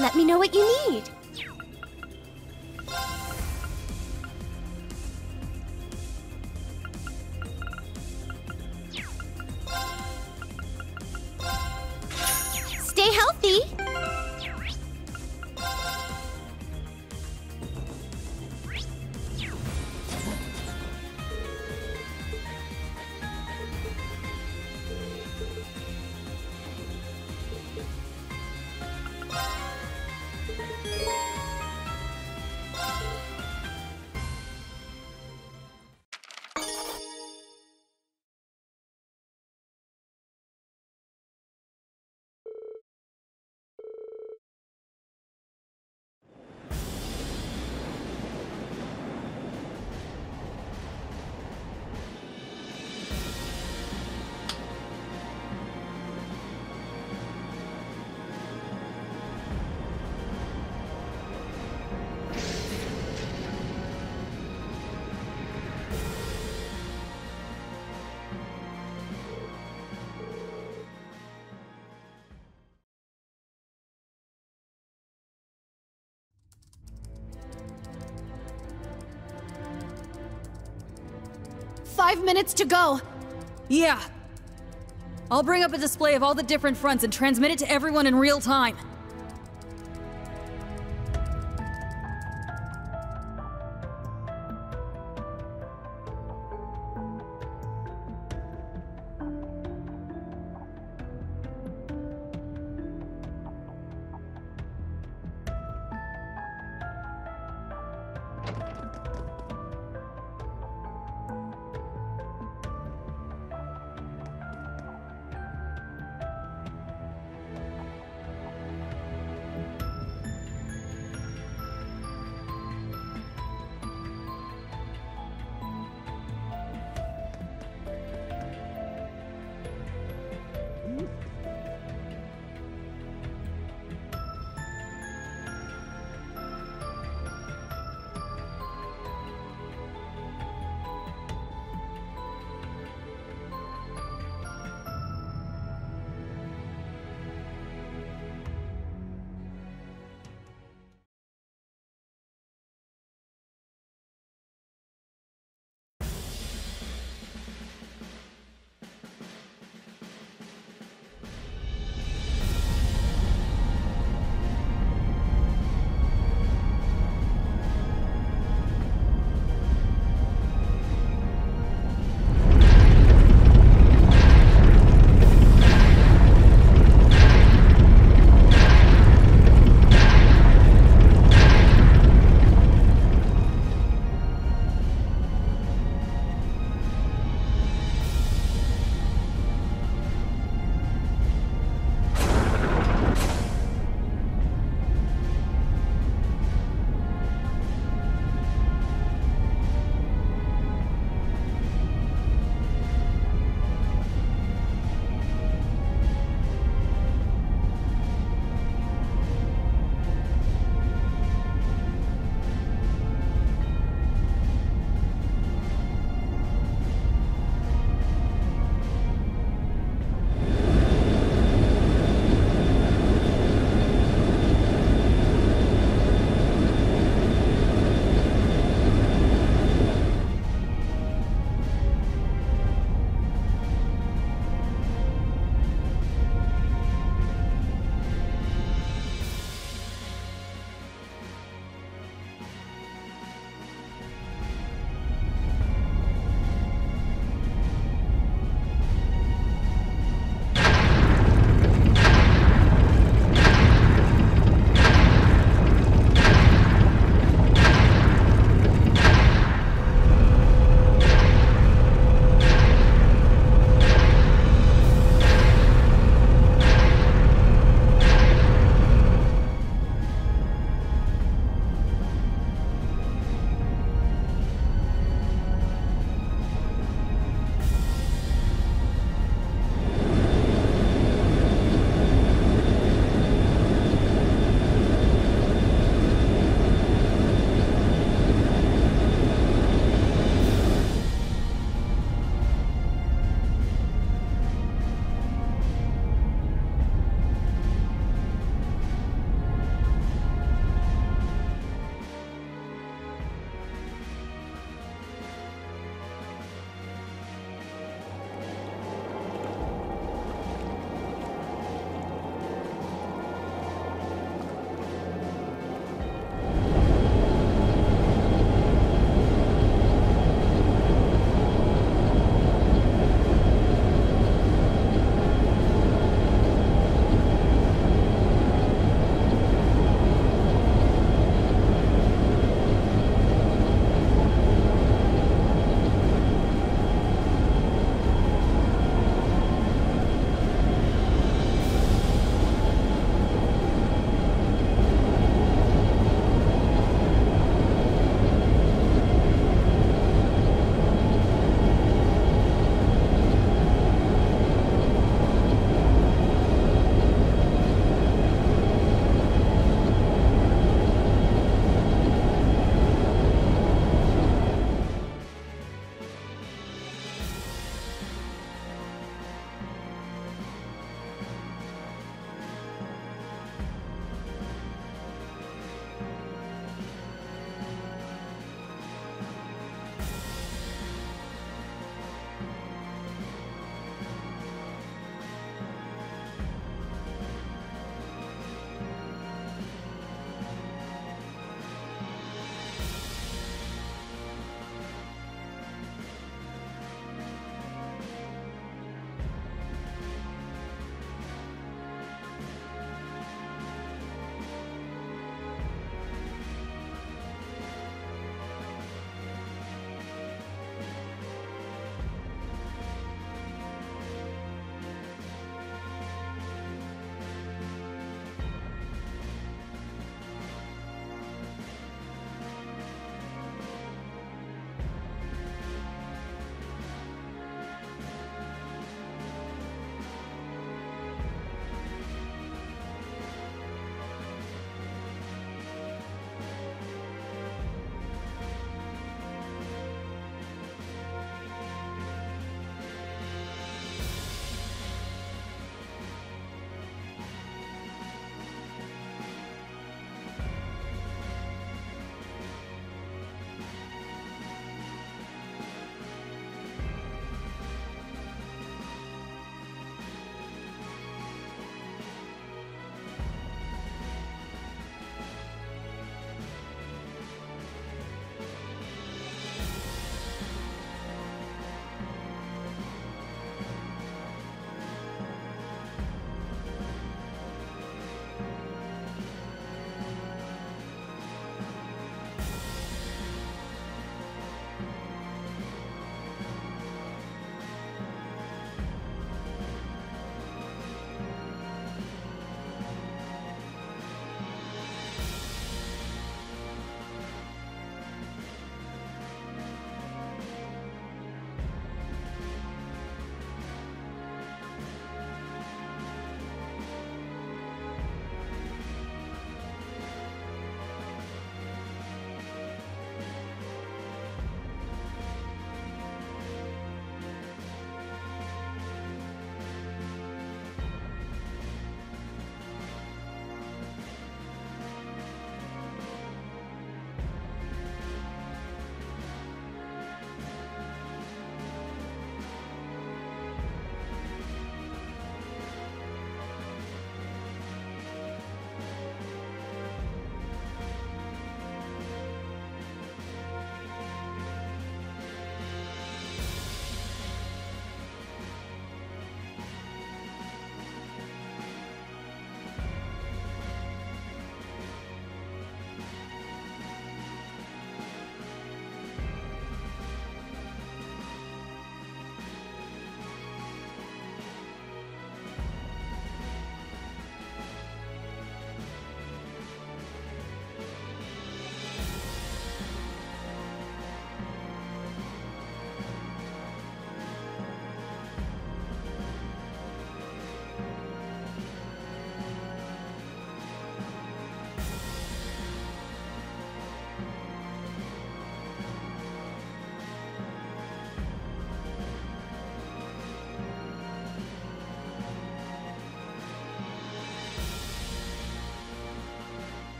Let me know what you need. Stay healthy. "5 minutes to go." Yeah. I'll bring up a display of all the different fronts and transmit it to everyone in real time.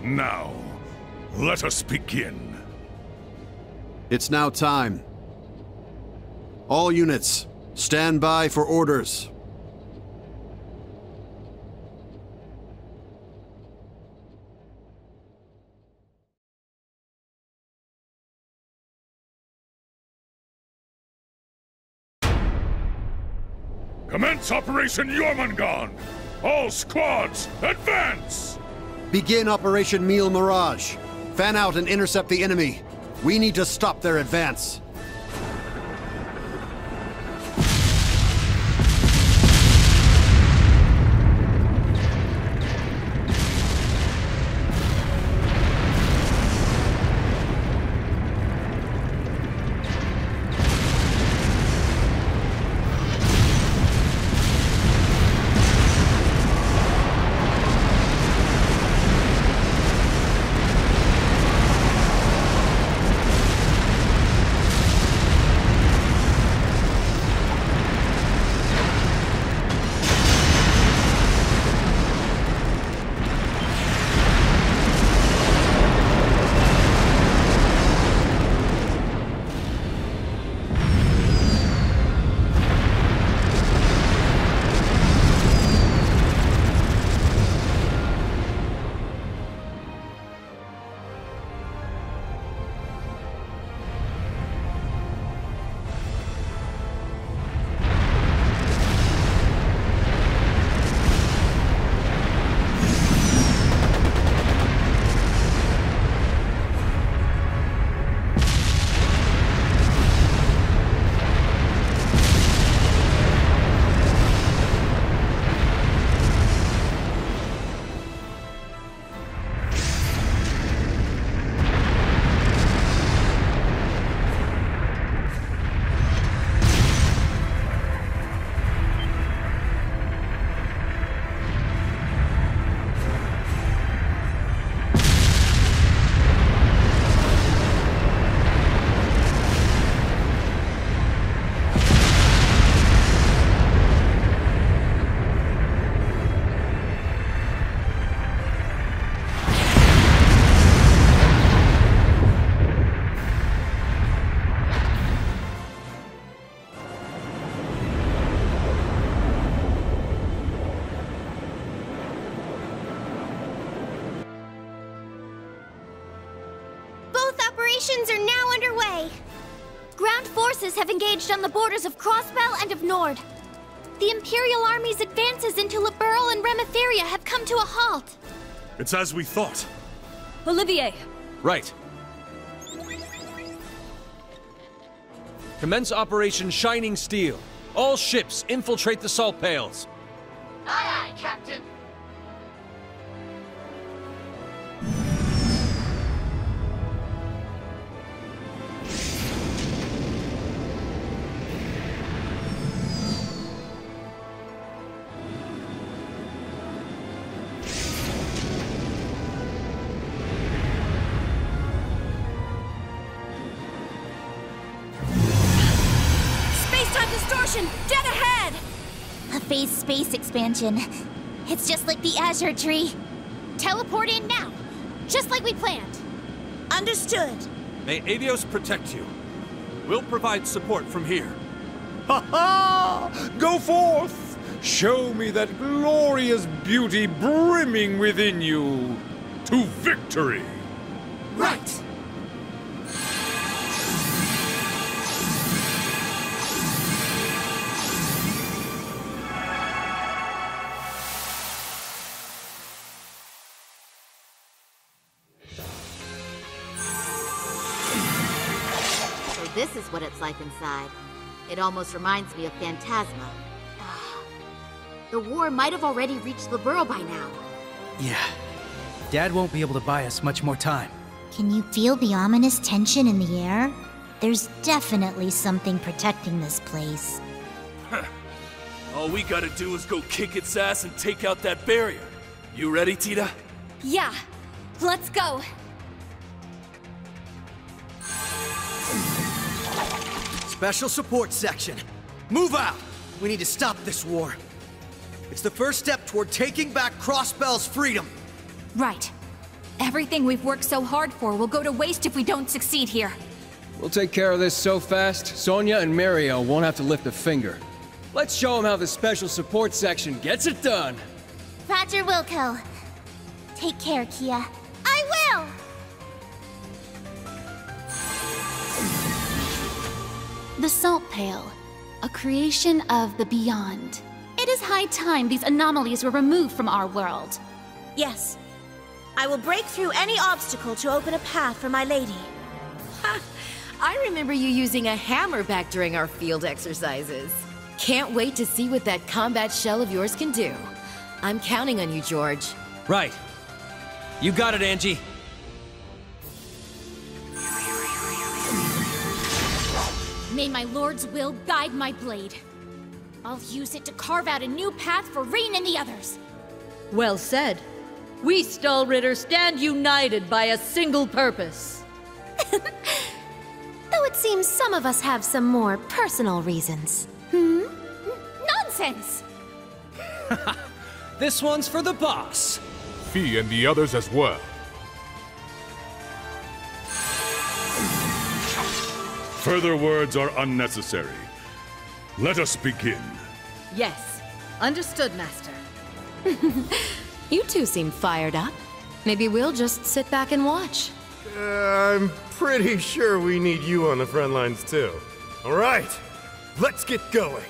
Now, let us begin. It's now time. All units, stand by for orders. Commence Operation Jormungand! All squads, advance! Begin Operation Meal Mirage. Fan out and intercept the enemy. We need to stop their advance. Operations are now underway. Ground forces have engaged on the borders of Crossbell and of Nord. The Imperial Army's advances into Liberl and Remetheria have come to a halt. It's as we thought. Olivier! Right. Commence Operation Shining Steel. All ships infiltrate the salt pails. Aye, aye, Captain. Dead ahead! A phase space expansion. It's just like the Azure Tree. Teleport in now, just like we planned. Understood. May Avios protect you. We'll provide support from here. Ha ha! Go forth! Show me that glorious beauty brimming within you. To victory! Right! This is what it's like inside. It almost reminds me of Phantasma. The war might have already reached Liberl by now. Yeah. Dad won't be able to buy us much more time. Can you feel the ominous tension in the air? There's definitely something protecting this place. All we gotta do is go kick its ass and take out that barrier. You ready, Tita? Yeah. Let's go. Special support section. Move out! We need to stop this war. It's the first step toward taking back Crossbell's freedom. Right. Everything we've worked so hard for will go to waste if we don't succeed here. We'll take care of this so fast, Sonya and Mario won't have to lift a finger. Let's show them how the special support section gets it done. Roger, Wilco. Take care, Kia. I will! The Salt Pail, a creation of the Beyond. It is high time these anomalies were removed from our world. Yes. I will break through any obstacle to open a path for my lady. Ha! I remember you using a hammer back during our field exercises. Can't wait to see what that combat shell of yours can do. I'm counting on you, George. Right. You got it, Angie. May my lord's will guide my blade. I'll use it to carve out a new path for Rean and the others. Well said. We Stall Ritter stand united by a single purpose. Though it seems some of us have some more personal reasons. Nonsense! This one's for the boss. Fee and the others as well. Further words are unnecessary. Let us begin. Yes. Understood, Master. You two seem fired up. Maybe we'll just sit back and watch. I'm pretty sure we need you on the front lines too. All right, let's get going.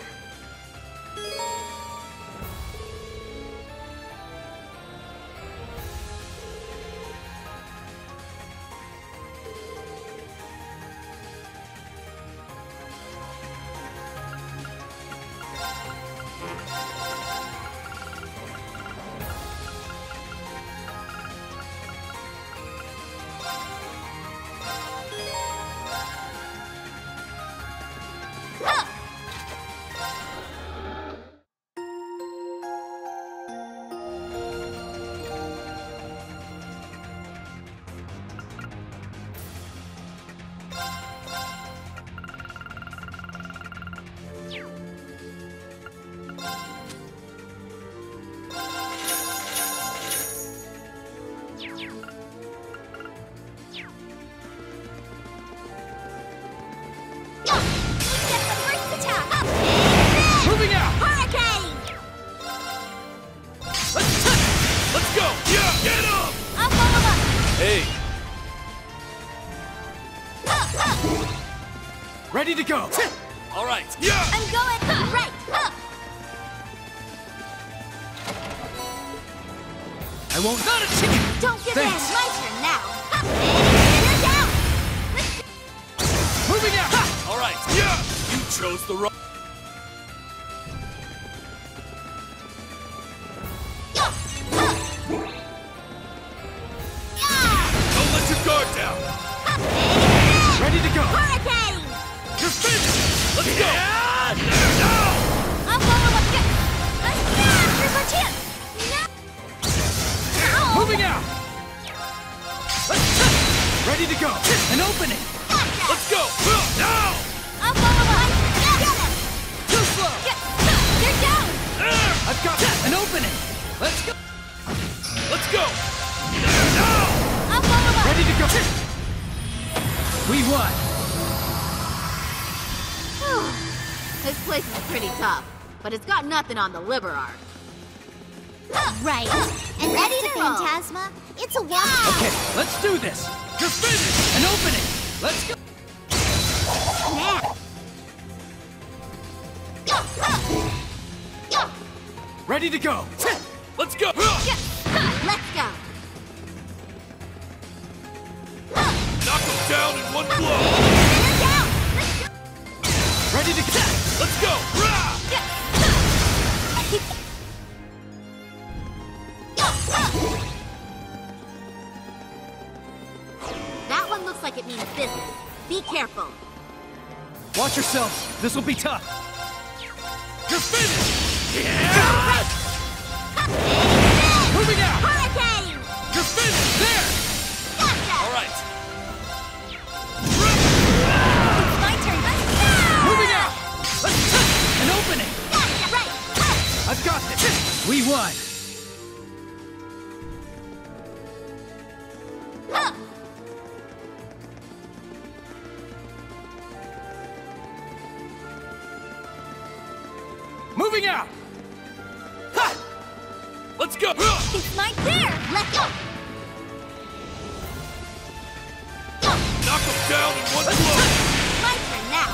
Ready to go! All right. Yeah! I'm going right! I won't. Not a chicken! Don't give in! My turn now! You're down! Moving out! All right. Yeah! You chose the wrong... Don't let your guard down! Ready to go! Hurricane! You're finished! Let's go! I'll follow up again! Here's our chance! Moving out! Ready to go! An opening! Let's go! Now! I'll follow up! Get him! Too slow! You're down! I've got an opening! Let's go! Let's go! Now! I'll follow up! Ready to go! We won! This place is pretty tough, but it's got nothing on the Liberarch. Right. And ready to Phantasma? It's a walk. Okay, let's do this! You're finished! An opening! Let's go! Ready to go! Let's go! Let's go! Knock him down in one blow! Ready to go! Let's go! That one looks like it means business. Be careful. Watch yourselves! This will be tough! You're finished! Moving out! Hurricane! You're finished! There! Gotcha! All right. It's my turn. Moving out! An opening! Gotcha! Right! I've got this! We won! Moving out! Ha! Let's go! It's right there! Let's go! Knock him down in one blow! My turn now!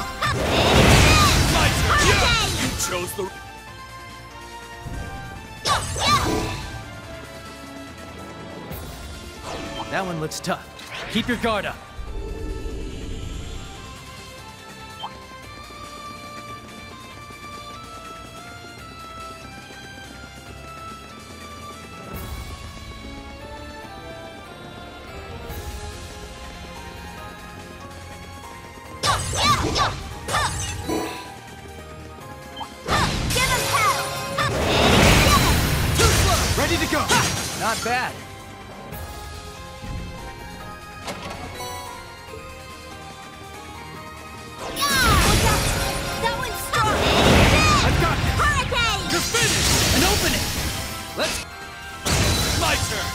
My turn! Yeah! You chose the... That one looks tough. Keep your guard up. Ready to go. Not bad. That one's strong! I've got it. Hurricane! You're finished. An opening. Let's... My turn!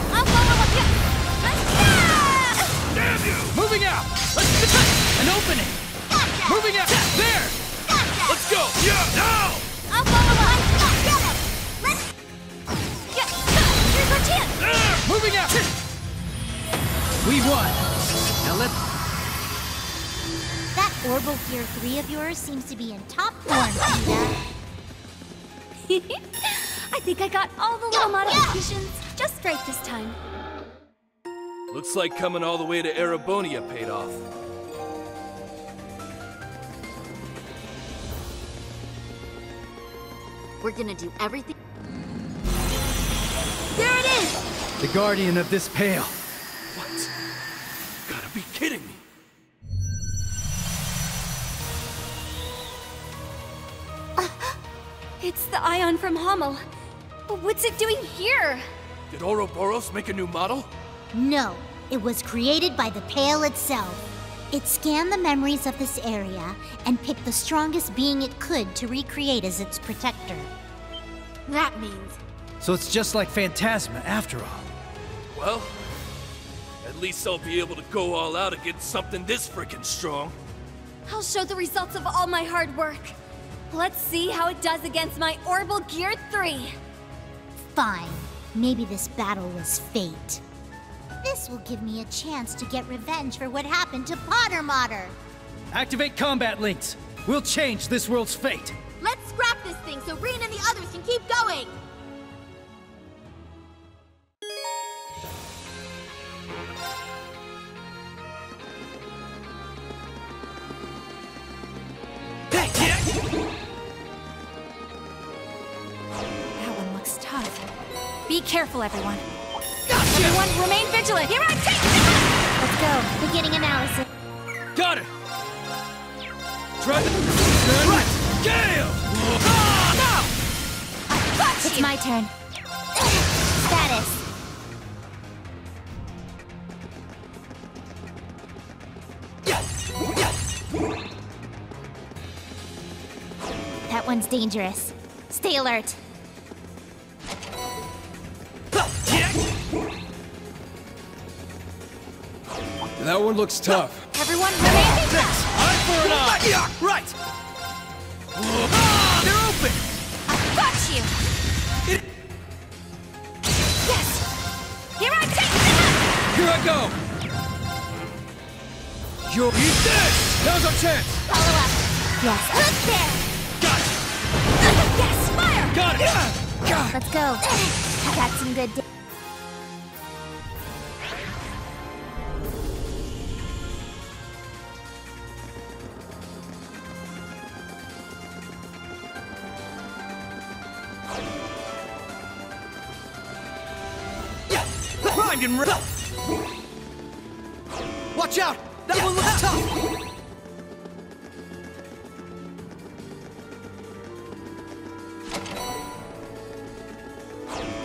I'll follow up you! Let's go! Damn you! Moving out. Let's... An opening. Gotcha! Moving out. There. Gotcha! Let's go! Yeah! Now! I'll follow up! Get him! Let's... Yeah! Here's our chance! There! Moving out. We won. Now let's... That Orbital Gear 3 of yours seems to be in top form, Tita. I think I got all the little modifications just right this time. Looks like coming all the way to Erebonian paid off. We're gonna do everything. There it is! The guardian of this pale. What? You gotta be kidding me! It's the Ion from Hummel. What's it doing here? Did Ouroboros make a new model? No, it was created by the Pale itself. It scanned the memories of this area and picked the strongest being it could to recreate as its protector. That means... So it's just like Phantasma after all. Well, at least I'll be able to go all out against something this freaking strong. I'll show the results of all my hard work. Let's see how it does against my Orbital Gear 3. Fine. Maybe this battle was fate. This will give me a chance to get revenge for what happened to Potter Mater. Activate combat links. We'll change this world's fate. Let's scrap this thing so Reen and the others can keep going! That one looks tough. Be careful, everyone. Everyone, remain vigilant. Here I take it! Let's go. Beginning analysis. Got it! Try the... Right! Gale! Now! It's my turn. Status. That one's dangerous. Stay alert. That one looks tough. Everyone, remain vigilant. Eye for an eye! Right! They're open! I've got you. Yes. Here I take it. Here I go! You'll eat this! Now's our chance! Follow up. Yes. Look there. Got it! Yes. Fire. Got it! Let's go. I got some good. Primed and ready! Watch out! That one looks tough!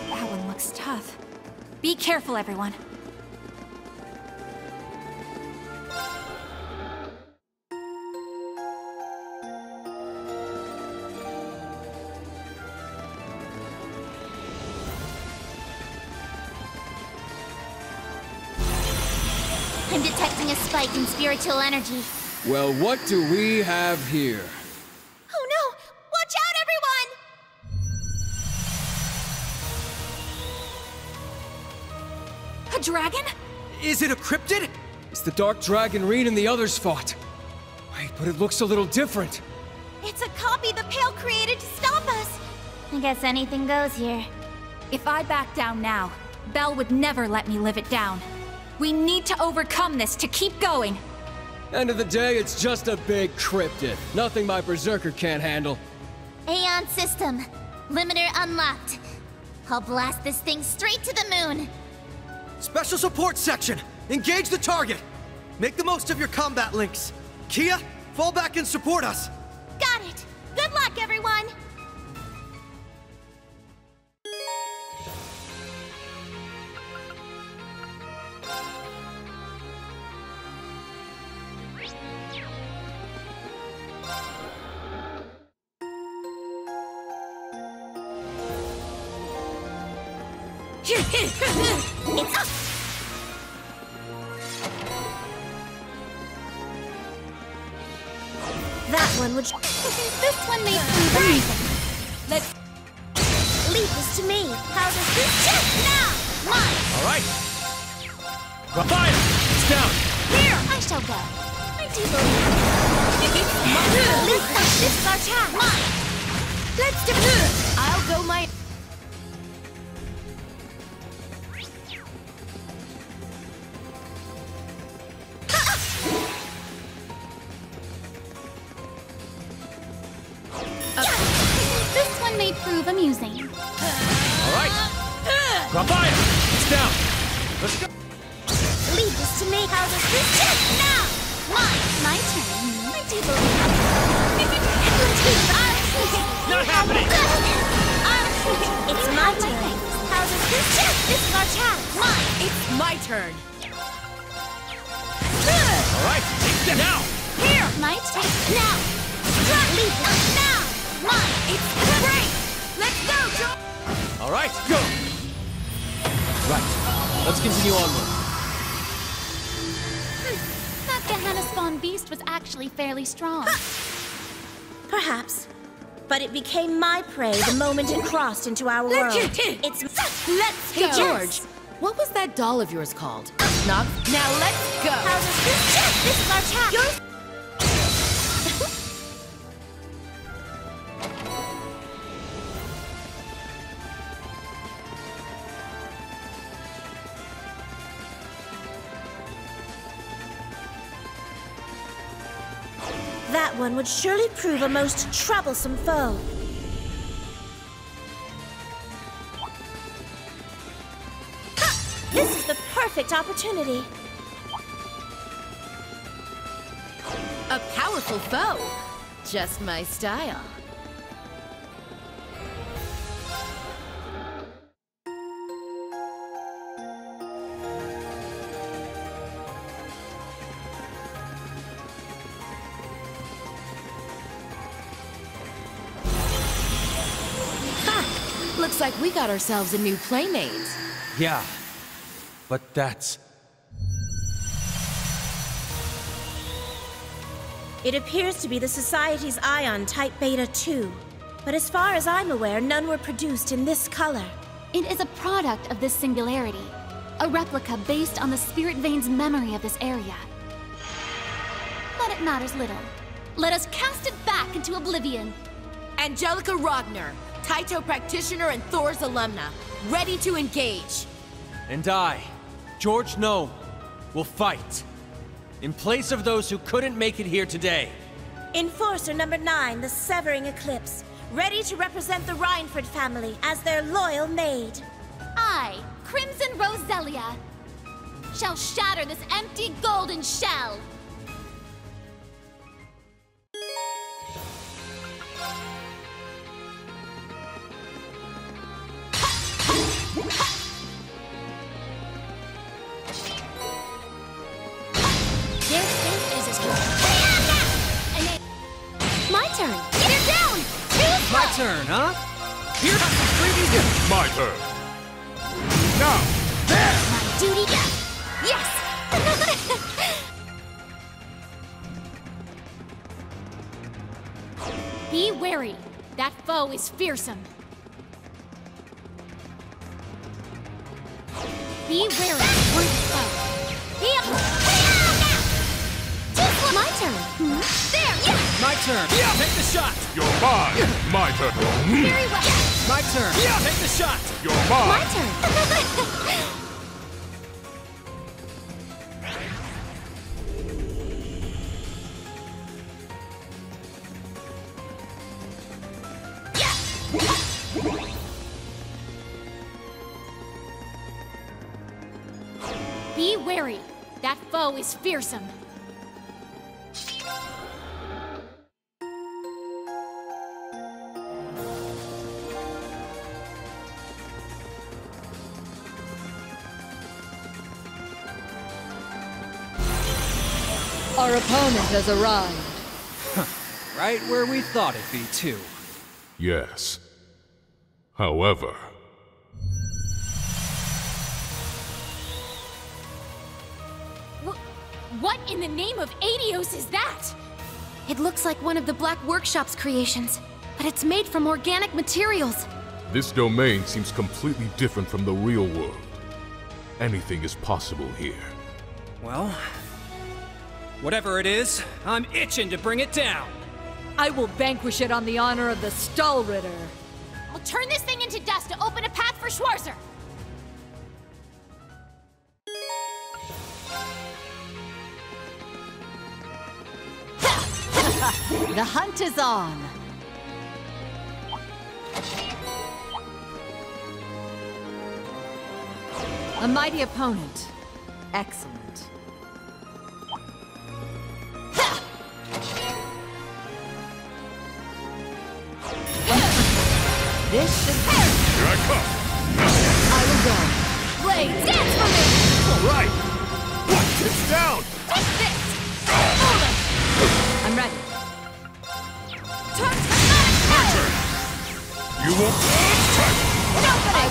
That one looks tough. Be careful, everyone. I'm detecting a spike in spiritual energy. Well, what do we have here? Oh no! Watch out, everyone! A dragon? Is it a cryptid? It's the dark dragon Reed and the others fought. Wait, but it looks a little different. It's a copy the Pale created to stop us. I guess anything goes here. If I back down now, Belle would never let me live it down. We need to overcome this to keep going. End of the day, it's just a big cryptid. Nothing my berserker can't handle. Aeon system. Limiter unlocked. I'll blast this thing straight to the moon. Special support section! Engage the target! Make the most of your combat links. Kia, fall back and support us! Got it! Good luck, everyone! It's up! That one would. This one may prove amazing. Let's leave this to me. How does this check now? Mine. All right. Fire! It's down. Here, I shall go. I do believe. Let's push this is our attack. Mine. Let's do it. I'll go my. This one may prove amusing. All right. Fire! It's down. Let's go. Leave this to me. How does this check now? Mine. My turn. I do believe. Not happening. It's my turn. How does this check? This is our chance. Mine. It's my turn. All right. Take them now. Here. My turn. Now. Leave this now. Mine. It's great. Let's go, Joe. All right. Go. Right. Let's continue onward. That Gehenna spawn beast was actually fairly strong. Perhaps. But it became my prey the moment it crossed into our world. Let's Hey, go. George, what was that doll of yours called? Nog? Now let's go. How does this check? This is our chance. That one would surely prove a most troublesome foe. Ha! This is the perfect opportunity. A powerful foe. Just my style. Looks like we got ourselves a new playmate. Yeah. But that's... It appears to be the Society's Ion Type Beta 2. But as far as I'm aware, none were produced in this color. It is a product of this singularity. A replica based on the Spirit Vein's memory of this area. But it matters little. Let us cast it back into oblivion. Angelica Rogner, Taito practitioner and Thor's alumna, ready to engage. And I, George Gnome, will fight. In place of those who couldn't make it here today. Enforcer number 9, the Severing Eclipse, ready to represent the Reinford family as their loyal maid. I, Crimson Roselia, shall shatter this empty golden shell. My turn. Get it down. My turn, huh? Here's the 3D dip. My turn. Now, there! My duty. Yes. wary! That foe is fearsome. Be wary, brute foe. My turn. There, yeah! My turn. Take the shot. You're mine. My turn. Very well. My turn. Take the shot. You're mine. My turn. Be wary. That foe is fearsome. Our opponent has arrived. Right where we thought it'd be, too. Yes. However... What in the name of Adios is that? It looks like one of the Black Workshop's creations, but it's made from organic materials. This domain seems completely different from the real world. Anything is possible here. Well, whatever it is, I'm itching to bring it down. I will vanquish it on the honor of the Stahlritter. I'll turn this thing into dust to open a path for Schwarzer. The hunt is on. A mighty opponent. Excellent. This should hurt. Here I come. I will go. Blade, dance for me! All right. What? It's down. Take this! Hold it! I'm ready. My turn. You won't try. Nobody!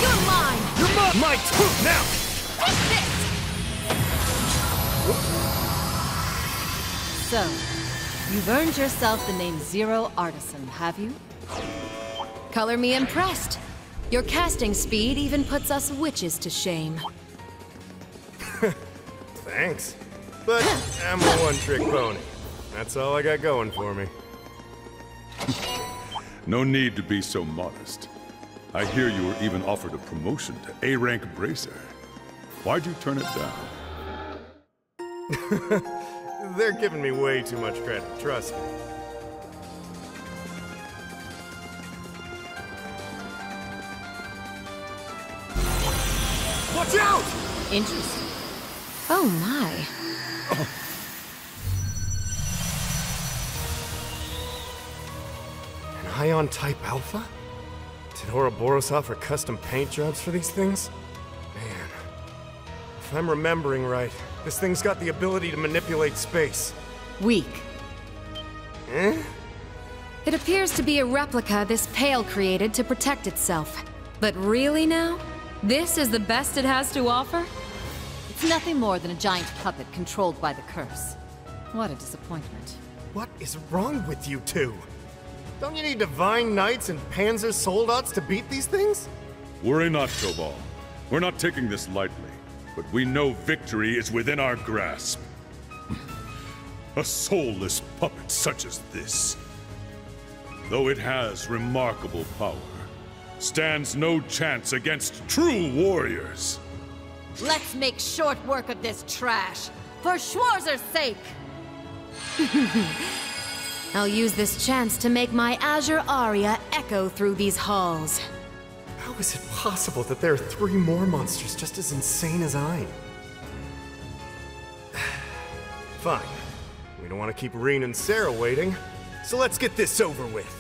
You're mine! You're my turn now. Take this! So, you've earned yourself the name Zero Artisan, have you? Color me impressed. Your casting speed even puts us witches to shame. Thanks. But I'm a one-trick pony. That's all I got going for me. No need to be so modest. I hear you were even offered a promotion to A-rank bracer. Why'd you turn it down? They're giving me way too much credit, trust me. Watch out! Interesting. Oh my. An Ion Type Alpha? Did Ouroboros offer custom paint jobs for these things? Man. If I'm remembering right, this thing's got the ability to manipulate space. Weak. Eh? It appears to be a replica this Pale created to protect itself. But really now? This is the best it has to offer? It's nothing more than a giant puppet controlled by the curse. What a disappointment. What is wrong with you two? Don't you need Divine Knights and Panzer Soldats to beat these things? Worry not, Tobal. We're not taking this lightly, but we know victory is within our grasp. A soulless puppet such as this, though it has remarkable power, stands no chance against true warriors. Let's make short work of this trash, for Schwarzer's sake! I'll use this chance to make my Azure aria echo through these halls. How is it possible that there are 3 more monsters just as insane as I am? Fine. We don't want to keep Reen and Sarah waiting, so let's get this over with.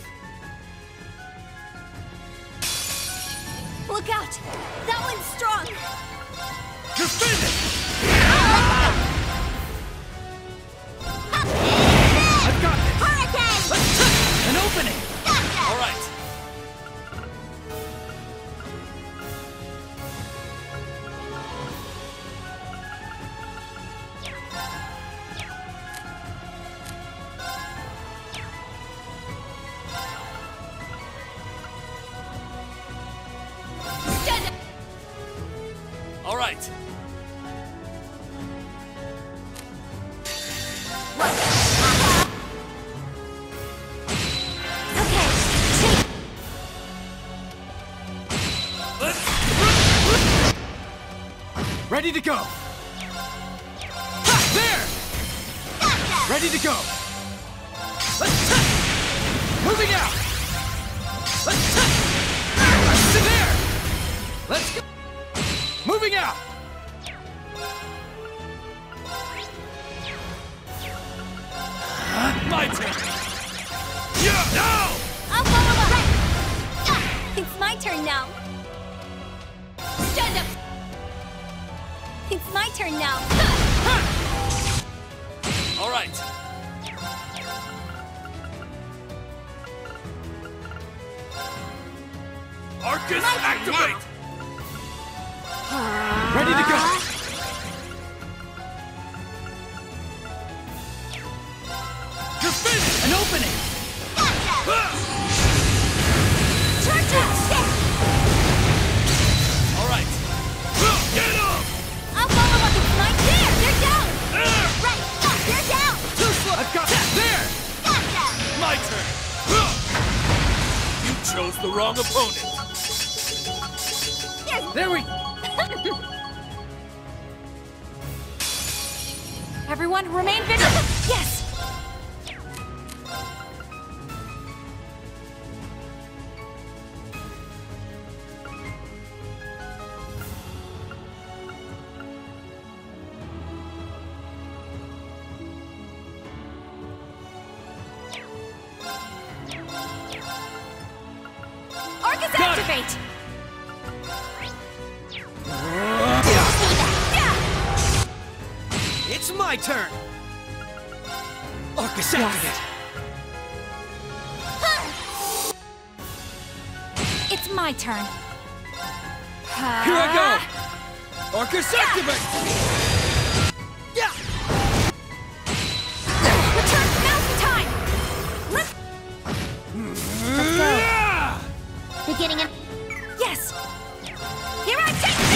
Look out! That one's strong! Defend it! I've got this! Hurricane! An opening! Gotcha! All right. Ready to go! Ha! There! Ready to go! Let's moving out! Let's there! Let's go! Moving out! My turn! Yeah! Now! I'll follow up! Right. It's my turn now. Stand up! It's my turn now. All right. Arcus, activate! Ready to go! You're finished! An opening! All right. Get up! I'll follow up. It's my there! They're down! Right! They're down! Too slow! I've got that! There! My turn! You chose the wrong opponent! There we... Everyone, remain vigilant! Yes! Arcus, activate! It's my turn! Arcus, activate! It's my turn. Here I go! Arcus, activate! Yeah! Return! Now's the time! Let's go. Beginning of... Yes! Here I take it!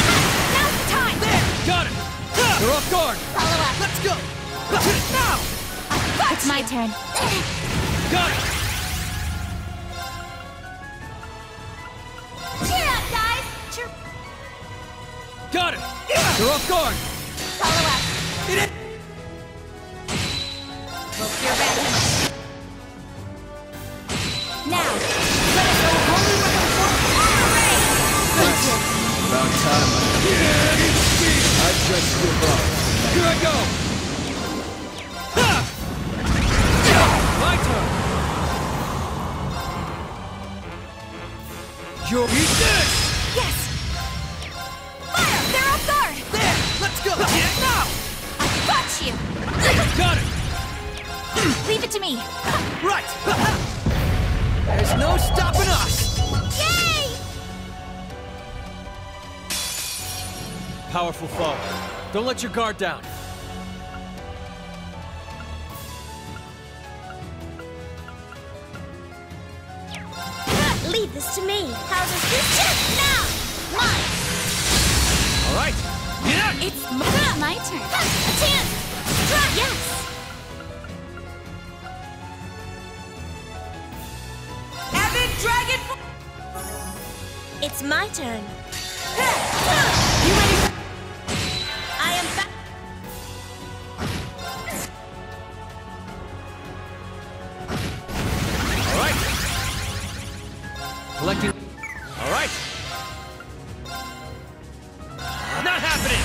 Now's the time! There! Got it! They're off guard! Follow up. Let's go! Now! It's my turn. Got it! Cheer up, guys! Cheer... Got it! They're off guard! Follow up. Hope you're ready. Now, let us go holy weapon for About time. I just give up. Here I go! Ha! My turn! You'll eat this! Yes! Fire! They're off guard! There! Let's go! Now! I've got you! Got it! Leave it to me! Right! There's no stopping us! Yay! Powerful foe. Don't let your guard down. Leave this to me. How does this check now? Mine. All right. Get out! It's my turn. A chance! Strike. Yes. Avid Dragon! It's my turn. You ready? I am back. All right. Collecting. All right. Not happening.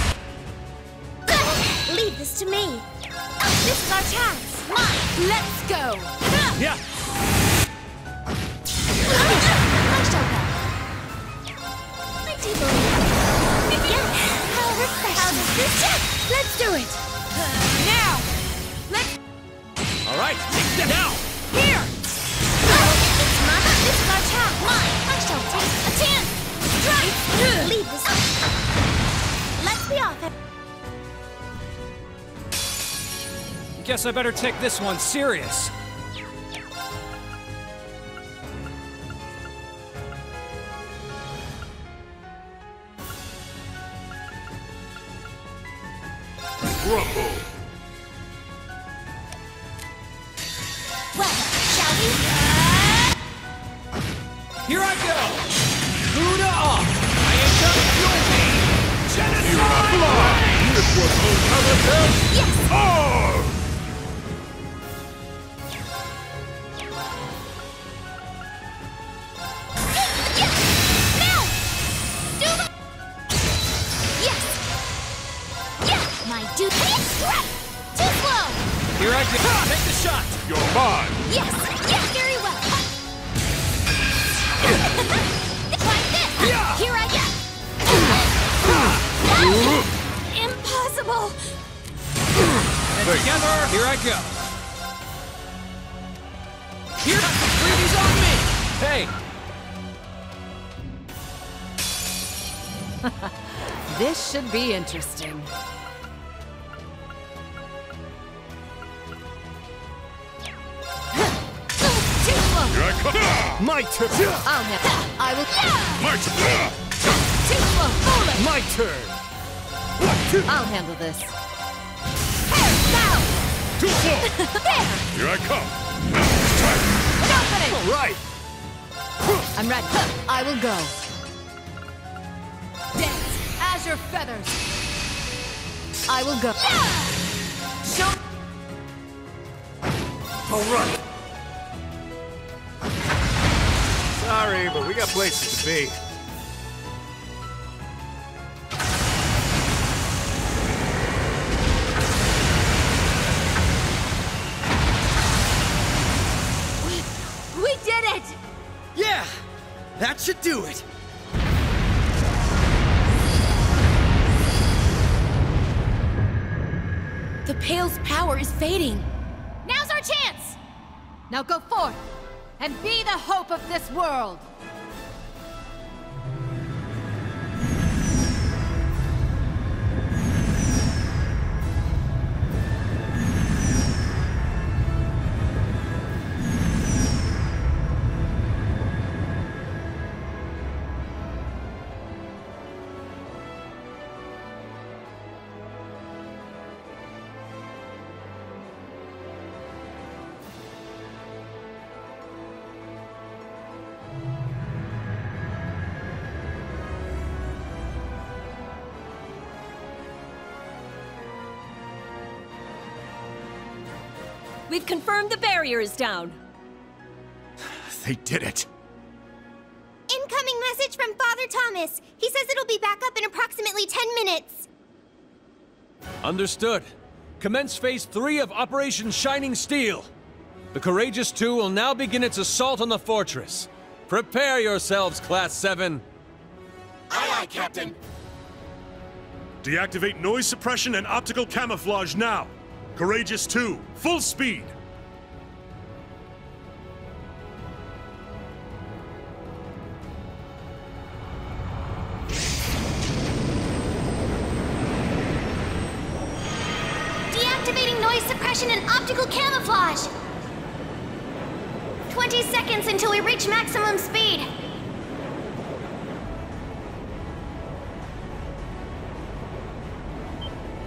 Leave this to me. This is our chance. Mine! Let's go! Yeah. I shall go. I do believe. Yes. How refreshing. How does this check? Let's do it! Now! Let's... All right. Take that now. Here! It's mine. This is our chance. Mine. I shall take a chance. Strike. Leave this. Let's be off. Guess I better take this one serious. Rumble. Well, shall we? Here I go! Buddha off! I am done fueling! This was another Yes! Now! Do the... Yes! Yes! My dude... Right! Too slow! Here I go. Take the shot. You're mine. Yes! Yes! Very well! Try this! Here I go! Impossible! And together, here I go. Here, got some freebies on me. Hey. This should be interesting. Here I come! My turn! I'll never. I will. My turn! Too slow. Foolish. My turn! I'll handle this. Now! Too slow! There! Here I come! Opening. All right! I'm ready. I will go. Dance as your feathers. I will go. Show. All right! Sorry, but we got places to be. We did it! Yeah! That should do it! The Pale's power is fading. Now's our chance! Now go forth and be the hope of this world! We've confirmed the barrier is down. They did it. Incoming message from Father Thomas. He says it'll be back up in approximately 10 minutes. Understood. Commence Phase 3 of Operation Shining Steel. The Courageous 2 will now begin its assault on the fortress. Prepare yourselves, Class 7. Aye, aye, Captain. Deactivate noise suppression and optical camouflage now. Courageous 2, full speed. Deactivating noise suppression and optical camouflage. 20 seconds until we reach maximum speed.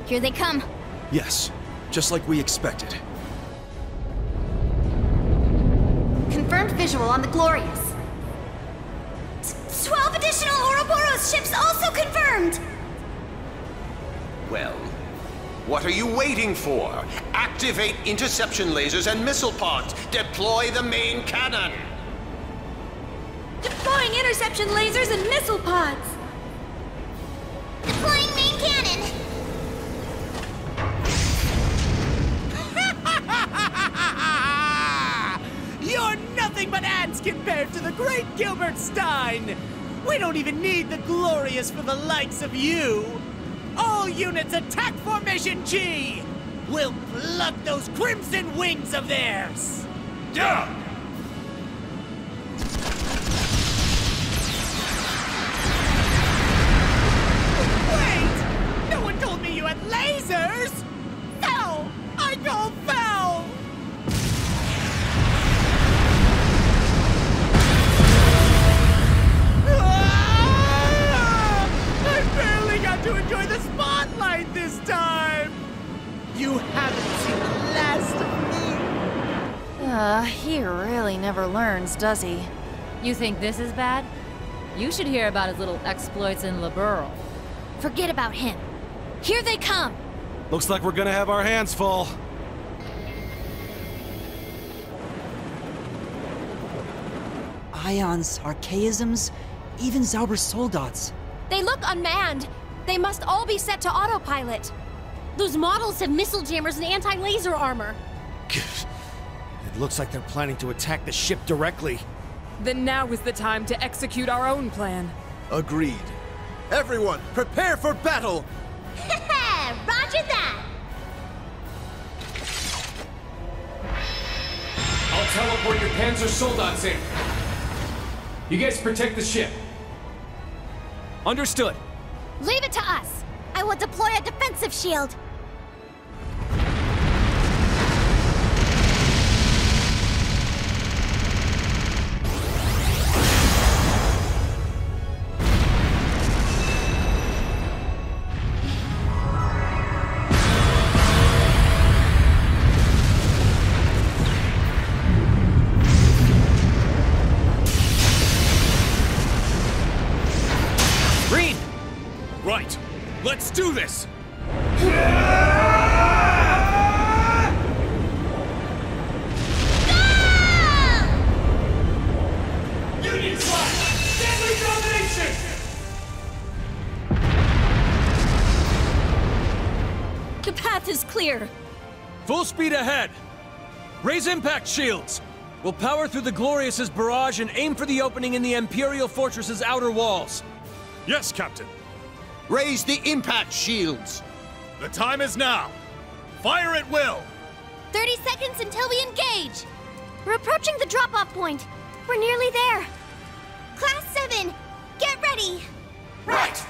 Here they come. Yes, just like we expected. Confirmed visual on the Glorious. 12 additional Ouroboros ships also confirmed! Well, what are you waiting for? Activate interception lasers and missile pods. Deploy the main cannon. Deploying interception lasers and missile pods! Deploying main cannon! You're nothing but ants compared to the great Gilbert Stein! We don't even need the Glorious for the likes of you! All units attack Formation G! We'll pluck those crimson wings of theirs! Yeah! Wait! No one told me you had lasers! Foul! I call foul! I barely got to enjoy the spotlight this time! You haven't seen the last of me! He really never learns, does he? You think this is bad? You should hear about his little exploits in Liberl. Forget about him. Here they come! Looks like we're gonna have our hands full. Ions, archaisms, even Zauber's soldats. They look unmanned. They must all be set to autopilot. Those models have missile jammers and anti-laser armor. It looks like they're planning to attack the ship directly. Then now is the time to execute our own plan. Agreed. Everyone, prepare for battle! Roger that! I'll teleport your Panzer soldats in. You guys protect the ship. Understood. Leave it to us. I will deploy a defensive shield. Right. Let's do this! Union flag! Deadly domination! The path is clear. Full speed ahead! Raise impact shields! We'll power through the Glorious's barrage and aim for the opening in the Imperial Fortress's outer walls. Yes, Captain. Raise the impact shields! The time is now! Fire at will! 30 seconds until we engage! We're approaching the drop-off point. We're nearly there. Class 7, get ready! Right!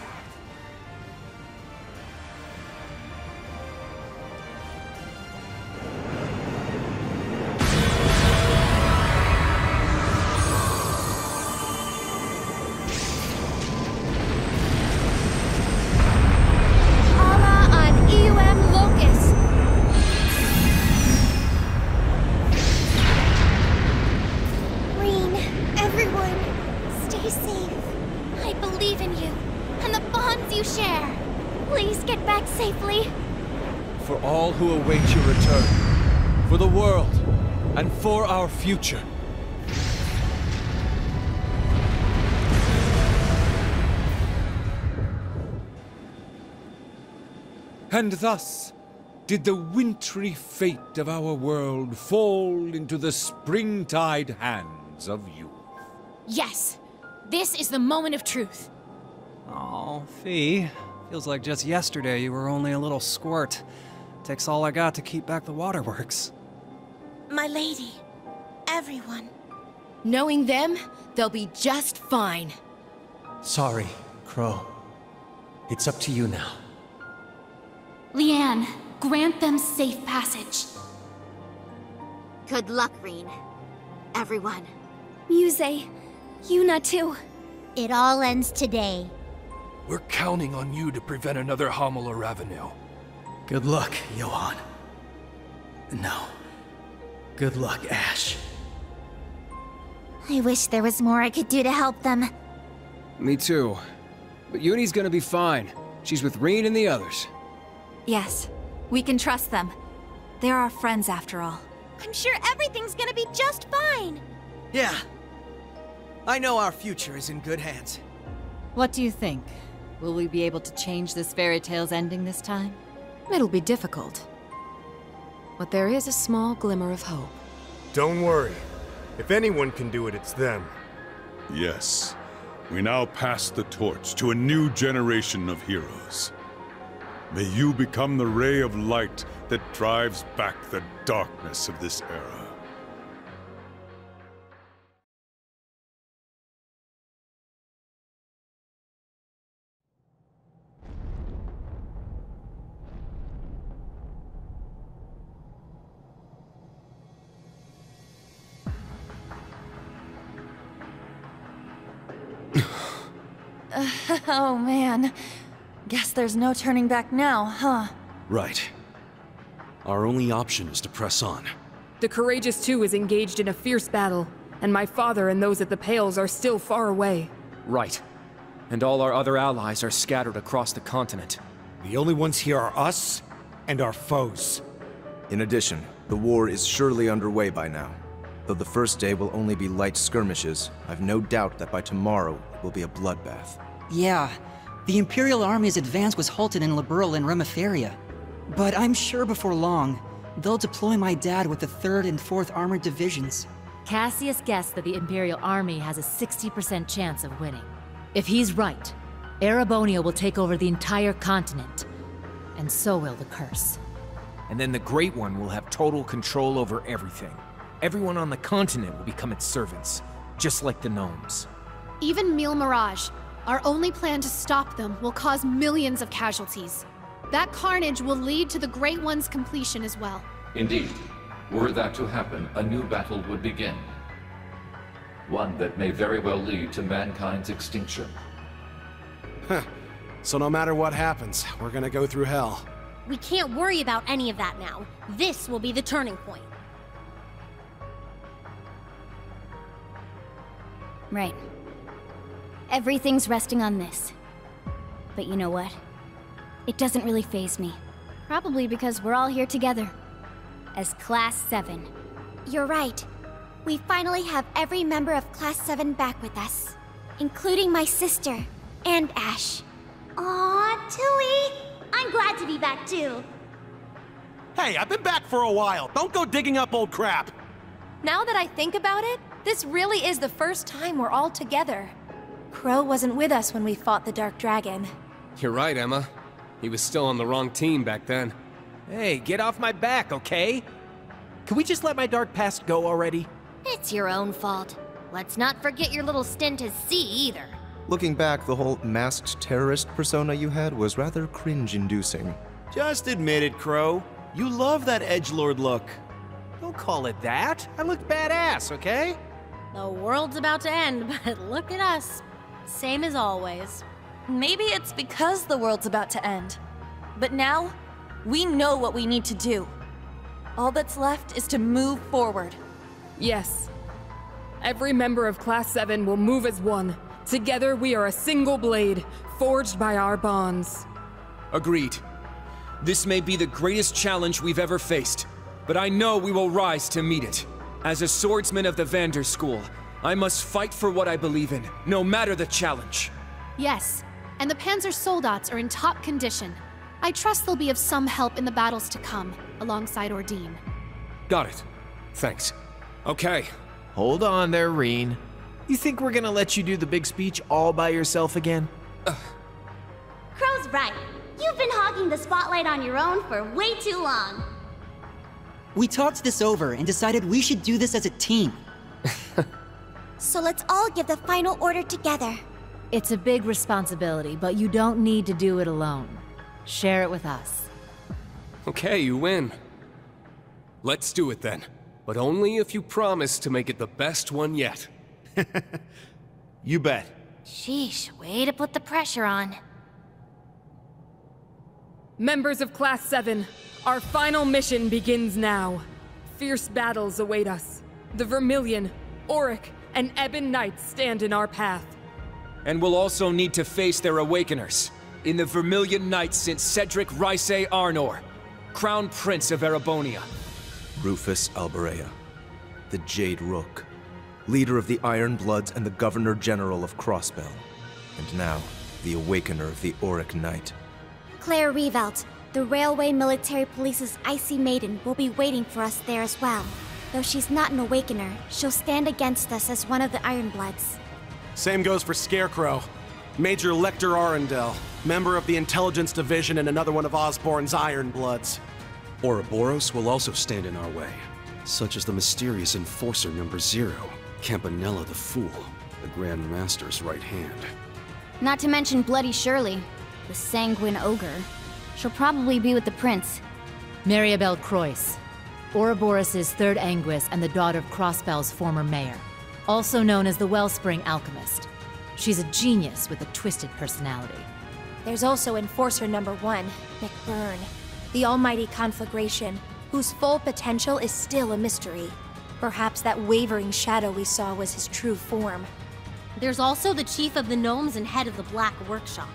For all who await your return, for the world, and for our future. And thus did the wintry fate of our world fall into the springtide hands of youth. Yes, this is the moment of truth. Oh, Fee. Feels like just yesterday you were only a little squirt. Takes all I got to keep back the waterworks. My lady, everyone. Knowing them, they'll be just fine. Sorry, Crow. It's up to you now. Leanne, grant them safe passage. Good luck, Reen. Everyone. Muse, Yuna too. It all ends today. We're counting on you to prevent another Homila Ravenel. Good luck, Johan. No. Good luck, Ash. I wish there was more I could do to help them. Me too. But Uni's gonna be fine. She's with Reen and the others. Yes, we can trust them. They're our friends after all. I'm sure everything's gonna be just fine. Yeah. I know our future is in good hands. What do you think? Will we be able to change this fairy tale's ending this time? It'll be difficult. But there is a small glimmer of hope. Don't worry. If anyone can do it, it's them. Yes. We now pass the torch to a new generation of heroes. May you become the ray of light that drives back the darkness of this era. Oh man. Guess there's no turning back now, huh? Right. Our only option is to press on. The Courageous 2 is engaged in a fierce battle, and my father and those at the Pales are still far away. Right. and all our other allies are scattered across the continent. The only ones here are us and our foes. In addition, the war is surely underway by now. Though the first day will only be light skirmishes, I've no doubt that by tomorrow it will be a bloodbath. Yeah, the Imperial Army's advance was halted in Liberl and Remiferia. But I'm sure before long, they'll deploy my dad with the 3rd and 4th Armored Divisions. Cassius guessed that the Imperial Army has a 60% chance of winning. If he's right, Erebonia will take over the entire continent, and so will the curse. And then the Great One will have total control over everything. Everyone on the continent will become its servants, just like the gnomes. Even Mille Mirage, our only plan to stop them, will cause millions of casualties. That carnage will lead to the Great One's completion as well. Indeed. Were that to happen, a new battle would begin. One that may very well lead to mankind's extinction. So no matter what happens, we're gonna go through hell. We can't worry about any of that now. This will be the turning point. Right. Everything's resting on this. But you know what? It doesn't really faze me. Probably because we're all here together. As Class 7. You're right. We finally have every member of Class 7 back with us. Including my sister, and Ash. Aw, Tilly! I'm glad to be back too. Hey, I've been back for a while. Don't go digging up old crap. Now that I think about it, this really is the first time we're all together. Crow wasn't with us when we fought the Dark Dragon. You're right, Emma. He was still on the wrong team back then. Hey, get off my back, okay? Can we just let my dark past go already? It's your own fault. Let's not forget your little stint as C either. Looking back, the whole masked terrorist persona you had was rather cringe-inducing. Just admit it, Crow. You love that edgelord look. Don't call it that. I look badass, okay? The world's about to end, but look at us. Same as always. Maybe it's because the world's about to end. But now, we know what we need to do. All that's left is to move forward. Yes. Every member of Class 7 will move as one. Together we are a single blade, forged by our bonds. Agreed. This may be the greatest challenge we've ever faced, but I know we will rise to meet it. As a swordsman of the Vander School, I must fight for what I believe in, no matter the challenge. Yes, and the Panzer Soldats are in top condition. I trust they'll be of some help in the battles to come, alongside Ordine. Got it. Thanks. Okay. Hold on there, Reen. You think we're gonna let you do the big speech all by yourself again? Crow's right. You've been hogging the spotlight on your own for way too long. We talked this over and decided we should do this as a team. So let's all give the final order together. It's a big responsibility, but you don't need to do it alone. Share it with us. Okay, you win. Let's do it then. But only if you promise to make it the best one yet. You bet. Sheesh, way to put the pressure on. Members of Class 7, our final mission begins now. Fierce battles await us. The Vermilion, Auric, and Ebon Knights stand in our path. And we'll also need to face their Awakeners. In the Vermilion Knights since Cedric Rysay Arnor, Crown Prince of Erebonia. Rufus Alberea, the Jade Rook, leader of the Iron Bloods and the Governor General of Crossbell. And now, the Awakener of the Auric Knight. Claire Revelt, the Railway Military Police's Icy Maiden, will be waiting for us there as well. Though she's not an Awakener, she'll stand against us as one of the Ironbloods. Same goes for Scarecrow. Major Lecter Arundel, member of the Intelligence Division and another one of Osborn's Ironbloods. Ouroboros will also stand in our way, such as the mysterious Enforcer Number 0, Campanella the Fool, the Grand Master's right hand. Not to mention Bloody Shirley, the Sanguine Ogre. She'll probably be with the Prince. Mariabelle Croyce, Ouroboros' third Anguis and the daughter of Crossbell's former mayor. Also known as the Wellspring Alchemist. She's a genius with a twisted personality. There's also Enforcer Number 1, McBurn, the almighty conflagration, whose full potential is still a mystery. Perhaps that wavering shadow we saw was his true form. There's also the chief of the gnomes and head of the Black Workshop,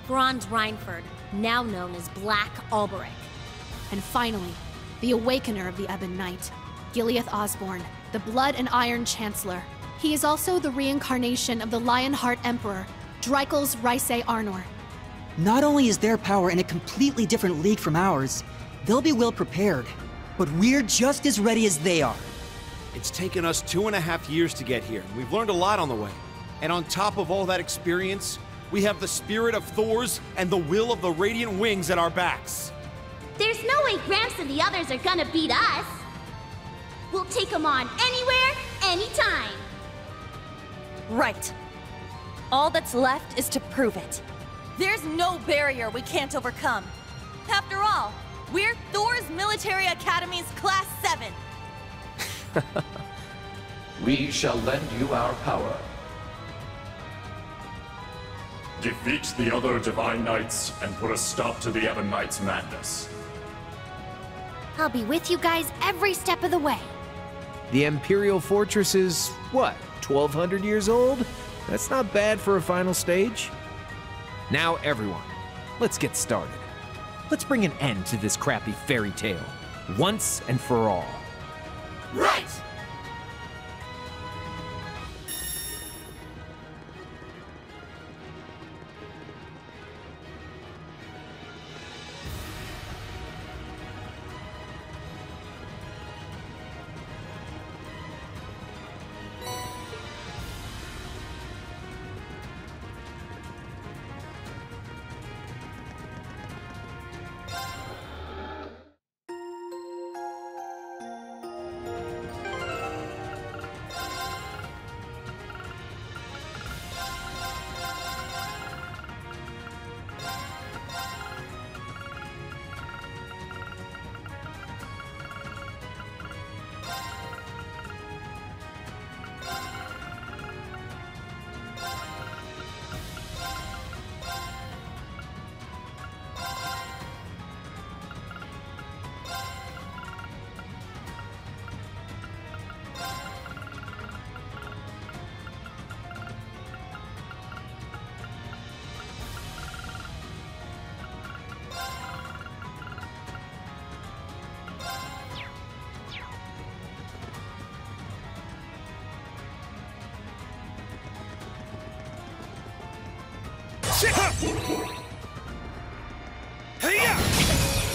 Franz Reinford, now known as Black Alberic. And finally, the Awakener of the Ebon Knight, Gileath Osborne, the Blood and Iron Chancellor. He is also the reincarnation of the Lionheart Emperor, Dreikel's Rhysei Arnor. Not only is their power in a completely different league from ours, they'll be well prepared, but we're just as ready as they are. It's taken us 2.5 years to get here, and we've learned a lot on the way. And on top of all that experience, we have the spirit of Thor's and the will of the Radiant Wings at our backs. There's no way Gramps and the others are gonna beat us. We'll take them on anywhere, anytime. Right. All that's left is to prove it. There's no barrier we can't overcome. After all, we're Thor's Military Academy's Class VII. We shall lend you our power. Defeat the other Divine Knights and put a stop to the Ebon Knights' madness. I'll be with you guys every step of the way. The Imperial Fortress is, what, 1,200 years old? That's not bad for a final stage. Now everyone, let's get started. Let's bring an end to this crappy fairy tale, once and for all. Right!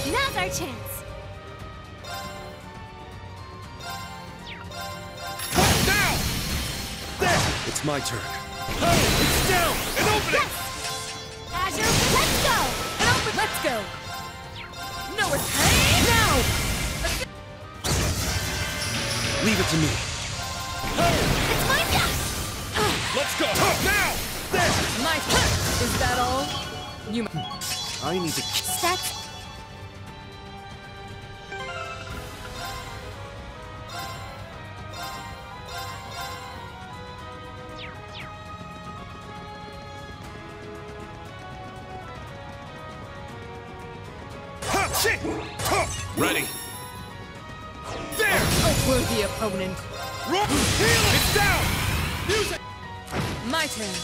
Now's our chance. Now! There! It's my turn. It's down! And open it! Azure, let's go! And open, let's go! No escape! Now! Leave it to me. It's my turn! Let's go! Now! There! My turn! Is that all? You I need to... That's... Ready. There! A worthy opponent. It's down! Music! My turn.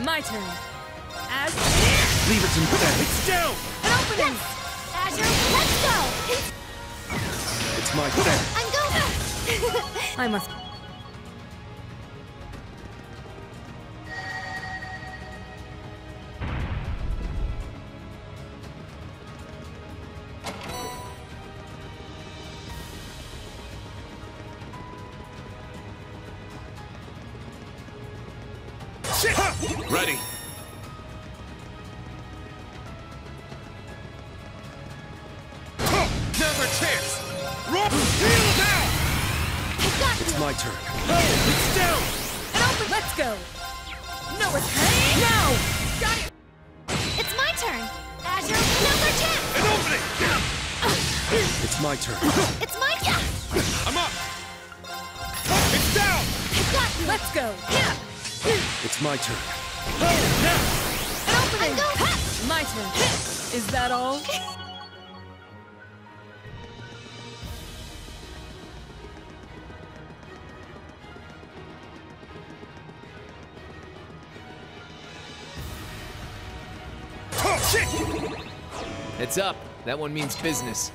My turn. As... Leave it to me. It's down! An opening! Azure, let's go! It's my turn. I'm going! I must... Ready. Now's our chance! Heal now! It's my turn. It's down! And open! Let's go! No escape! Now! Got it! It's my turn! Azure, now's our chance! An opening! It's my turn. It's my turn! I'm up! It's down! I got you! Let's go! It's my turn. An opening! My turn. Is that all? Heads up. That one means business.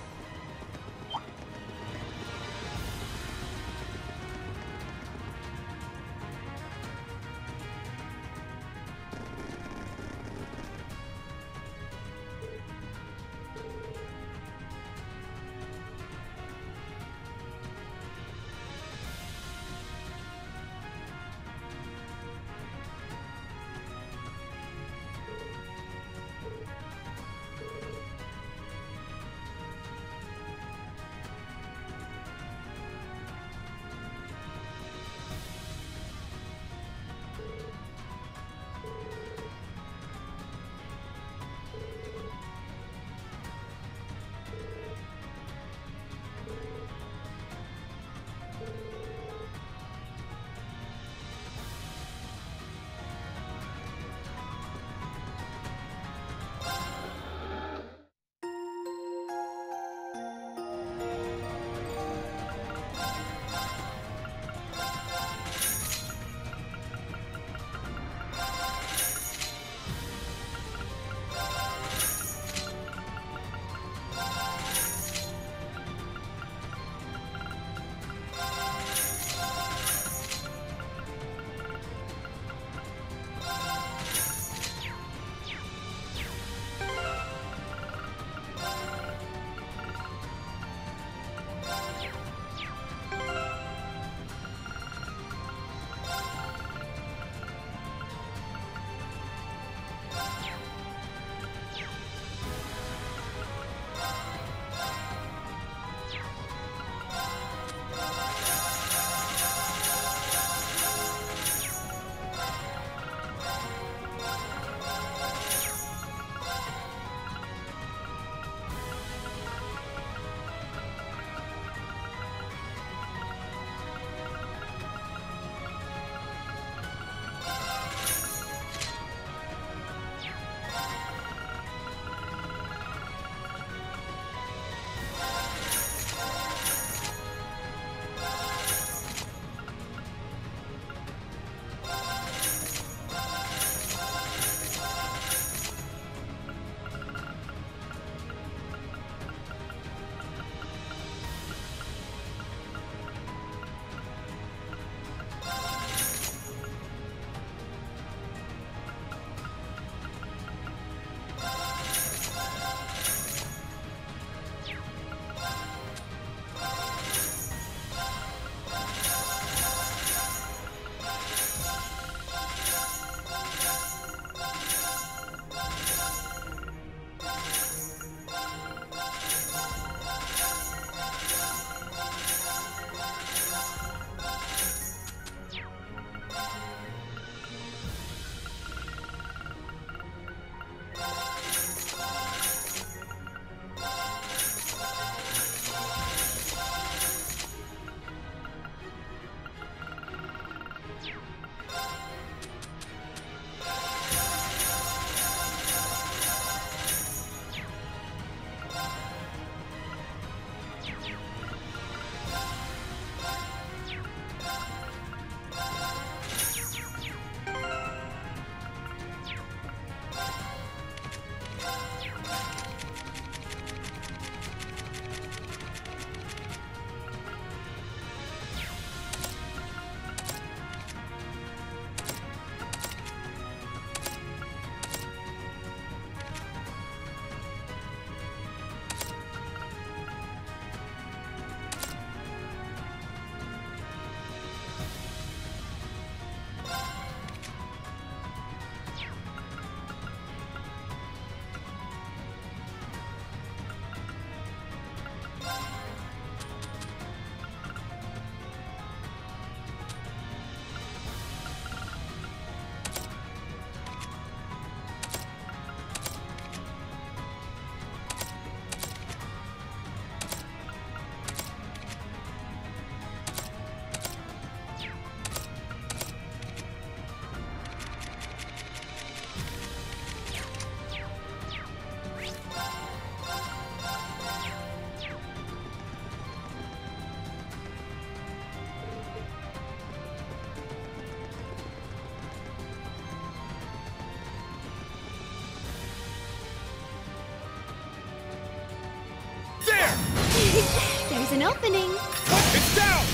There's an opening. It's down!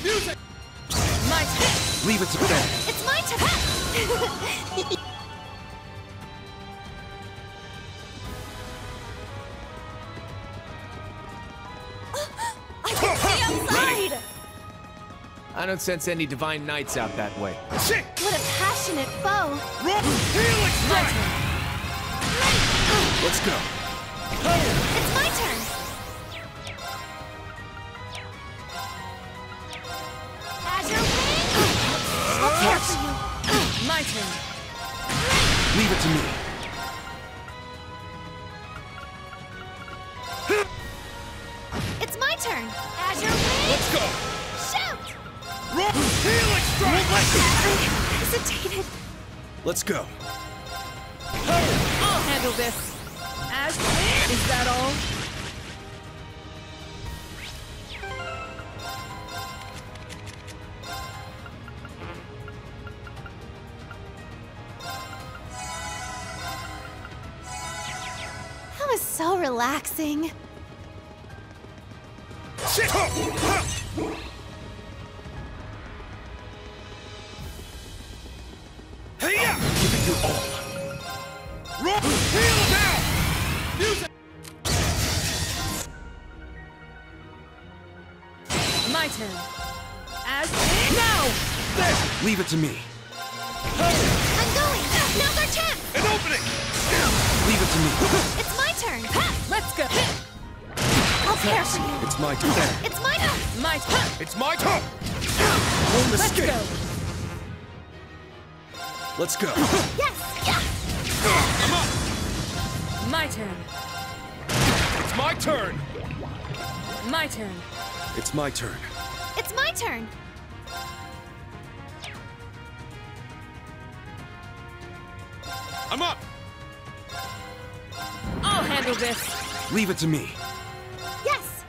Music! My turn! Leave it to them. It's my turn! I can see outside! I don't sense any divine knights out that way. Shit! What a passionate foe! Helix strike! Let's go. It's my turn! Azure Wing! I'll care for you! My turn. Leave it to me. It's my turn! Azure Wing! Let's go! Shoot! Helix strike! I hesitated. Let's go. I'll handle this. Is that all? That was so relaxing. Shit! Hey-ya! Give it your all. Heal now! Music! My turn. Now! Leave it to me. I'm going! Now's our chance! An opening! Leave it to me. It's my turn! Let's go! I'll care for you! It's my turn. It's my turn! My turn! It's my turn! Won't Let's escape. go! Let's go. Yes! Yes! I'm up! My turn. It's my turn! My turn. It's my turn. It's my turn! I'm up! I'll handle this. Leave it to me. Yes!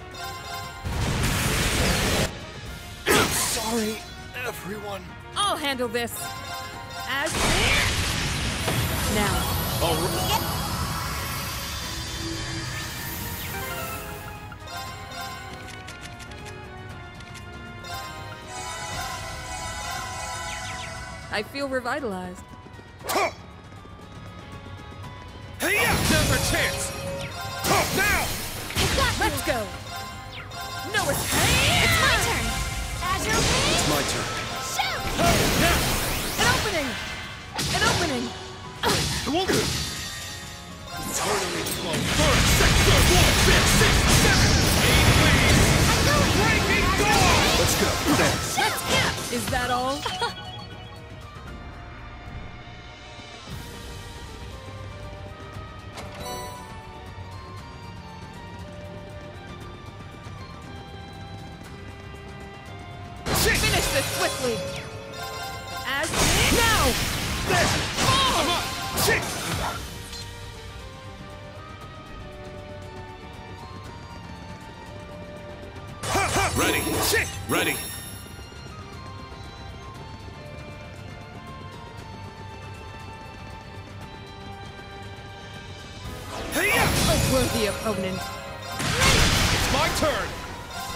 Sorry, everyone. I'll handle this. Now. All right. I feel revitalized. Hey-ya! Now's our chance! Now! Let's go! No escape! It's my turn! Azure Wing! It's my turn. Shoot! An opening! An opening! It won't... Totally slow. First, second, third, 1, 5, 6, 7, 8, please! I'm going! Breaking dawn! Let's go. Let's Is that all? Finish this swiftly! Now! I'm up! Shit! Ready. Shit! Ready. Hey-ya! A worthy opponent. It's my turn!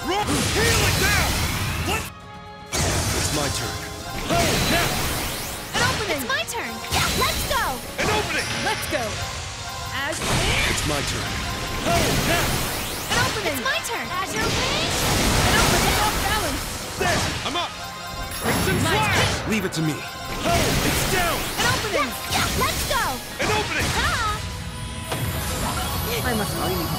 Heal it now! What? It's my turn. Now! An opening! It's my turn! Let's go! An opening! Let's go! It's my turn. Now! An opening! It's my turn! Azure Wing! An opening off balance! There! I'm up! Crimson Flash! Leave it to me. It's down! An opening! Let's go! An opening! Ah! I must leave.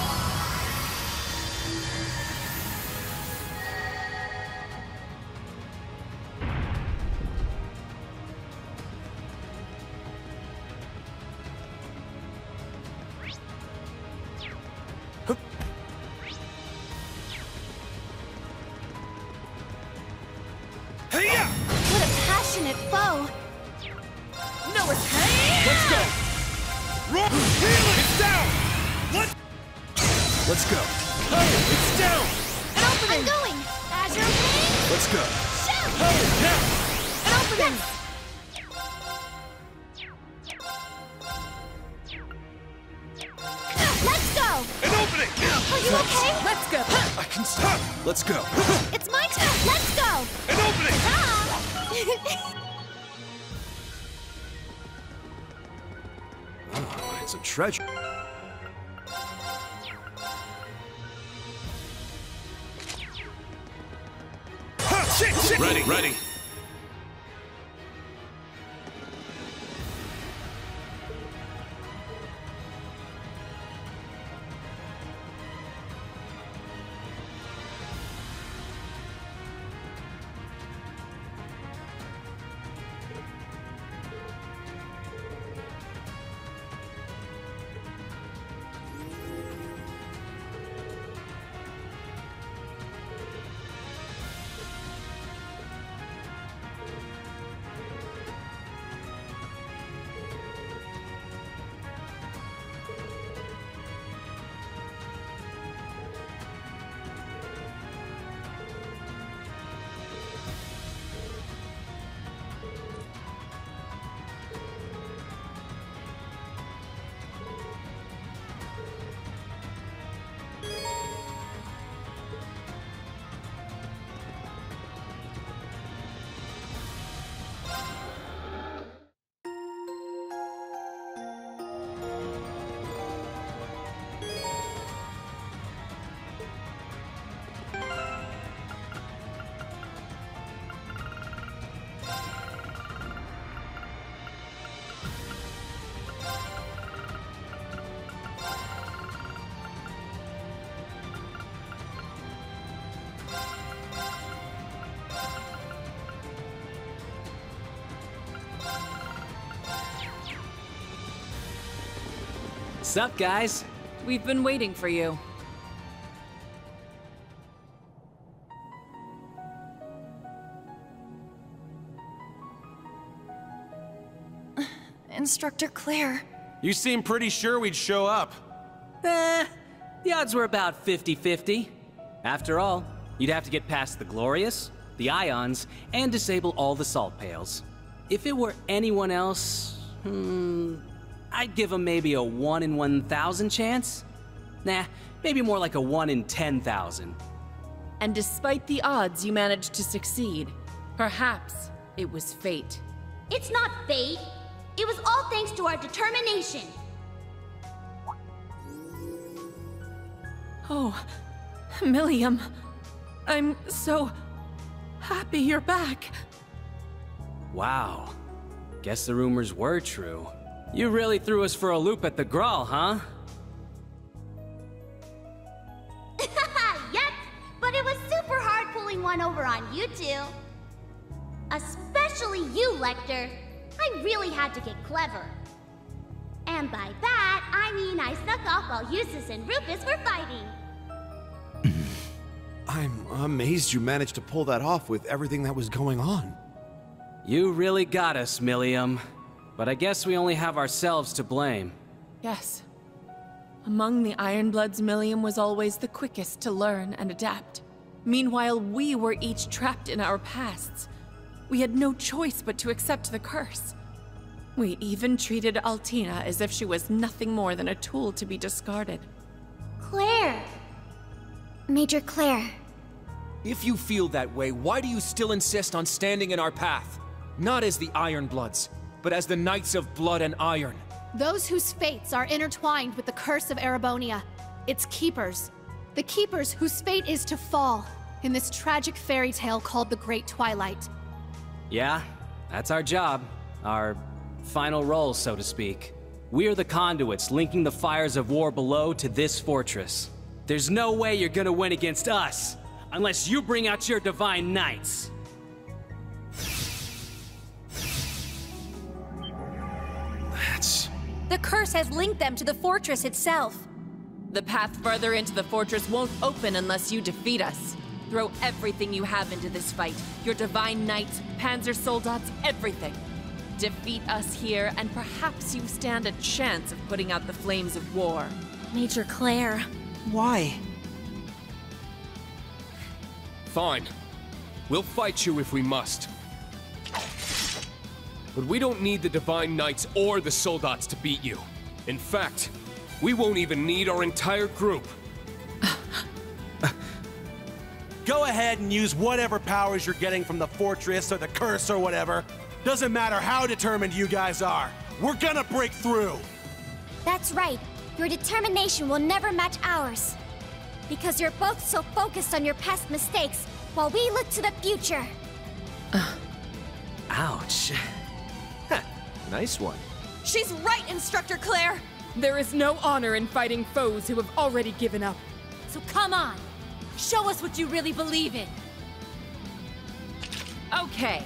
Hey-ya! What a passionate foe! No escape! Let's go! Heal it! It's down! What? Let's go. It's down! An opening! I'm going! Azure Wing! Let's go. Shoot! Now! An opening! Let's go! An opening! Are you okay? Let's go! I can stop. Let's go. It's my turn! Let's go! An opening! Oh, it's a treasure. Ready, ready. Sup, guys? We've been waiting for you. Instructor Claire. You seem pretty sure we'd show up. The odds were about 50-50. After all, you'd have to get past the Glorious, the Ions, and disable all the salt pails. If it were anyone else, I'd give them maybe a 1 in 1,000 chance. Nah, maybe more like a 1 in 10,000. And despite the odds, you managed to succeed. Perhaps it was fate. It's not fate. It was all thanks to our determination. Oh, Milliam. I'm so happy you're back. Wow. Guess the rumors were true. You really threw us for a loop at the Grawl, huh? Yep, but it was super hard pulling one over on you two. Especially you, Lecter. I really had to get clever. And by that, I mean I snuck off while Eustace and Rufus were fighting. I'm amazed you managed to pull that off with everything that was going on. You really got us, Milliam. But I guess we only have ourselves to blame. Yes. Among the Ironbloods, Milliam was always the quickest to learn and adapt. Meanwhile, we were each trapped in our pasts. We had no choice but to accept the curse. We even treated Altina as if she was nothing more than a tool to be discarded. Claire! Major Claire. If you feel that way, why do you still insist on standing in our path? Not as the Ironbloods, but as the Knights of Blood and Iron. Those whose fates are intertwined with the curse of Erebonia. Its keepers. The keepers whose fate is to fall in this tragic fairy tale called the Great Twilight. Yeah, that's our job. Our final role, so to speak. We're the conduits linking the fires of war below to this fortress. There's no way you're gonna win against us, unless you bring out your Divine Knights. The curse has linked them to the fortress itself. The path further into the fortress won't open unless you defeat us. Throw everything you have into this fight. Your Divine Knights, Panzer Soldats, everything. Defeat us here, and perhaps you stand a chance of putting out the flames of war. Major Claire. Why? Fine. We'll fight you if we must. But we don't need the Divine Knights or the Soldats to beat you. In fact, we won't even need our entire group. Go ahead and use whatever powers you're getting from the fortress or the curse or whatever. Doesn't matter how determined you guys are. We're gonna break through. That's right. Your determination will never match ours. Because you're both so focused on your past mistakes, while we look to the future. Ouch. Nice one. She's right, Instructor Claire! There is no honor in fighting foes who have already given up. So come on, show us what you really believe in. Okay.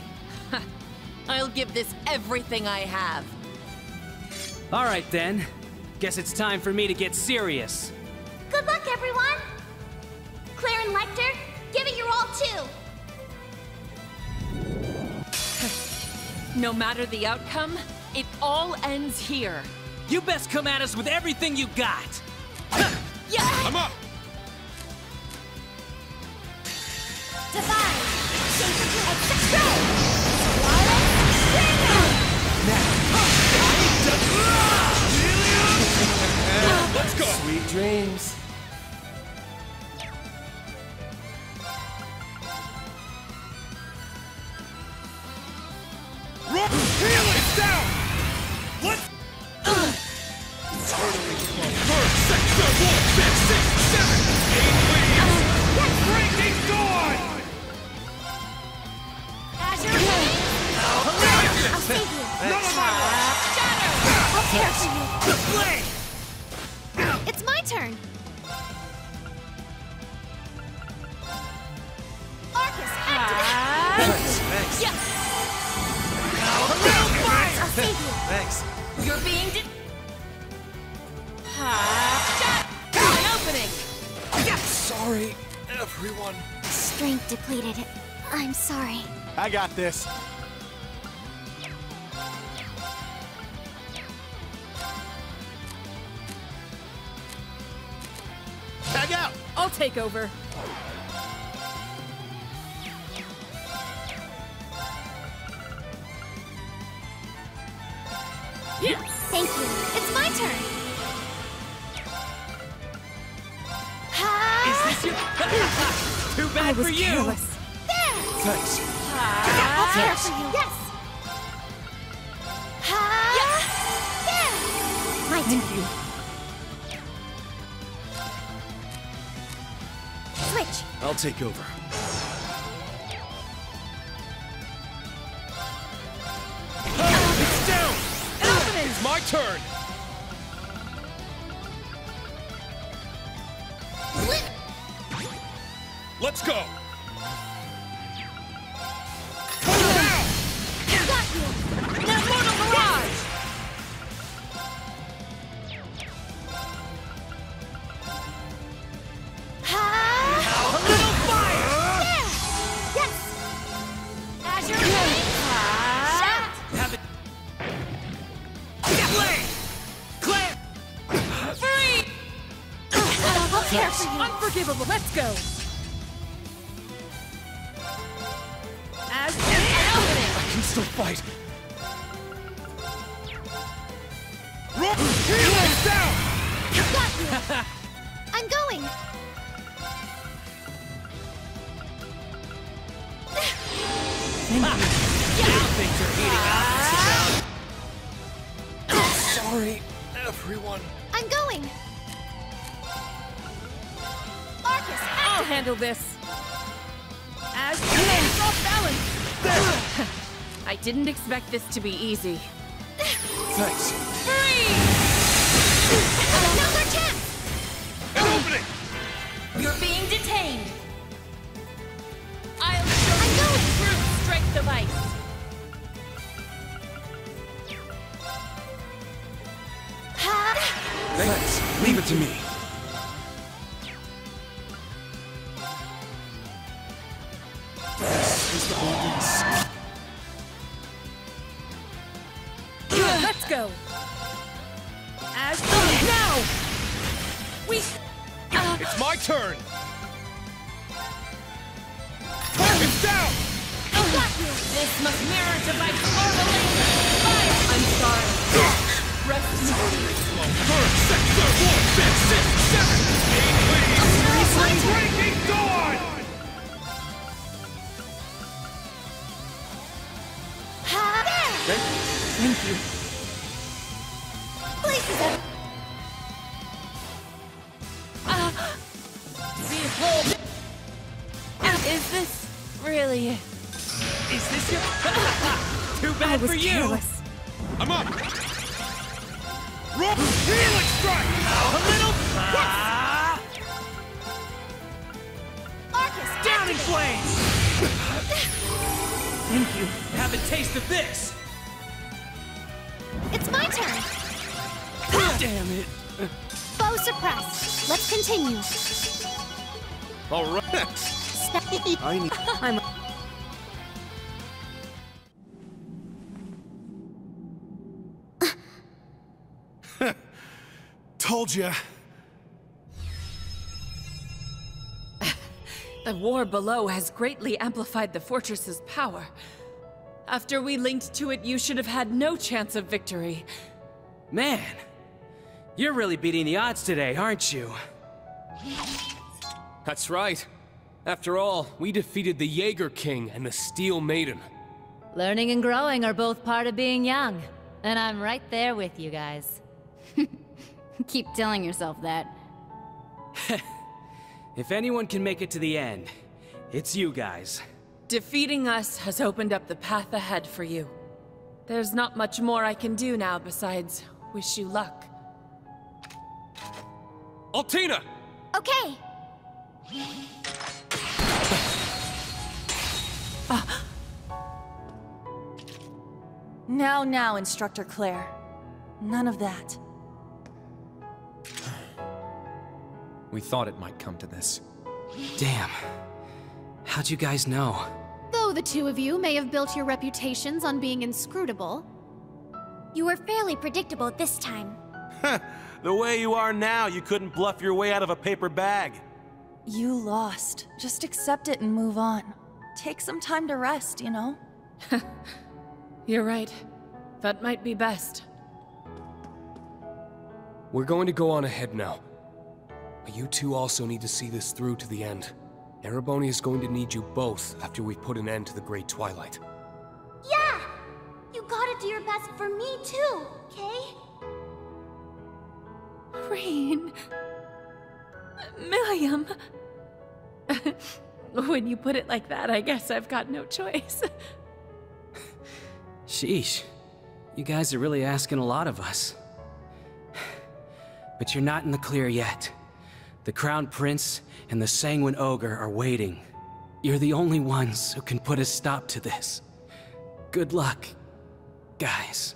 I'll give this everything I have. All right, then. Guess it's time for me to get serious. Good luck, everyone! Claire and Lecter, give it your all, too! No matter the outcome, it all ends here. You best come at us with everything you got! Yeah! I'm up! Divine! Let's go! Sweet dreams. It's down! Let's... First, second, third, fourth, fifth, sixth, seventh, eighth, please! Breaking dawn! Azure I'll save you. None of my I'll care for you. Blade! It's my turn. Arcus, activate! Thanks. Yeah. I'll save you. Thanks. You're being an opening! Sorry, everyone. Strength depleted. I'm sorry. I got this. Tag out! I'll take over. Thank you. It's my turn. Is this your... Too bad for you! Careless. There! Thanks. I'll care for you. Yes! There! My turn. Switch. I'll take over. It's down! It's my turn! Let's go! Got you. Now Mortal Mirage! A little fire! There! Yes! Azure Shaft! Have it... Claire! Free! I'll care for you. Unforgivable, let's go! As an opening! I can still fight! It's down! Got you. I'm going. Now things are heating up. Sorry, everyone. I'm going. Arcus, I'll handle this. As it's off balance. I didn't expect this to be easy. Thanks. Free! another chance. An opening! You're being detained. I'll show you the true strength of ice. Thanks. Leave it to me. This is the audience. Let's go. As now. It's my turn! It's down! This must mirror device formulation. Fire! I'm sorry. Rest in peace. First, second, third, fourth, fifth, sixth, seventh, eighth, please! Breaking dawn! Thank you. Places Behold! Is this really it? Is this your... Too bad for you! Careless. I'm up! Roll! Helix strike! A little... Arcus, Down in flames! Thank you. Have a taste of this! It's my turn. Damn it! Foe suppressed. Let's continue. All right. I'm. Told ya. The war below has greatly amplified the fortress's power. After we linked to it, you should have had no chance of victory. Man, you're really beating the odds today, aren't you? That's right. After all, we defeated the Jaeger King and the Steel Maiden. Learning and growing are both part of being young. And I'm right there with you guys. Keep telling yourself that. If anyone can make it to the end, it's you guys. Defeating us has opened up the path ahead for you. There's not much more I can do now besides wish you luck. Altina! Okay. Now, Instructor Claire. None of that. We thought it might come to this. Damn. How'd you guys know? Though the two of you may have built your reputations on being inscrutable, You were fairly predictable this time. The way you are now, you couldn't bluff your way out of a paper bag. You lost. Just accept it and move on. Take some time to rest, you know? You're right. That might be best. We're going to go on ahead now. But you two also need to see this through to the end. Ereboni is going to need you both after we've put an end to the Great Twilight. Yeah! You gotta do your best for me too, okay? Rain... Milliam... When you put it like that, I guess I've got no choice. Sheesh. You guys are really asking a lot of us. But you're not in the clear yet. The Crown Prince and the Sanguine Ogre are waiting. You're the only ones who can put a stop to this. Good luck, guys.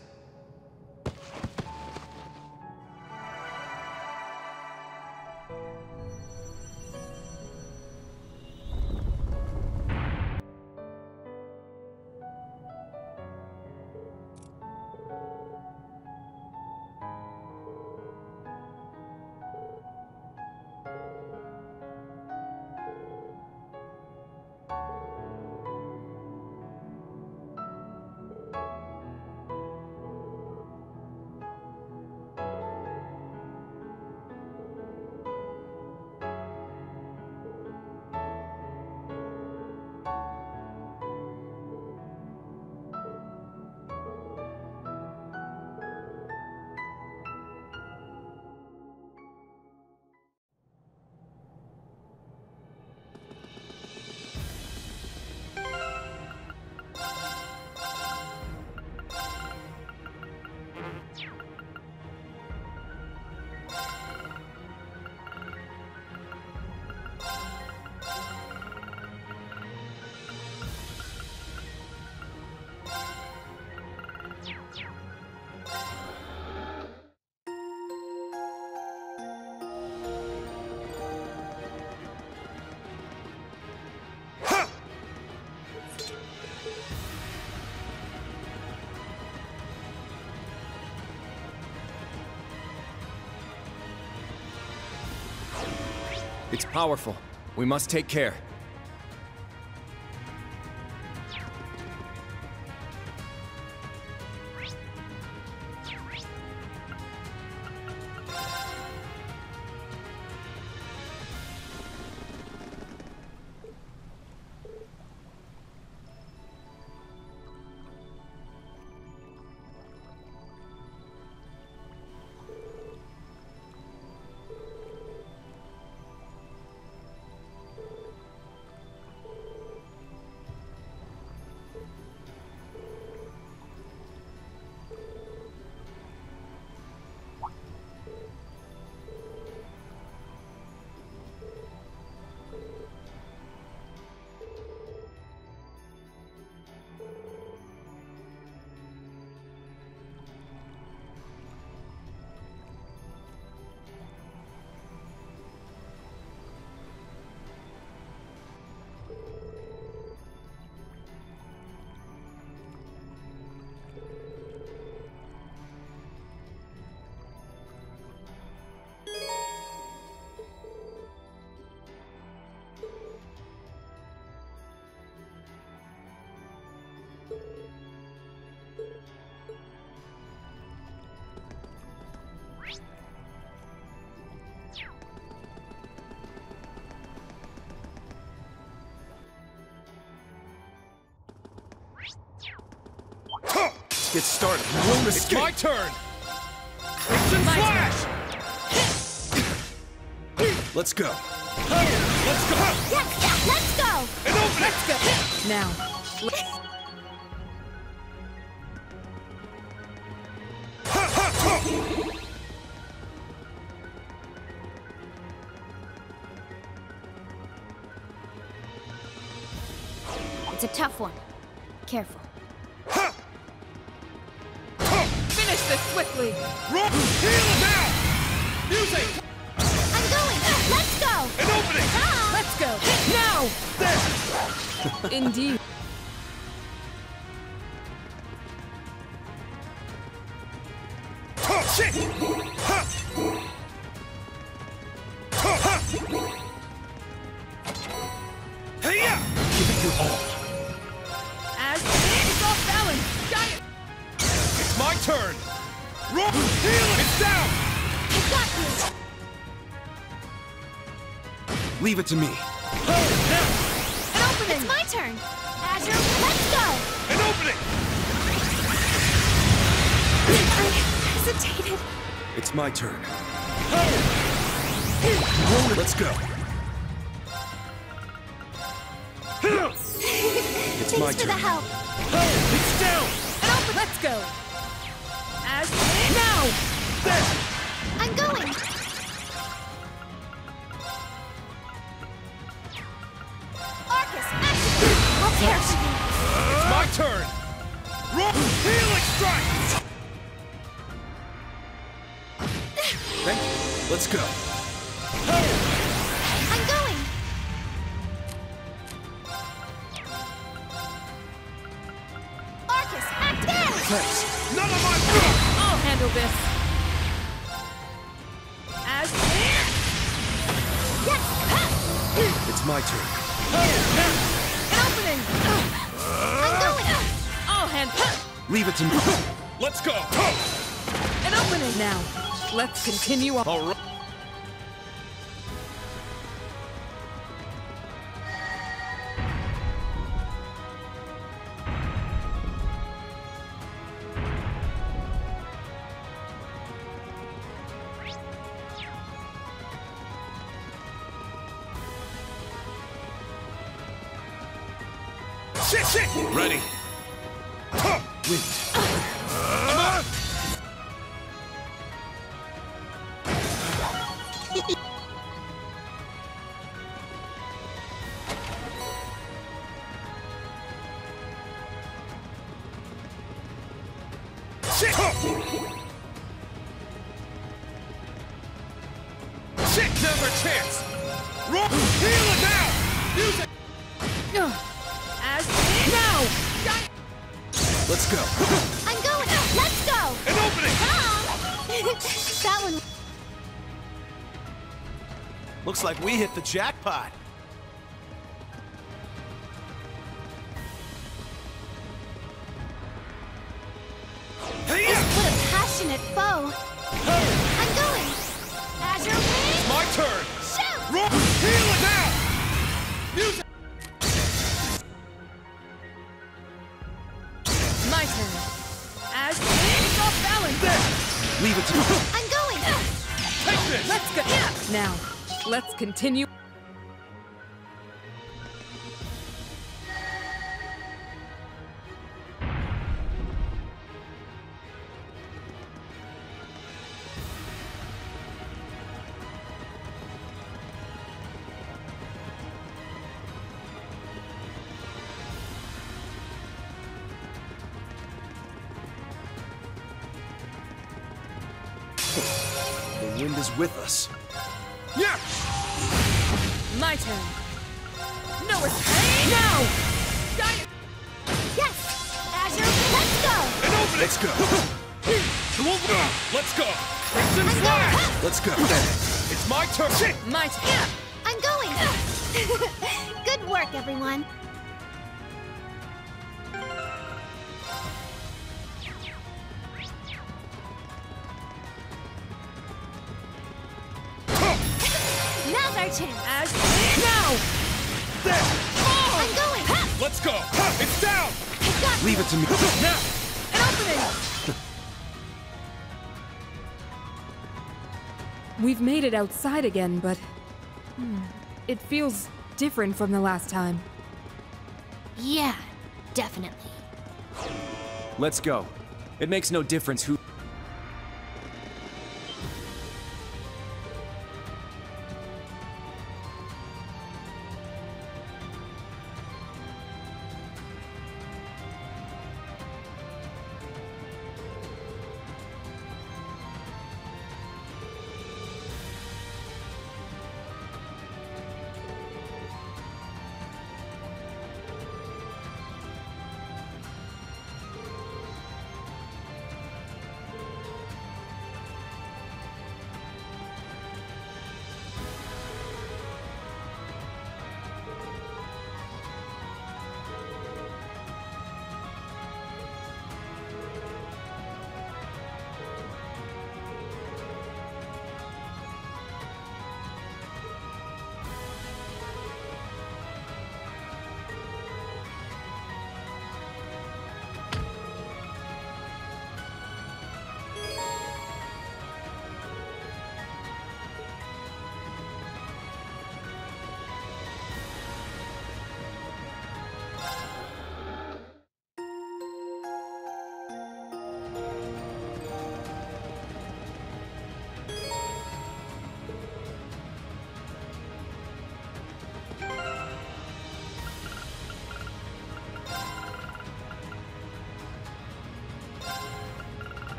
It's powerful. We must take care. get started. It's my turn! Instant flash! Let's go. Let's go! Yes, let's go! And open Let's go! Now. It's a tough one. Careful. Finish this swiftly! Roll! Heal it now! Music! I'm going! Let's go! And opening! Let's go! Now! Indeed. Shit! Hey-ya! Give it your all. As it's off balance! Giant! It's my turn! Roll! Heal it! It's down! I've got you! Leave it to me. An opening! It's my turn! Azure, let's go! An opening! I hesitated. It's my turn. Let's go. It's my Thanks for turn. the help. It's down! And open! Let's go! As now! I'm going! Arcus, activate! I'll care for you. It's my turn! Roll! Healing strike! Thank you. Let's go. I'm going! Arcus, activate! Thanks. None of my blood! I'll handle this! As Yes! It's my turn. an opening! I'm going! I'll handle Leave it to me. Let's go! an opening! Now, let's continue on. All right. Shit! Ready. Wind. Shit! Shit! Never a chance! Roll! Heal it now! Use it! As now! Let's go. I'm going! Let's go! An opening! That one... Looks like we hit the jackpot. Hey! What a passionate foe! I'm going! Azure Wing! My turn! Shoot! Roll! Heal it now! Music! My turn. As it's off balance! Leave it to me. I'm going! Take this! Let's go! Now, let's continue. The wind is with us. Yeah! My turn. No escape! Now! Giant! Yes! Azure, let's go! An opening! Let's go. Let's go! Instant flash! Let's go. It's my turn! Shit! My turn. I'm going! Good work, everyone. Now's our chance! As now! I'm going! Let's go! It's down! I've got Leave it to me. Now! An happening? We've made it outside again, but... it feels different from the last time. Yeah, definitely. Let's go. It makes no difference who...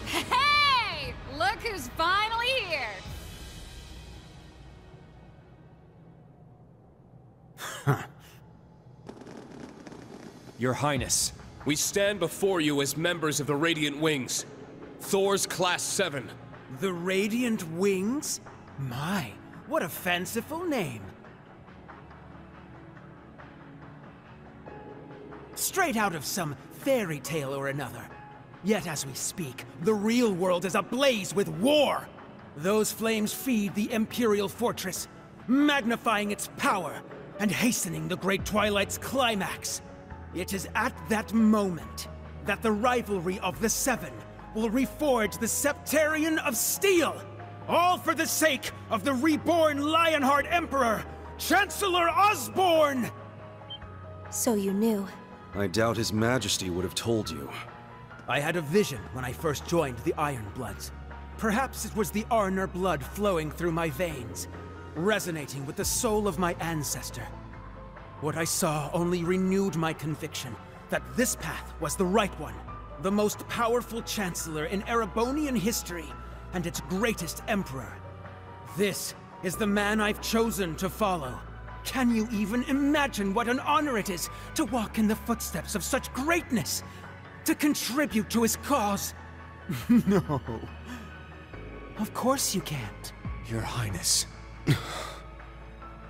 Hey! Look who's finally here! Your Highness, we stand before you as members of the Radiant Wings. Thor's Class VII. The Radiant Wings? My, what a fanciful name. Straight out of some fairy tale or another. Yet as we speak, the real world is ablaze with war! Those flames feed the Imperial Fortress, magnifying its power and hastening the Great Twilight's climax. It is at that moment that the rivalry of the Seven will reforge the Septarian of Steel, all for the sake of the reborn Lionheart Emperor, Chancellor Osborne! So you knew. I doubt His Majesty would have told you. I had a vision when I first joined the Ironbloods. Perhaps it was the Arnor blood flowing through my veins, resonating with the soul of my ancestor. What I saw only renewed my conviction that this path was the right one. The most powerful Chancellor in Erebonian history, and its greatest Emperor. This is the man I've chosen to follow. Can you even imagine what an honor it is to walk in the footsteps of such greatness? To contribute to his cause? No. Of course you can't. Your Highness.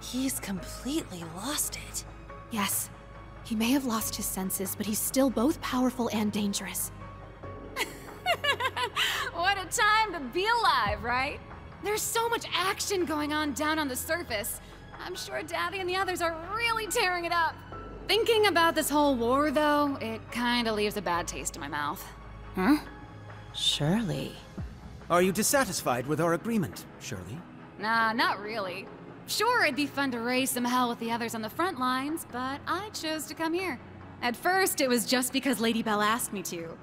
He's completely lost it. Yes. He may have lost his senses, but he's still both powerful and dangerous. What a time to be alive, right? There's so much action going on down on the surface. I'm sure Daddy and the others are really tearing it up. Thinking about this whole war, though, it kinda leaves a bad taste in my mouth. Huh? Shirley. Are you dissatisfied with our agreement, Shirley? Nah, not really. Sure, it'd be fun to raise some hell with the others on the front lines, but I chose to come here. At first, it was just because Lady Belle asked me to.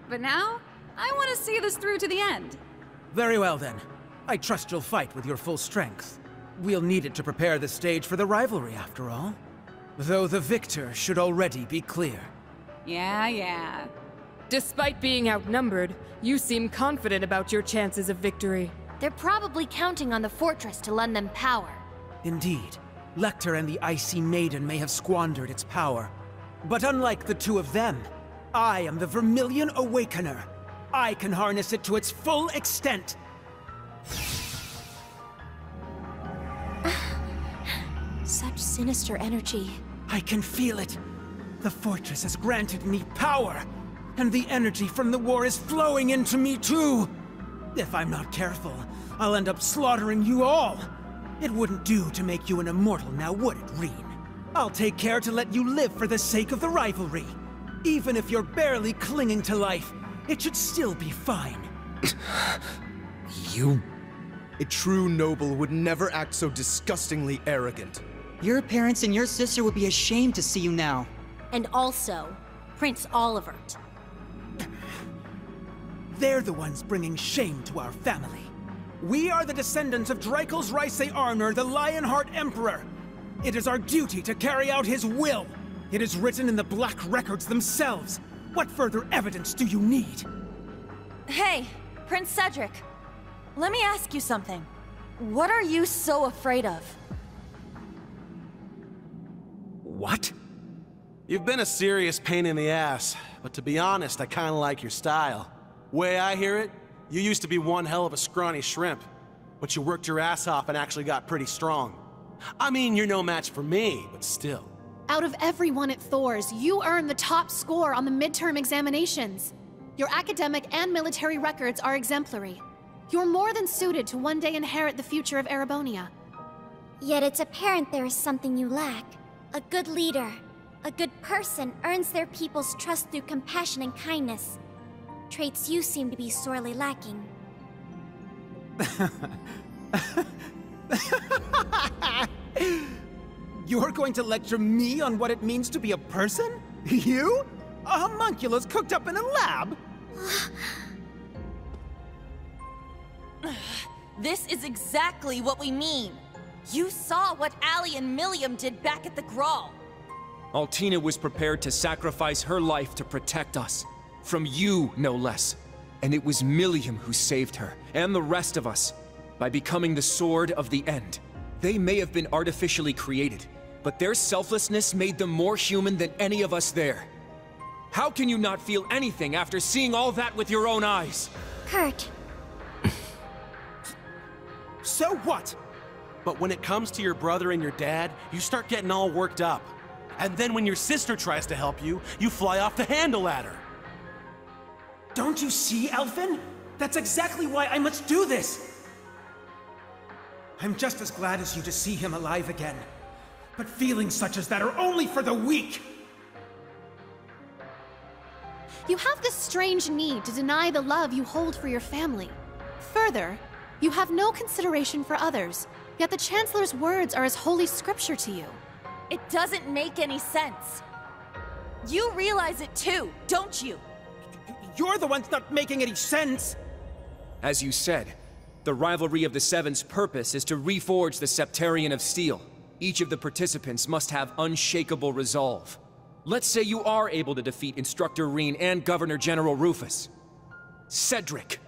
But now, I want to see this through to the end. Very well, then. I trust you'll fight with your full strength. We'll need it to prepare the stage for the rivalry, after all. Though the victor should already be clear. Yeah. Despite being outnumbered, you seem confident about your chances of victory. They're probably counting on the fortress to lend them power. Indeed. Lecter and the Icy Maiden may have squandered its power. But unlike the two of them, I am the Vermilion Awakener. I can harness it to its full extent. Such sinister energy. I can feel it. The fortress has granted me power, and the energy from the war is flowing into me too. If I'm not careful, I'll end up slaughtering you all. It wouldn't do to make you an immortal now, would it, Reen? I'll take care to let you live for the sake of the rivalry. Even if you're barely clinging to life, it should still be fine. You... A true noble would never act so disgustingly arrogant. Your parents and your sister would be ashamed to see you now. And also, Prince Olivert. They're the ones bringing shame to our family. We are the descendants of Dreikel's Rysei Arnor, the Lionheart Emperor. It is our duty to carry out his will. It is written in the Black Records themselves. What further evidence do you need? Hey, Prince Cedric. Let me ask you something. What are you so afraid of? What? You've been a serious pain in the ass, but to be honest, I kinda like your style. Way I hear it, you used to be one hell of a scrawny shrimp, but you worked your ass off and actually got pretty strong. I mean, you're no match for me, but still. Out of everyone at Thor's, you earned the top score on the midterm examinations. Your academic and military records are exemplary. You're more than suited to one day inherit the future of Erebonia. Yet it's apparent there is something you lack. A good leader, a good person earns their people's trust through compassion and kindness. Traits you seem to be sorely lacking. You're going to lecture me on what it means to be a person? You? A homunculus cooked up in a lab? This is exactly what we mean. You saw what Allie and Milliam did back at the Grawl. Altina was prepared to sacrifice her life to protect us. From you, no less. And it was Milliam who saved her, and the rest of us, by becoming the Sword of the End. They may have been artificially created, but their selflessness made them more human than any of us there. How can you not feel anything after seeing all that with your own eyes? Kurt. So what? But when it comes to your brother and your dad, you start getting all worked up. And then when your sister tries to help you, you fly off the handle at her. Don't you see, Elfin? That's exactly why I must do this! I'm just as glad as you to see him alive again. But feelings such as that are only for the weak! You have this strange need to deny the love you hold for your family. Further, you have no consideration for others, yet the Chancellor's words are as holy scripture to you. It doesn't make any sense. You realize it too, don't you? You're the ones not making any sense! As you said, the rivalry of the Seven's purpose is to reforge the Septarian of Steel. Each of the participants must have unshakable resolve. Let's say you are able to defeat Instructor Reen and Governor General Rufus. Cedric,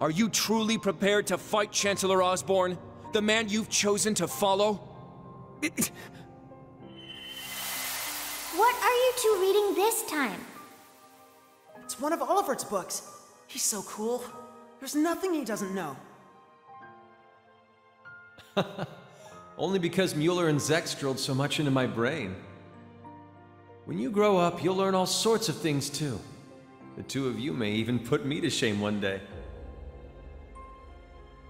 are you truly prepared to fight Chancellor Osborne, the man you've chosen to follow? What are you two reading this time? It's one of Olivert's books. He's so cool. There's nothing he doesn't know. Only because Mueller and Zex drilled so much into my brain. When you grow up, you'll learn all sorts of things too. The two of you may even put me to shame one day.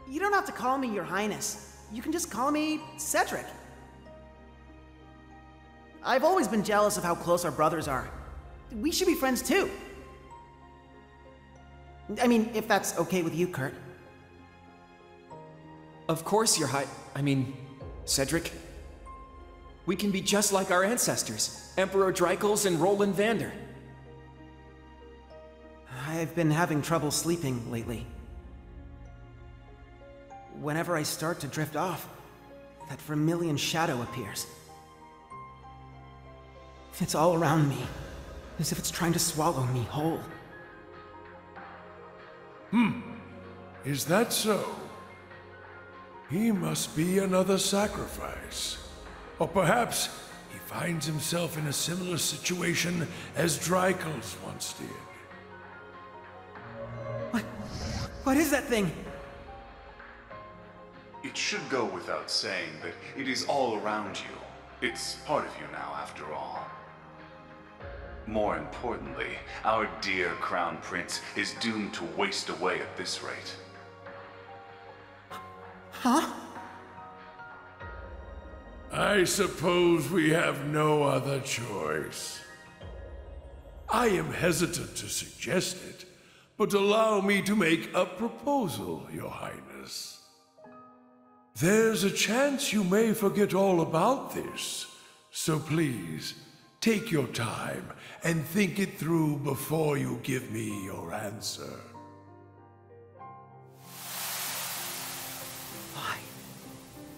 You don't have to call me Your Highness. You can just call me Cedric. I've always been jealous of how close our brothers are. We should be friends too. I mean, if that's okay with you, Kurt. Of course, Cedric. We can be just like our ancestors, Emperor Dreikels and Roland Vander. I've been having trouble sleeping lately. Whenever I start to drift off, that vermilion shadow appears. It's all around me, as if it's trying to swallow me whole. Is that so? He must be another sacrifice. Or perhaps he finds himself in a similar situation as Dreikels once did. What is that thing? It should go without saying that it is all around you. It's part of you now, after all. More importantly, our dear Crown Prince is doomed to waste away at this rate. Huh? I suppose we have no other choice. I am hesitant to suggest it, but allow me to make a proposal, Your Highness. There's a chance you may forget all about this, so please, take your time and think it through before you give me your answer.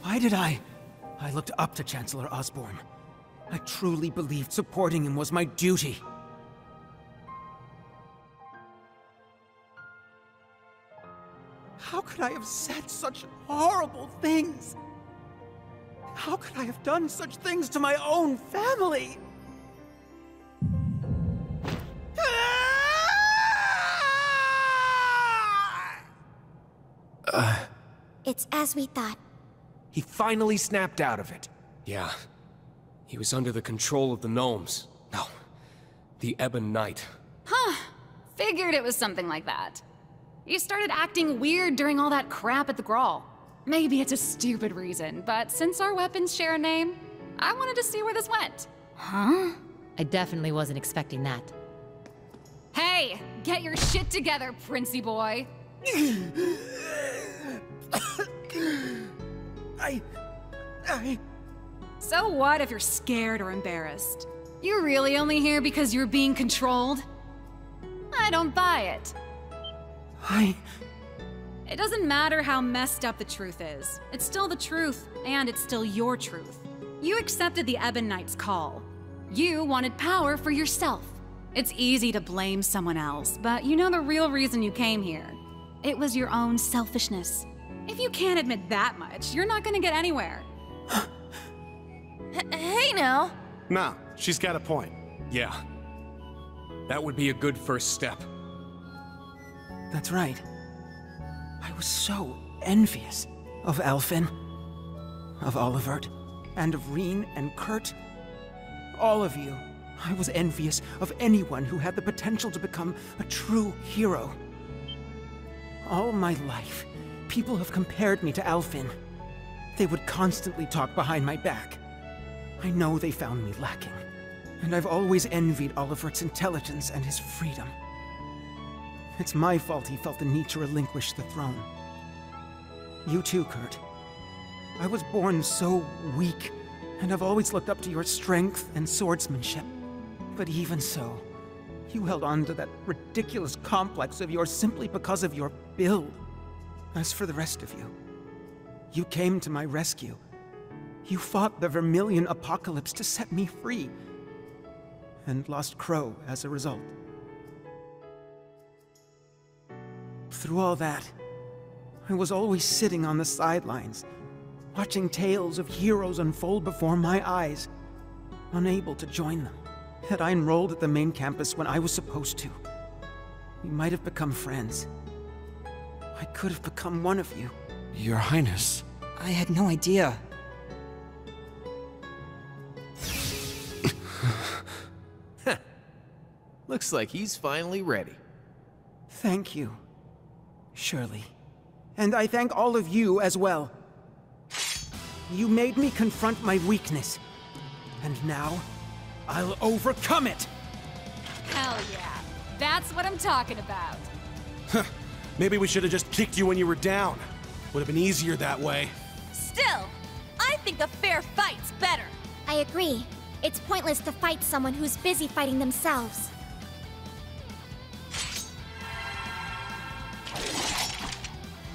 Why did I looked up to Chancellor Osborne. I truly believed supporting him was my duty. How could I have said such horrible things? How could I have done such things to my own family? It's as we thought. He finally snapped out of it. Yeah. He was under the control of the gnomes. No. The Ebon Knight. Huh. Figured it was something like that. You started acting weird during all that crap at the Grawl. Maybe it's a stupid reason, but since our weapons share a name, I wanted to see where this went. Huh? I definitely wasn't expecting that. Hey! Get your shit together, Princey boy! So what if you're scared or embarrassed? You're really only here because you're being controlled? I don't buy it. It doesn't matter how messed up the truth is. It's still the truth, and it's still your truth. You accepted the Ebon Knight's call. You wanted power for yourself. It's easy to blame someone else, but you know the real reason you came here. It was your own selfishness. If you can't admit that much, you're not gonna get anywhere. Hey now! No, she's got a point. Yeah. That would be a good first step. That's right. I was so envious of Alphen, of Olivert, and of Reen and Kurt. All of you. I was envious of anyone who had the potential to become a true hero. All my life, people have compared me to Alphen. They would constantly talk behind my back. I know they found me lacking, and I've always envied Olivert's intelligence and his freedom. It's my fault he felt the need to relinquish the throne. You too, Kurt. I was born so weak, and I've always looked up to your strength and swordsmanship. But even so, you held on to that ridiculous complex of yours simply because of your build. As for the rest of you, you came to my rescue. You fought the Vermilion Apocalypse to set me free, and lost Crow as a result. Through all that, I was always sitting on the sidelines, watching tales of heroes unfold before my eyes, unable to join them. Had I enrolled at the main campus when I was supposed to, we might have become friends. I could have become one of you. Your Highness. I had no idea. Looks like he's finally ready. Thank you, Shirley. And I thank all of you as well. You made me confront my weakness, and now I'll overcome it! Hell yeah. That's what I'm talking about. Maybe we should have just kicked you when you were down. Would have been easier that way. Still, I think a fair fight's better. I agree. It's pointless to fight someone who's busy fighting themselves.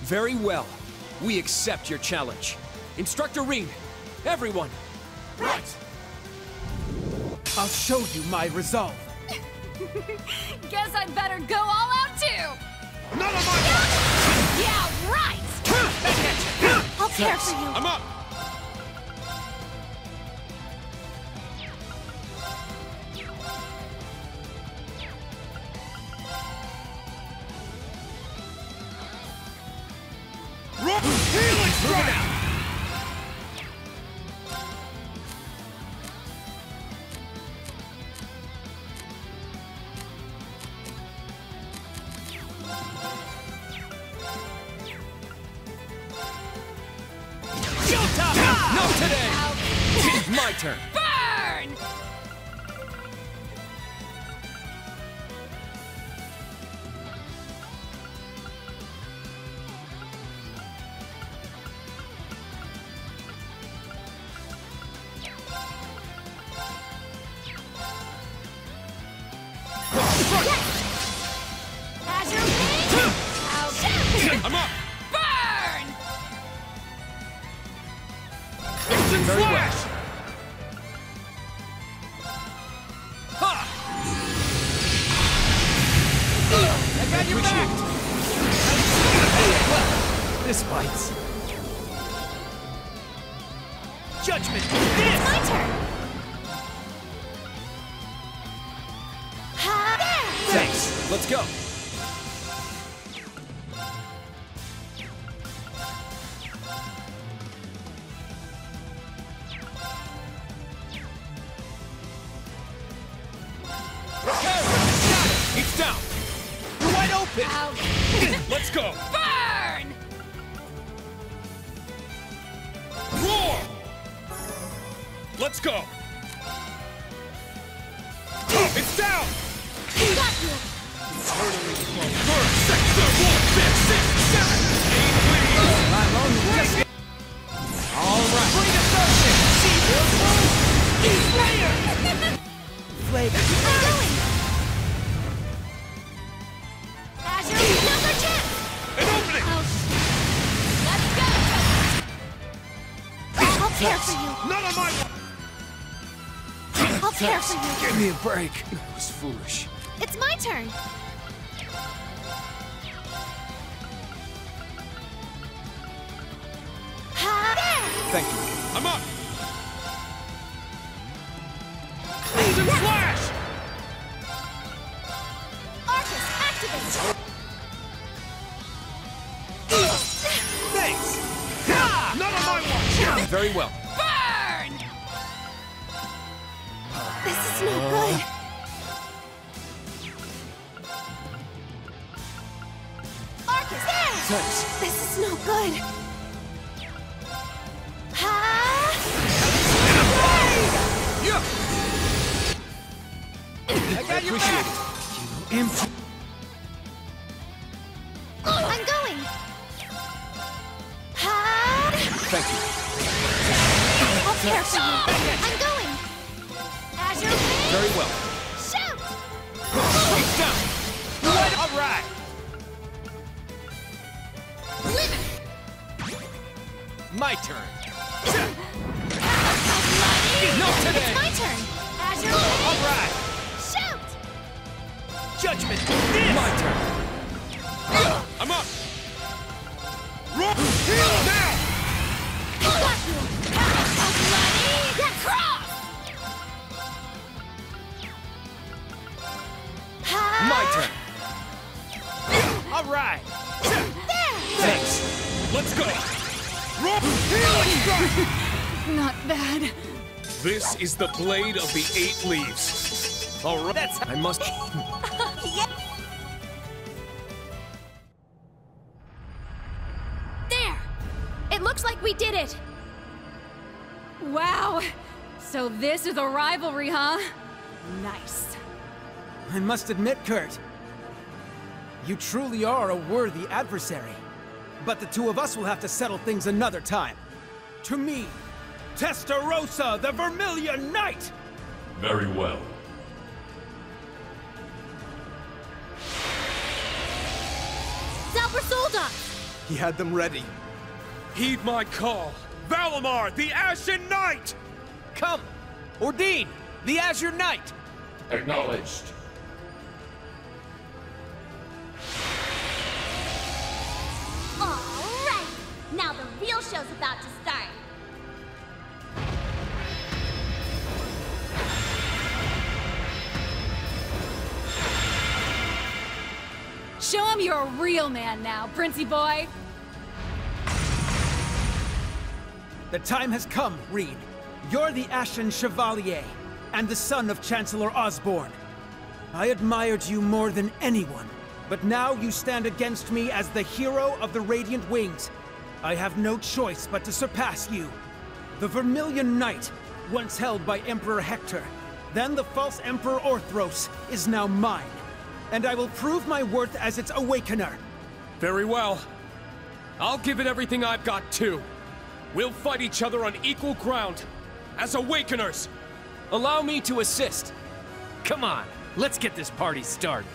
Very well. We accept your challenge. Instructor Reen, everyone! Right! I'll show you my resolve. Guess I'd better go all out too! None of my... Yeah, right! I'll care for you. I'm up! Healing strike! turn. Burn! Azure Wing! I'm up! Burn! Instant Very Flash! I got your back! Well, this bites. Judgment! It's my turn! Thanks. Let's go. It's down! You're wide open! Let's go! Burn! Roar! Let's go! It's down! Got you! First, sector, 1, 6, 7, 8, please! I'm only just... All right. Bring us up there. See this one? Slayer! Flavor. I'm going! Azure, another chance! An opening! Let's go! I'll care for you. None of my... I'll care for you. Give me a break. That was foolish. It's my turn. Thank you. I'm up! Instant Flash! Arcus, activate! Thanks. None of my watch! Very well. Burn! This is no good. Arcus, Thanks. this is no good. I got your back. Empty. I'm going. Thank you. I'll care for you. I'm going. Azure Wing. Very well. Shoot! It's down. What? All right. Limit. My turn. Not today. It's my turn. Azure Wing. All right. Shoot! Judgment. My turn. I'm up! Roll! Now! Got you. Cross. My turn. All right. There. Thanks. Let's go! Roll! Healing strike! Not bad. This is the blade of the 8 leaves. All right. That's... I must... There. It looks like we did it. Wow. So this is a rivalry, huh? Nice. I must admit, Kurt, you truly are a worthy adversary. But the two of us will have to settle things another time. To me, Testarossa, the Vermilion Knight! Very well. Zalbersolda! He had them ready. Heed my call. Valimar, the Ashen Knight! Come. Ordine, the Azure Knight. Acknowledged. All right. Now the real show's about to start. Show him you're a real man now, Princey boy. The time has come, Reed. You're the Ashen Chevalier, and the son of Chancellor Osborne. I admired you more than anyone, but now you stand against me as the hero of the Radiant Wings. I have no choice but to surpass you. The Vermilion Knight once held by Emperor Hector. Then the false Emperor Orthros is now mine. And I will prove my worth as its awakener. Very well. I'll give it everything I've got, too. We'll fight each other on equal ground, as awakeners. Allow me to assist. Come on, let's get this party started.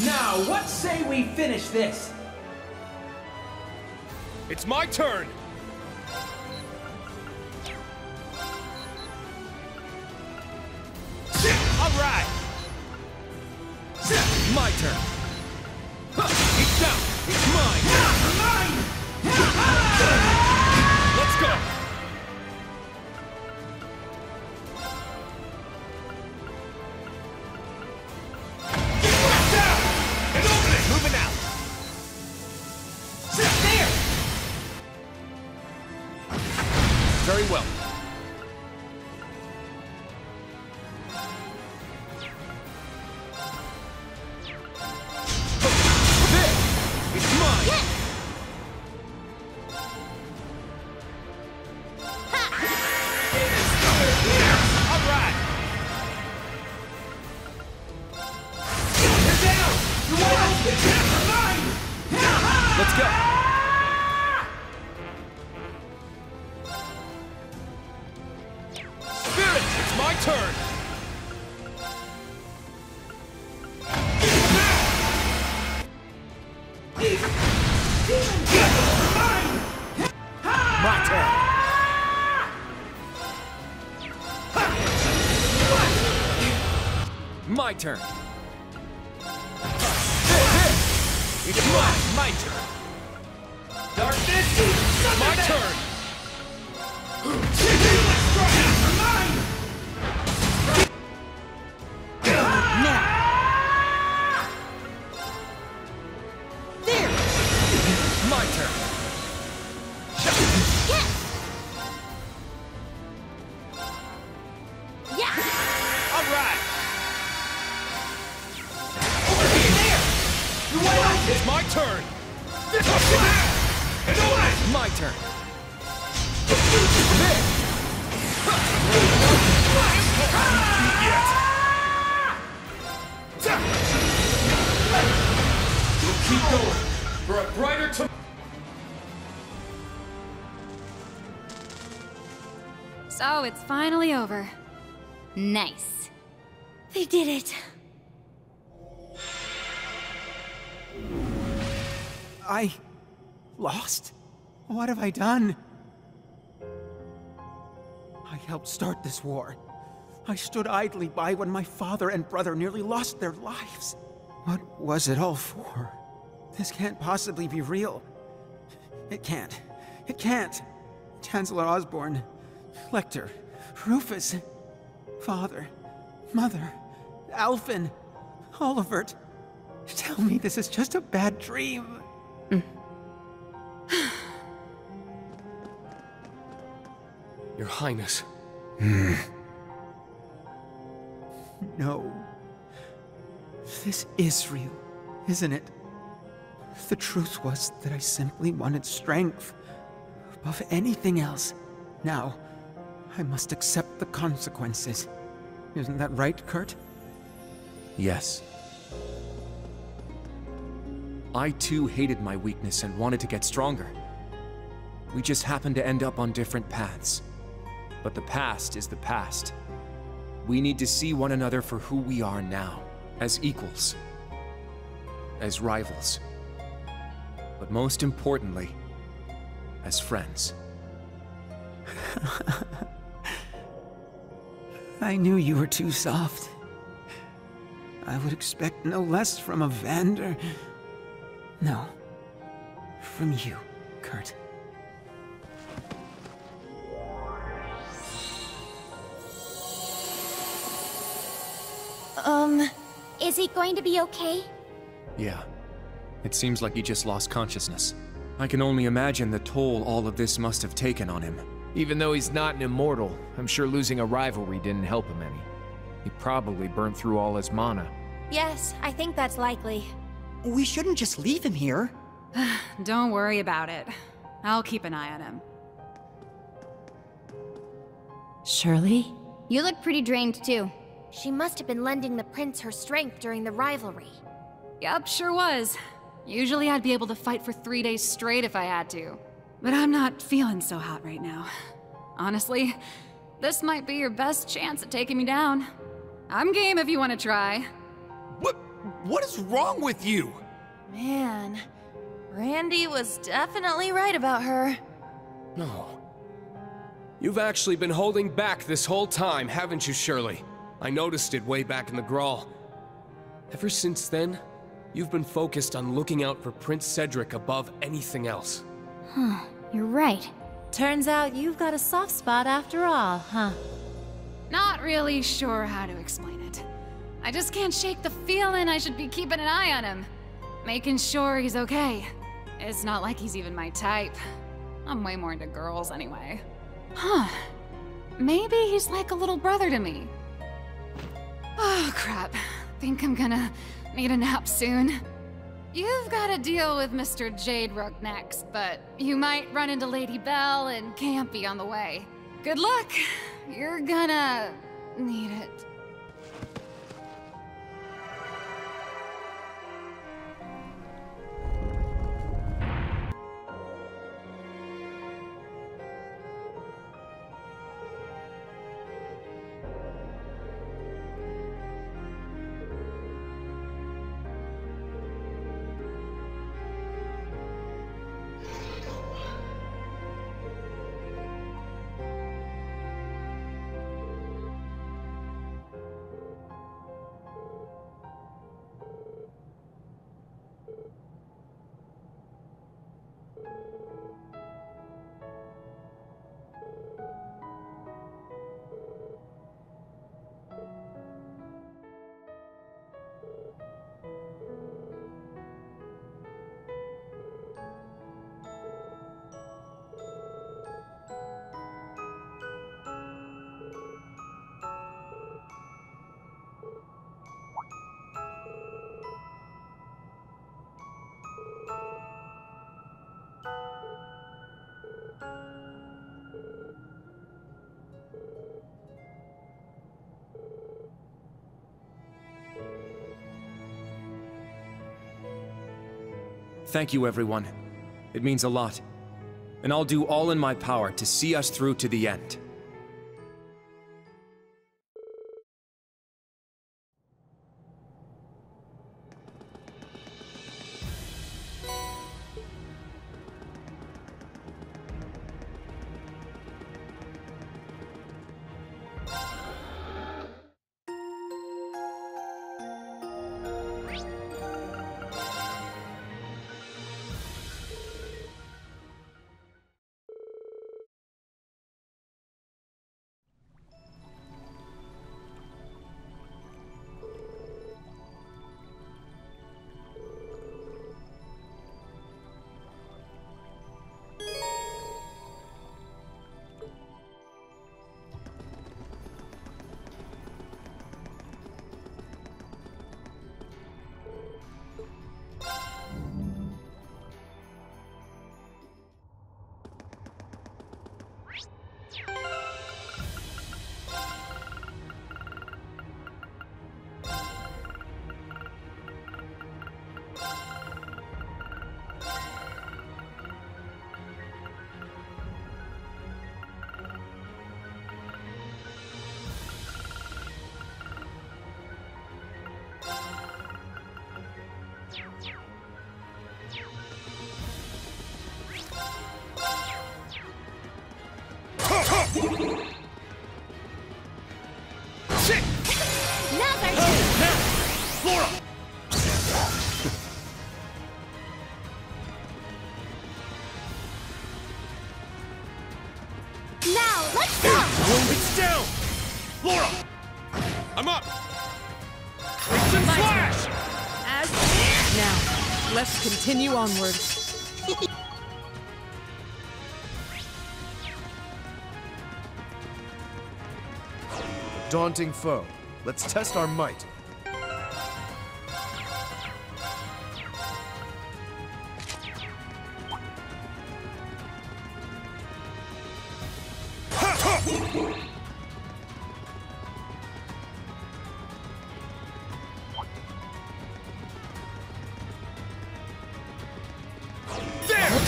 Now, what say we finish this? It's my turn! Alright! My turn! He's down! It's mine! Let's go! Moving out! There! Very well. It's mine! Yes! Alright! You're down! You want to mine! Let's go! Spirit, it's my turn! My turn! My turn! It's mine! My turn! Darkness! My turn! My turn! Alright! It's my turn! My turn! We'll keep going for a brighter tomorrow. So it's finally over. Nice. They did it. I... lost? What have I done? I helped start this war. I stood idly by when my father and brother nearly lost their lives. What was it all for? This can't possibly be real. It can't. It can't. Chancellor Osborne, Lecter, Rufus, Father, Mother, Alphen, Olivert. Tell me this is just a bad dream. Your Highness. No. This is real, isn't it? The truth was that I simply wanted strength above anything else. Now, I must accept the consequences. Isn't that right, Kurt? Yes. I too hated my weakness and wanted to get stronger. We just happened to end up on different paths. But the past is the past. We need to see one another for who we are now, as equals, as rivals, but most importantly, as friends. I knew you were too soft. I would expect no less from a Vander. No, from you, Kurt. Is he going to be okay? Yeah, It seems like he just lost consciousness. I can only imagine the toll all of this must have taken on him. Even though he's not an immortal, I'm sure losing a rivalry didn't help him any. He probably burned through all his mana. Yes, I think that's likely. We shouldn't just leave him here. Don't worry about it. I'll keep an eye on him. Shirley? You look pretty drained too. She must have been lending the prince her strength during the rivalry. Yup, sure was. Usually I'd be able to fight for 3 days straight if I had to. But I'm not feeling so hot right now. Honestly, this might be your best chance at taking me down. I'm game if you want to try. What is wrong with you? Man, Randy was definitely right about her. No. You've actually been holding back this whole time, haven't you, Shirley? I noticed it way back in the Grawl. Ever since then, you've been focused on looking out for Prince Cedric above anything else. Huh, you're right. Turns out you've got a soft spot after all, huh? Not really sure how to explain it. I just can't shake the feeling I should be keeping an eye on him. Making sure he's okay. It's not like he's even my type. I'm way more into girls anyway. Huh. Maybe he's like a little brother to me. Oh, crap. Think I'm gonna need a nap soon. You've got to deal with Mr. Jade Rook next, but you might run into Lady Belle and Campy on the way. Good luck. You're gonna need it. Thank you, everyone. It means a lot. And I'll do all in my power to see us through to the end. Let's continue onward. Daunting foe. Let's test our might.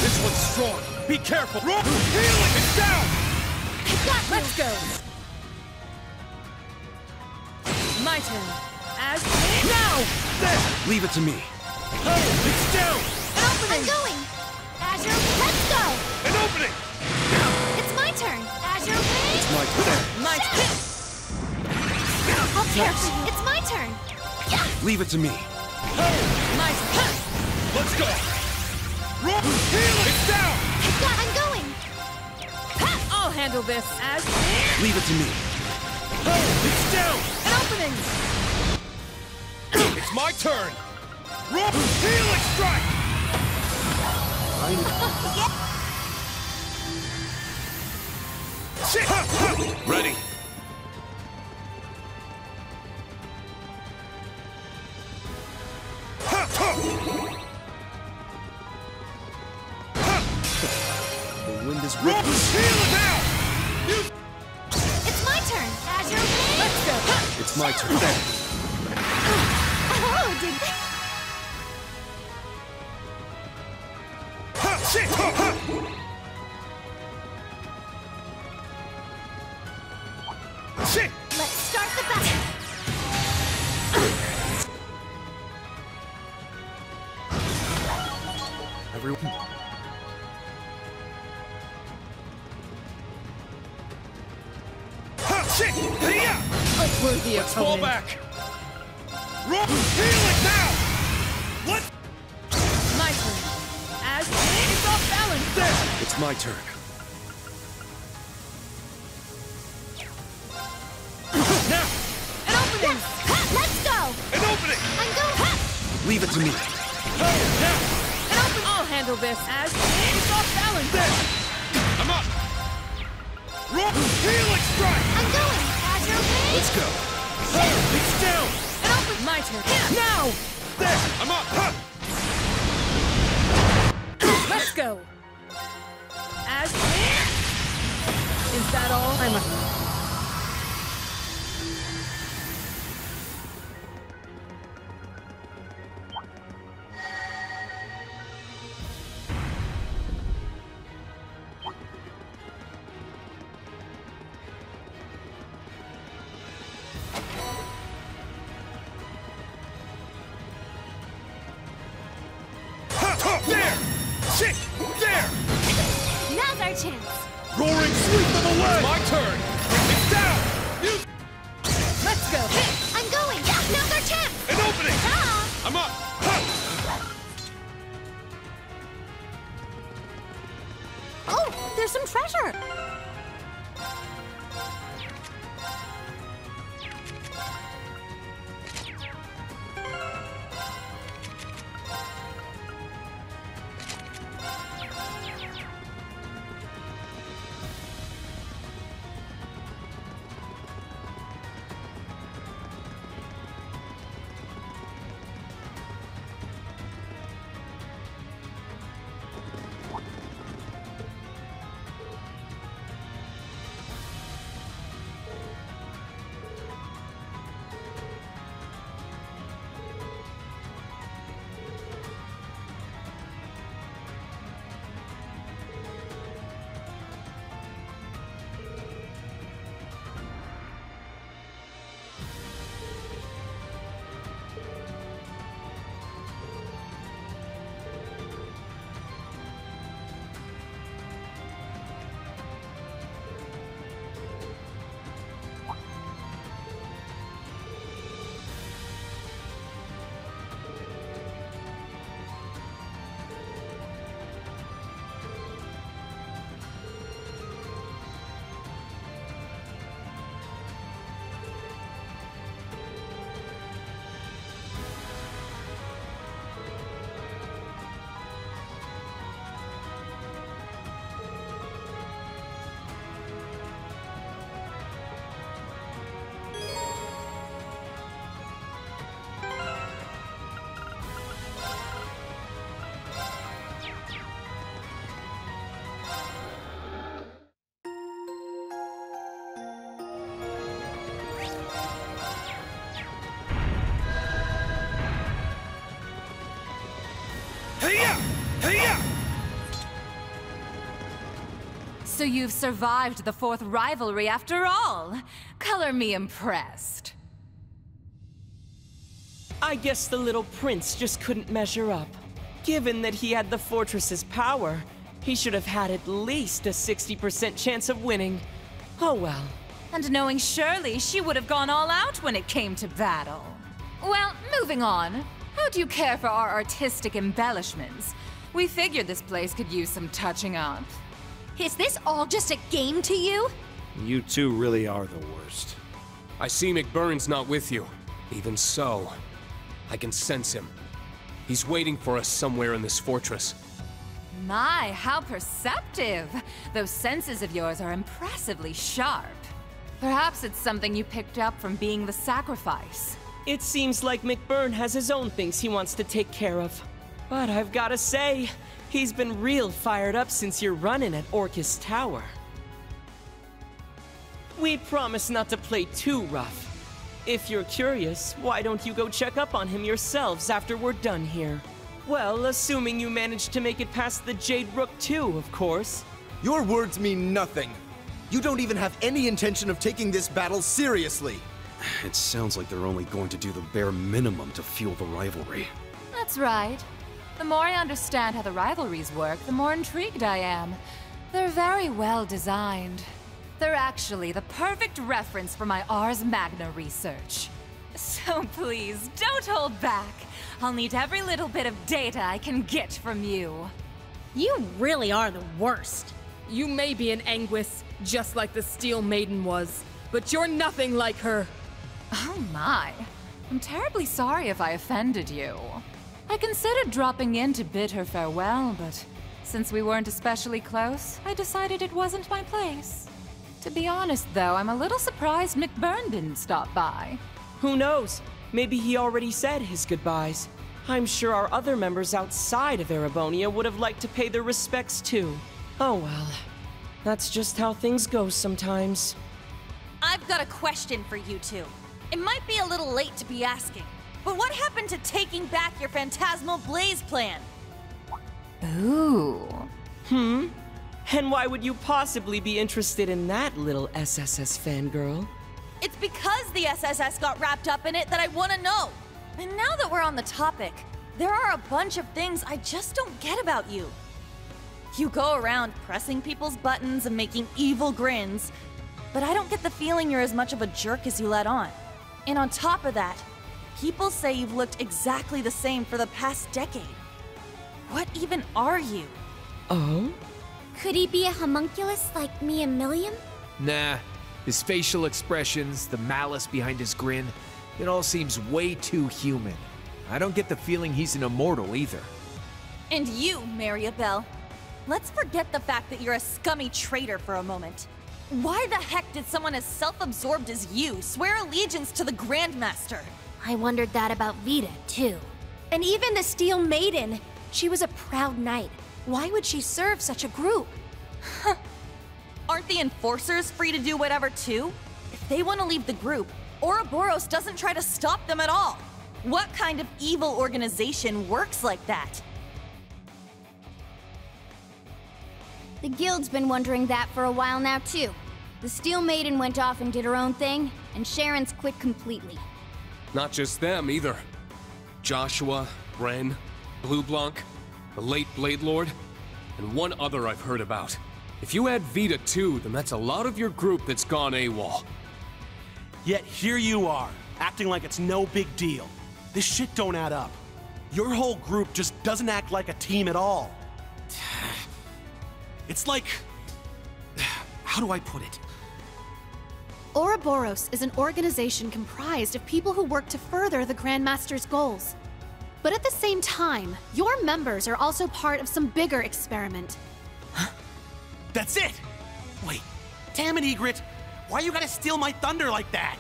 This one's strong. Be careful. Healing is down. Let's go. My turn. As now. There. Leave it to me. It's down. An opening. I'm going. Azure, let's go. An opening. It's my turn. Azure, wing. It's my turn. My turn. I'll care for you. It's my turn. Leave it to me. My turn. Let's go. Healing. It's down. I'm going. I'll handle this. As Leave it to me. It's down. an opening. It's my turn. Healing strike. Ready. The wind is Heal it now. It's my turn. Azure, wing. Let's go. It's my turn. Oh, did Let's start the battle. everyone. A worthy Let's fall opponent. back. Healing now. What? My turn. As it's off balance. There. It's my turn. Now. An opening. Let's go. An opening. I'm going. Leave it to me. Now. An open. I'll handle this. As it's off balance. There. I'm up. Healing strike. I'm going. Azure, wing. Let's go. It's down. An open. My turn. Now. There. I'm up. Let's go. As is that all? I'm a There. Sit. There. Now's our chance. Roaring sweep of the leg. My turn. It's down. Let's go. I'm going. Now's our chance. An opening. Ah. I'm up. Oh, there's some treasure. So you've survived the 4th rivalry after all. Color me impressed. I guess the little prince just couldn't measure up. Given that he had the fortress's power, he should have had at least a 60% chance of winning. Oh well. And knowing Shirley, she would have gone all out when it came to battle. Well, moving on. How do you care for our artistic embellishments? We figured this place could use some touching up. Is this all just a game to you? You two really are the worst. I see McBurn's not with you. Even so, I can sense him. He's waiting for us somewhere in this fortress. My, how perceptive! Those senses of yours are impressively sharp. Perhaps it's something you picked up from being the sacrifice. It seems like McBurn has his own things he wants to take care of. But I've gotta say, he's been real fired up since your run-in at Orcus Tower. We promise not to play too rough. If you're curious, why don't you go check up on him yourselves after we're done here? Well, assuming you managed to make it past the Jade Rook too, of course. Your words mean nothing. You don't even have any intention of taking this battle seriously. It sounds like they're only going to do the bare minimum to fuel the rivalry. That's right. The more I understand how the rivalries work, the more intrigued I am. They're very well designed. They're actually the perfect reference for my Ars Magna research. So please, don't hold back. I'll need every little bit of data I can get from you. You really are the worst. You may be an Anguis, just like the Steel Maiden was, but you're nothing like her. Oh my. I'm terribly sorry if I offended you. I considered dropping in to bid her farewell, but since we weren't especially close, I decided it wasn't my place. To be honest, though, I'm a little surprised McBurn didn't stop by. Who knows? Maybe he already said his goodbyes. I'm sure our other members outside of Erebonia would have liked to pay their respects too. Oh well. That's just how things go sometimes. I've got a question for you two. It might be a little late to be asking, but what happened to taking back your Phantasmal Blaze plan? Ooh. And why would you possibly be interested in that, little SSS fangirl? It's because the SSS got wrapped up in it that I want to know. And now that we're on the topic, there are a bunch of things I just don't get about you. You go around pressing people's buttons and making evil grins, but I don't get the feeling you're as much of a jerk as you let on. And on top of that, people say you've looked exactly the same for the past decade. What even are you? Oh? Could he be a homunculus like me and Milliam? Nah. His facial expressions, the malice behind his grin, it all seems way too human. I don't get the feeling he's an immortal either. And you, Mariabelle. Let's forget the fact that you're a scummy traitor for a moment. Why the heck did someone as self-absorbed as you swear allegiance to the Grandmaster? I wondered that about Vita, too. And even the Steel Maiden. She was a proud knight. Why would she serve such a group? Aren't the Enforcers free to do whatever too? If they want to leave the group, Ouroboros doesn't try to stop them at all. What kind of evil organization works like that? The Guild's been wondering that for a while now, too. The Steel Maiden went off and did her own thing, and Sharon's quit completely. Not just them, either. Joshua, Ren, Blue Blanc, the late Blade Lord, and one other I've heard about. If you add Vita too, then that's a lot of your group that's gone AWOL. Yet here you are, acting like it's no big deal. This shit don't add up. Your whole group just doesn't act like a team at all. It's like... how do I put it? Ouroboros is an organization comprised of people who work to further the Grandmaster's goals. But at the same time, your members are also part of some bigger experiment. That's it! Wait, damn it, Egret! Why you gotta steal my thunder like that?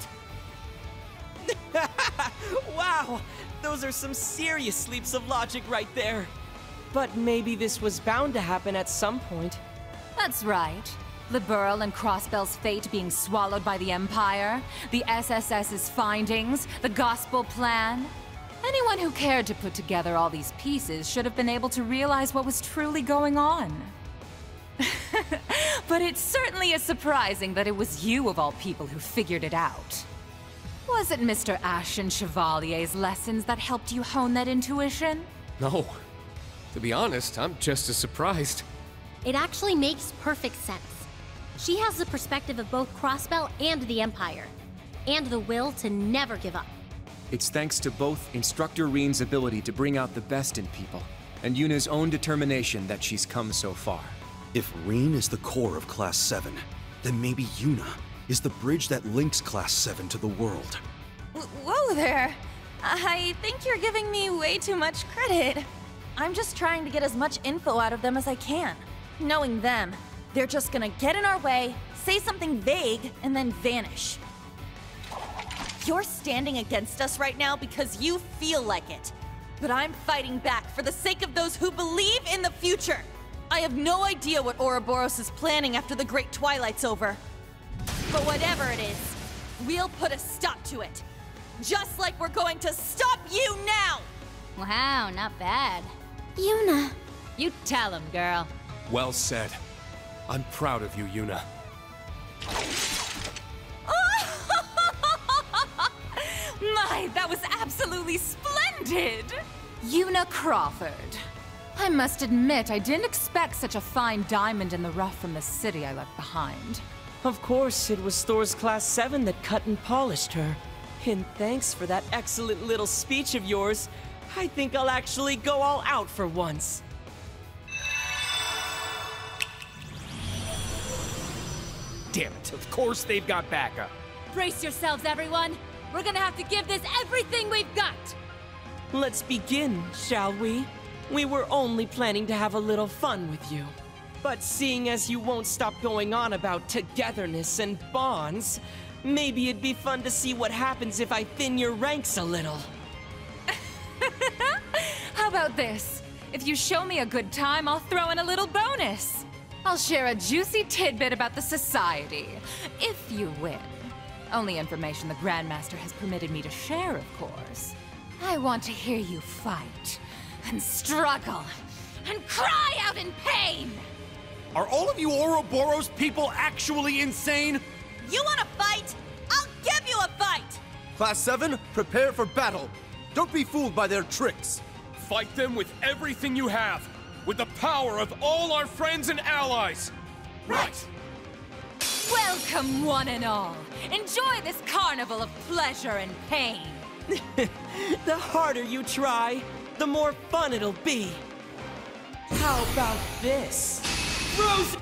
Wow! Those are some serious leaps of logic right there. But maybe this was bound to happen at some point. That's right. Liberl and Crossbell's fate being swallowed by the Empire, the SSS's findings, the Gospel Plan. Anyone who cared to put together all these pieces should have been able to realize what was truly going on. But it certainly is surprising that it was you of all people who figured it out. Was it Mr. Ashen Chevalier's lessons that helped you hone that intuition? No. To be honest, I'm just as surprised. It actually makes perfect sense. She has the perspective of both Crossbell and the Empire, and the will to never give up. It's thanks to both Instructor Reen's ability to bring out the best in people, and Yuna's own determination that she's come so far. If Reen is the core of Class VII, then maybe Yuna is the bridge that links Class VII to the world. Whoa there! I think you're giving me way too much credit. I'm just trying to get as much info out of them as I can. Knowing them, they're just gonna get in our way, say something vague, and then vanish. You're standing against us right now because you feel like it. But I'm fighting back for the sake of those who believe in the future. I have no idea what Ouroboros is planning after the Great Twilight's over. But whatever it is, we'll put a stop to it. Just like we're going to stop you now! Wow, not bad. Yuna. You tell him, girl. Well said. I'm proud of you, Yuna. My, that was absolutely splendid! Yuna Crawford. I must admit, I didn't expect such a fine diamond in the rough from the city I left behind. Of course, it was Thor's Class VII that cut and polished her. And thanks for that excellent little speech of yours. I think I'll actually go all out for once. Damn it, of course they've got backup. Brace yourselves, everyone. We're gonna have to give this everything we've got. Let's begin, shall we? We were only planning to have a little fun with you. But seeing as you won't stop going on about togetherness and bonds, maybe it'd be fun to see what happens if I thin your ranks a little. How about this? If you show me a good time, I'll throw in a little bonus. I'll share a juicy tidbit about the society, if you win. Only information the Grandmaster has permitted me to share, of course. I want to hear you fight, and struggle, and cry out in pain! Are all of you Ouroboros people actually insane? You wanna fight? I'll give you a fight! Class 7, prepare for battle. Don't be fooled by their tricks. Fight them with everything you have, with the power of all our friends and allies. Right! Welcome, one and all. Enjoy this carnival of pleasure and pain. The harder you try, the more fun it'll be. How about this? Rose!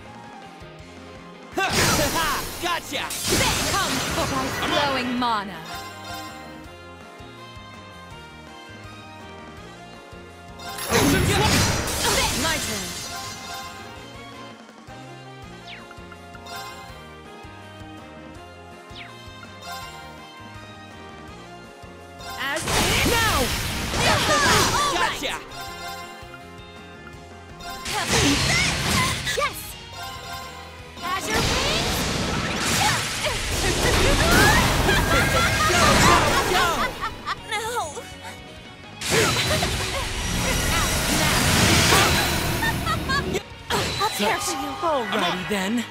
Ha! Gotcha! Come for my flowing mana. My turn. As now! Gotcha! Yes! Azure wings! Go! No! I'll care for you. Alrighty then.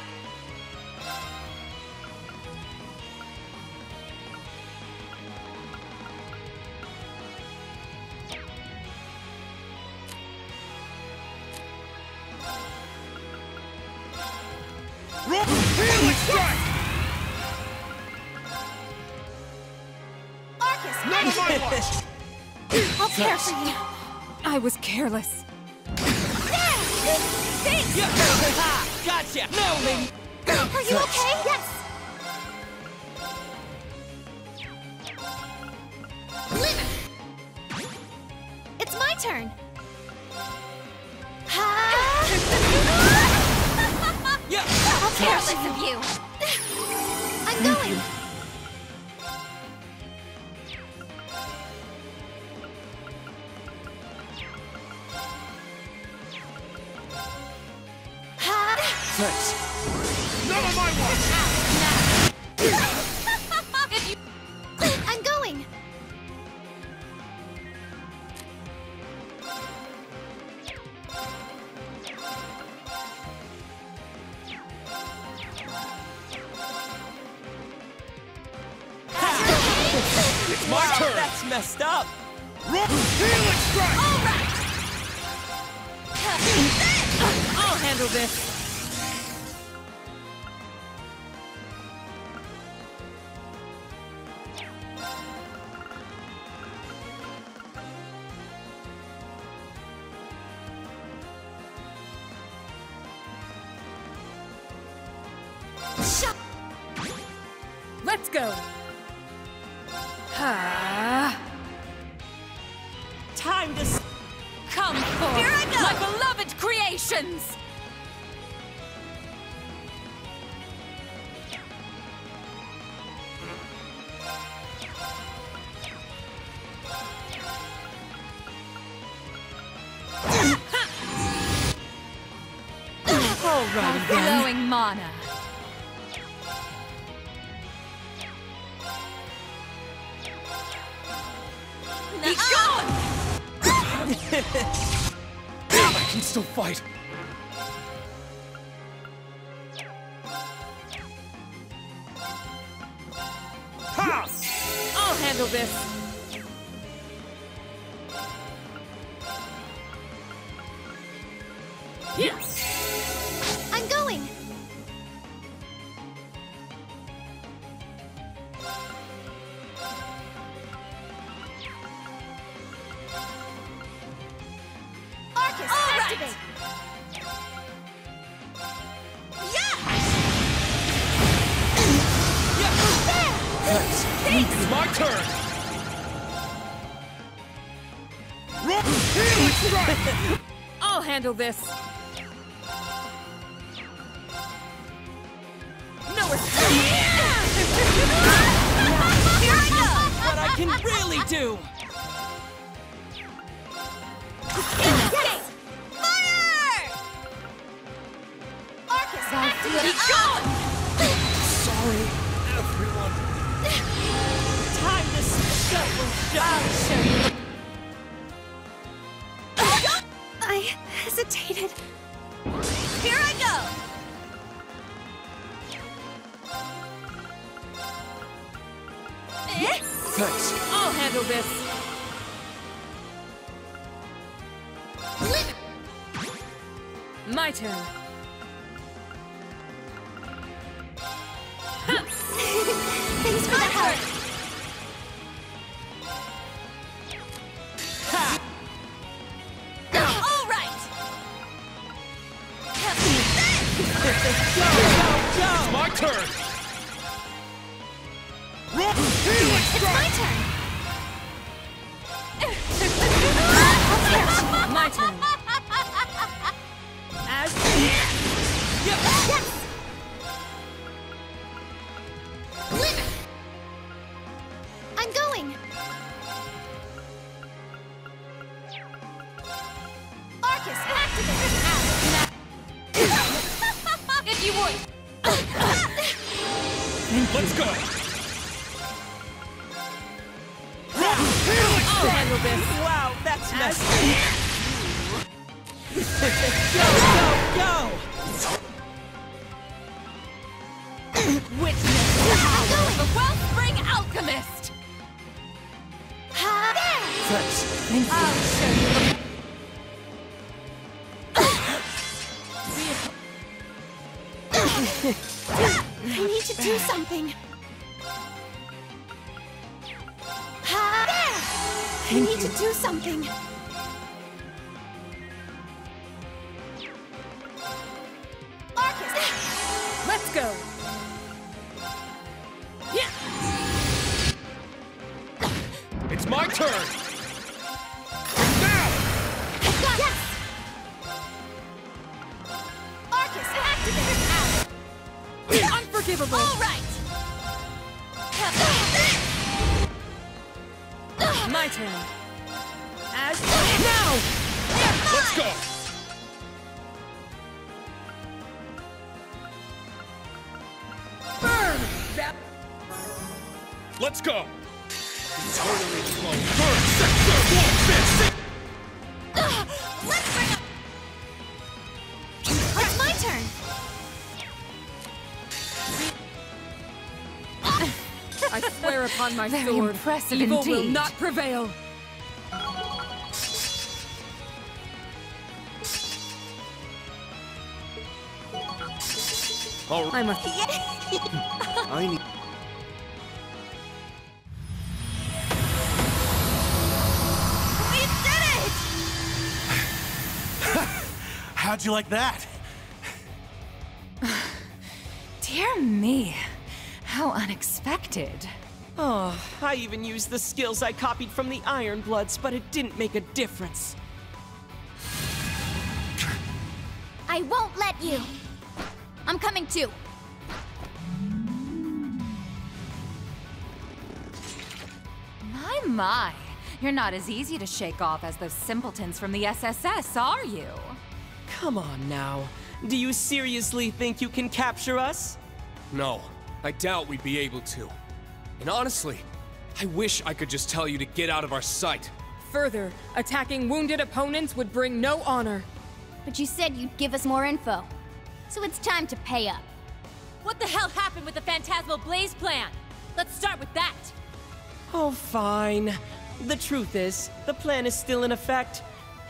Healing strike! Arcus! None of my watch! I'll care for you. I was careless. Thanks! Gotcha! No! Are you okay? Yes! It's my turn! How careless of you! I'm going! Thanks. None of my watch! I'm going! my turn! That's messed up! Healing strike! Alright! I'll handle this! Let's go! Time to come forth, Here I go! my beloved creations! Alrighty then. Glowing mana. Be gone! Damn, I can still fight. Ha! I'll handle this. Yes! I'm going! Arcus, activate! It's my turn! Healing strike! I'll handle this. No escape! Here I go! What I can really do! Escape! Fire! Arcus, activate! Be gone! Sorry, everyone. Time to shuffle. I'll show you. I hesitated. Here I go! Thanks. I'll handle this. My turn. Thanks for the help. All right! It's my turn! Healing It's strike! my turn. My turn. As Yes! I'm going. Arcus, activate! If you would. Let's go! I'll handle this. Wow, that's messed up. Go! Witness the power of the Wellspring Alchemist! Thanks. I'll show you. I need to do something. I need to do something. Arcus! Let's go. It's my turn! Yes! Arcus, activate! Unforgivable. All right! My turn. As now. Let's go! Burn. That. Let's go! Totally flow. Burn! Sector 1, 6! Let's bring up... It's my turn. I swear upon my Very sword, impressive evil will indeed. not prevail. All I must. I need... How'd you like that? Dear me, how unexpected. Oh, I even used the skills I copied from the Iron Bloods, but it didn't make a difference. I won't let you! I'm coming too! My, you're not as easy to shake off as those simpletons from the SSS, are you? Come on now. Do you seriously think you can capture us? No, I doubt we'd be able to. And honestly, I wish I could just tell you to get out of our sight. Further, attacking wounded opponents would bring no honor. But you said you'd give us more info. So it's time to pay up. What the hell happened with the Phantasmal Blaze plan? Let's start with that. Oh, fine. The truth is, the plan is still in effect.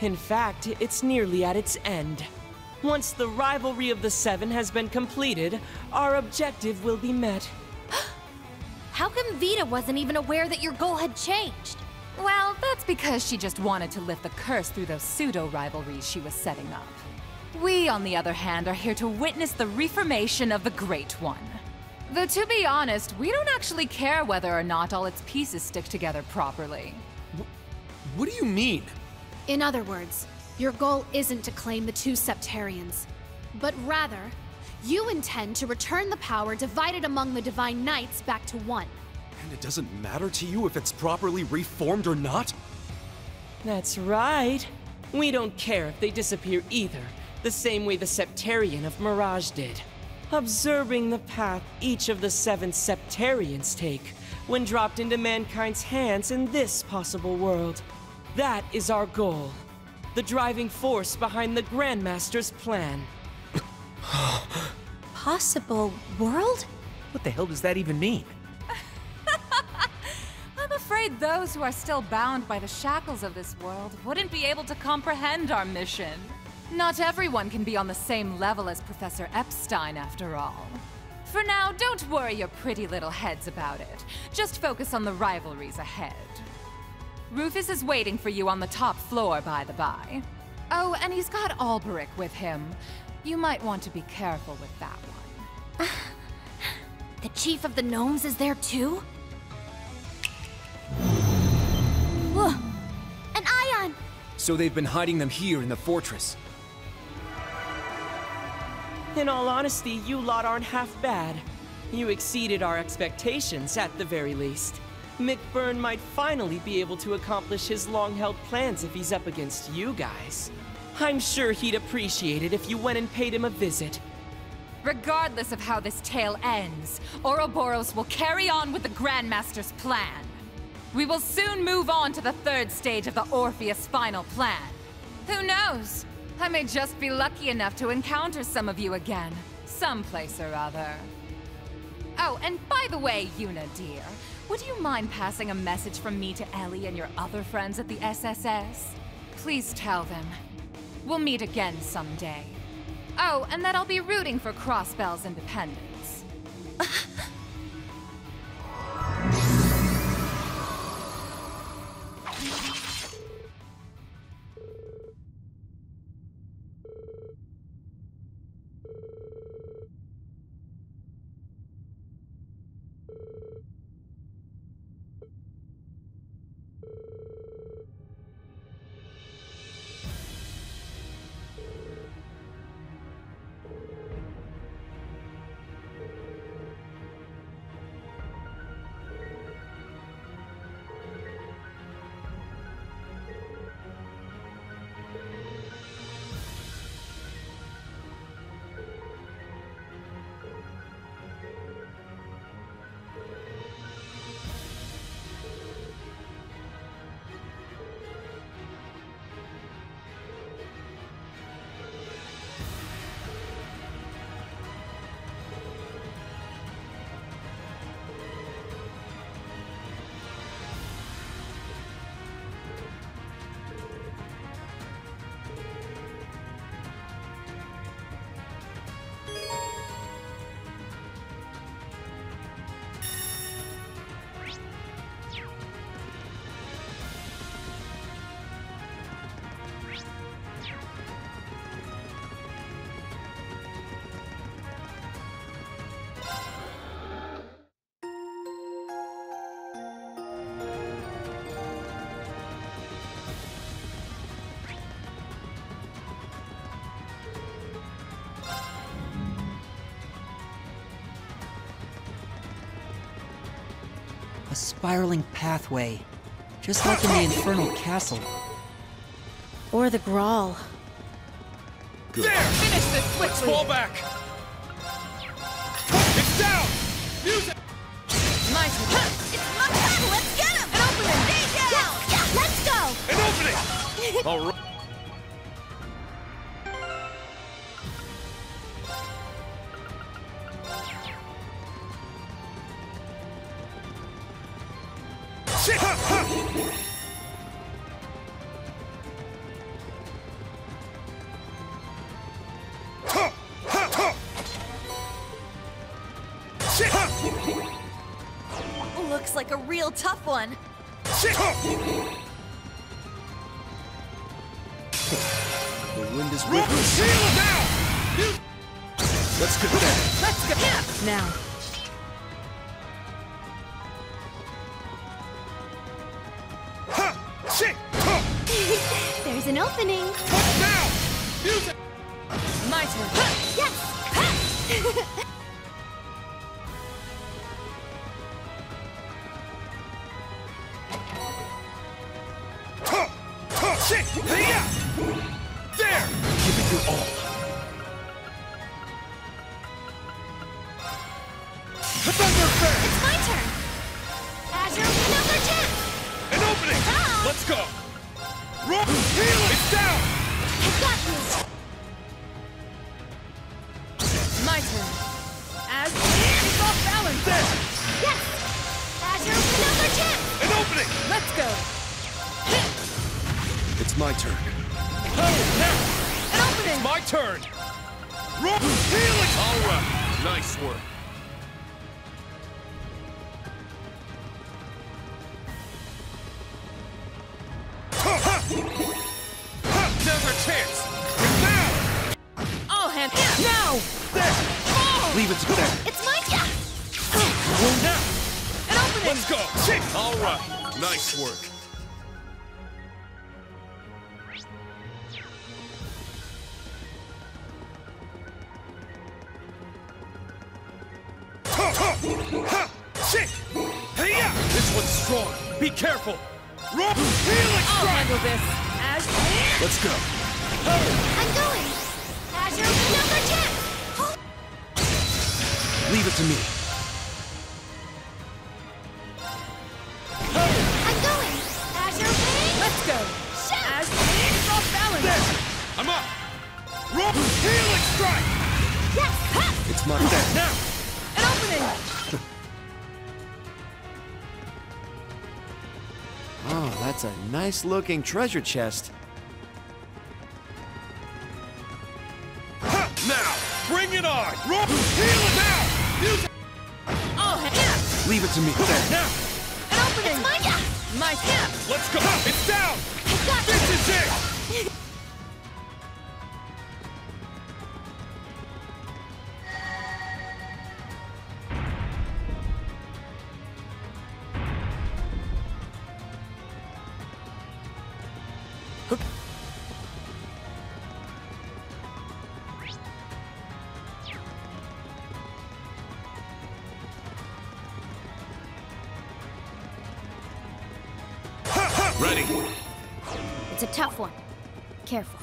In fact, it's nearly at its end. Once the rivalry of the Seven has been completed, our objective will be met. How come Vita wasn't even aware that your goal had changed? Well, that's because she just wanted to lift the curse through those pseudo-rivalries she was setting up. We, on the other hand, are here to witness the reformation of the Great One. Though to be honest, we don't actually care whether or not all its pieces stick together properly. What do you mean? In other words, your goal isn't to claim the two Septarians, but rather, you intend to return the power divided among the Divine Knights back to one. And it doesn't matter to you if it's properly reformed or not? That's right. We don't care if they disappear either, the same way the Septarian of Mirage did. Observing the path each of the 7 Septarians take when dropped into mankind's hands in this possible world. That is our goal. The driving force behind the Grandmaster's plan. Possible world? What the hell does that even mean? I'm afraid those who are still bound by the shackles of this world wouldn't be able to comprehend our mission. Not everyone can be on the same level as Professor Epstein, after all. For now, don't worry your pretty little heads about it. Just focus on the rivalries ahead. Rufus is waiting for you on the top floor, by the by. Oh, and he's got Alberic with him. You might want to be careful with that one. The Chief of the Gnomes is there too? Whoa! An ion! So they've been hiding them here in the fortress. In all honesty, you lot aren't half bad. You exceeded our expectations, at the very least. McBurn might finally be able to accomplish his long-held plans if he's up against you guys. I'm sure he'd appreciate it if you went and paid him a visit. Regardless of how this tale ends, Ouroboros will carry on with the Grandmaster's plan. We will soon move on to the 3rd stage of the Orpheus final plan. Who knows? I may just be lucky enough to encounter some of you again, someplace or other. Oh, and by the way, Yuna dear, would you mind passing a message from me to Ellie and your other friends at the SSS? Please tell them. We'll meet again someday. Oh, and that I'll be rooting for Crossbell's independence. A spiraling pathway, just like in the Infernal Castle. Or the Grawl. There! Finish this quickly! Fall back! It's down! Use it! My turn. It's my turn! Let's get him! An opening! Stay down! Yeah, let's go! An opening! All right. Shit! Ha, ha. Looks like a real tough one. The wind is with us. Let's get there. Let's go! Yeah. Now. There's an opening. Now! Use it! My turn. Yes! There! Give it your all. It's my turn. Azure, another chance. An opening! Let's go! Heal! It's down! I've got you. My turn. As it's off balance. There! Yes! Azure, another chance. An opening! Let's go! It's my turn. Now! An opening! My turn! Healing! All right. Nice work. Never a chance! Now! All hands now! There! Leave it to there. It's my turn. Now! An opening! Let's go! All right. Nice work. This one's strong. Be careful. Healing I'll strike. handle this. As Let's go. I'm going. Azure, another chance. Leave it to me. I'm going. Azure, let's go. As it's off balance. There. I'm up. Healing strike. yes. It's my turn. Now. An opening. Oh, that's a nice-looking treasure chest. Now. Bring it on. Healing now. Use it. All hands. Leave it to me. There. Now. An opening. My turn. Let's go. It's down. This is it. Ready. It's a tough one. Careful.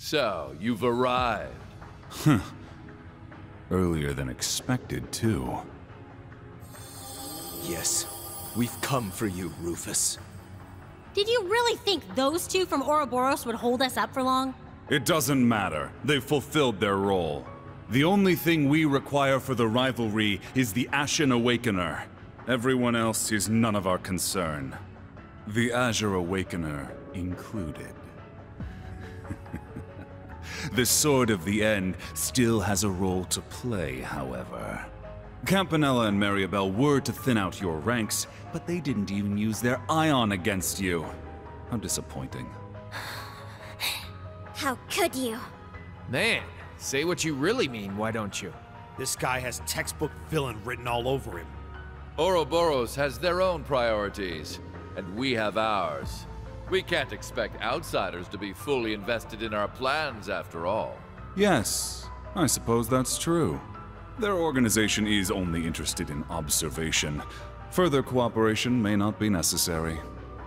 So, you've arrived. Huh. Earlier than expected, too. Yes, we've come for you, Rufus. Did you really think those two from Ouroboros would hold us up for long? It doesn't matter. They've fulfilled their role. The only thing we require for the rivalry is the Ashen Awakener. Everyone else is none of our concern. The Azure Awakener included. The Sword of the End still has a role to play, however. Campanella and Maribel were to thin out your ranks, but they didn't even use their ion against you. How disappointing. How could you? Man, say what you really mean, why don't you? This guy has textbook villain written all over him. Ouroboros has their own priorities, and we have ours. We can't expect outsiders to be fully invested in our plans, after all. Yes, I suppose that's true. Their organization is only interested in observation. Further cooperation may not be necessary.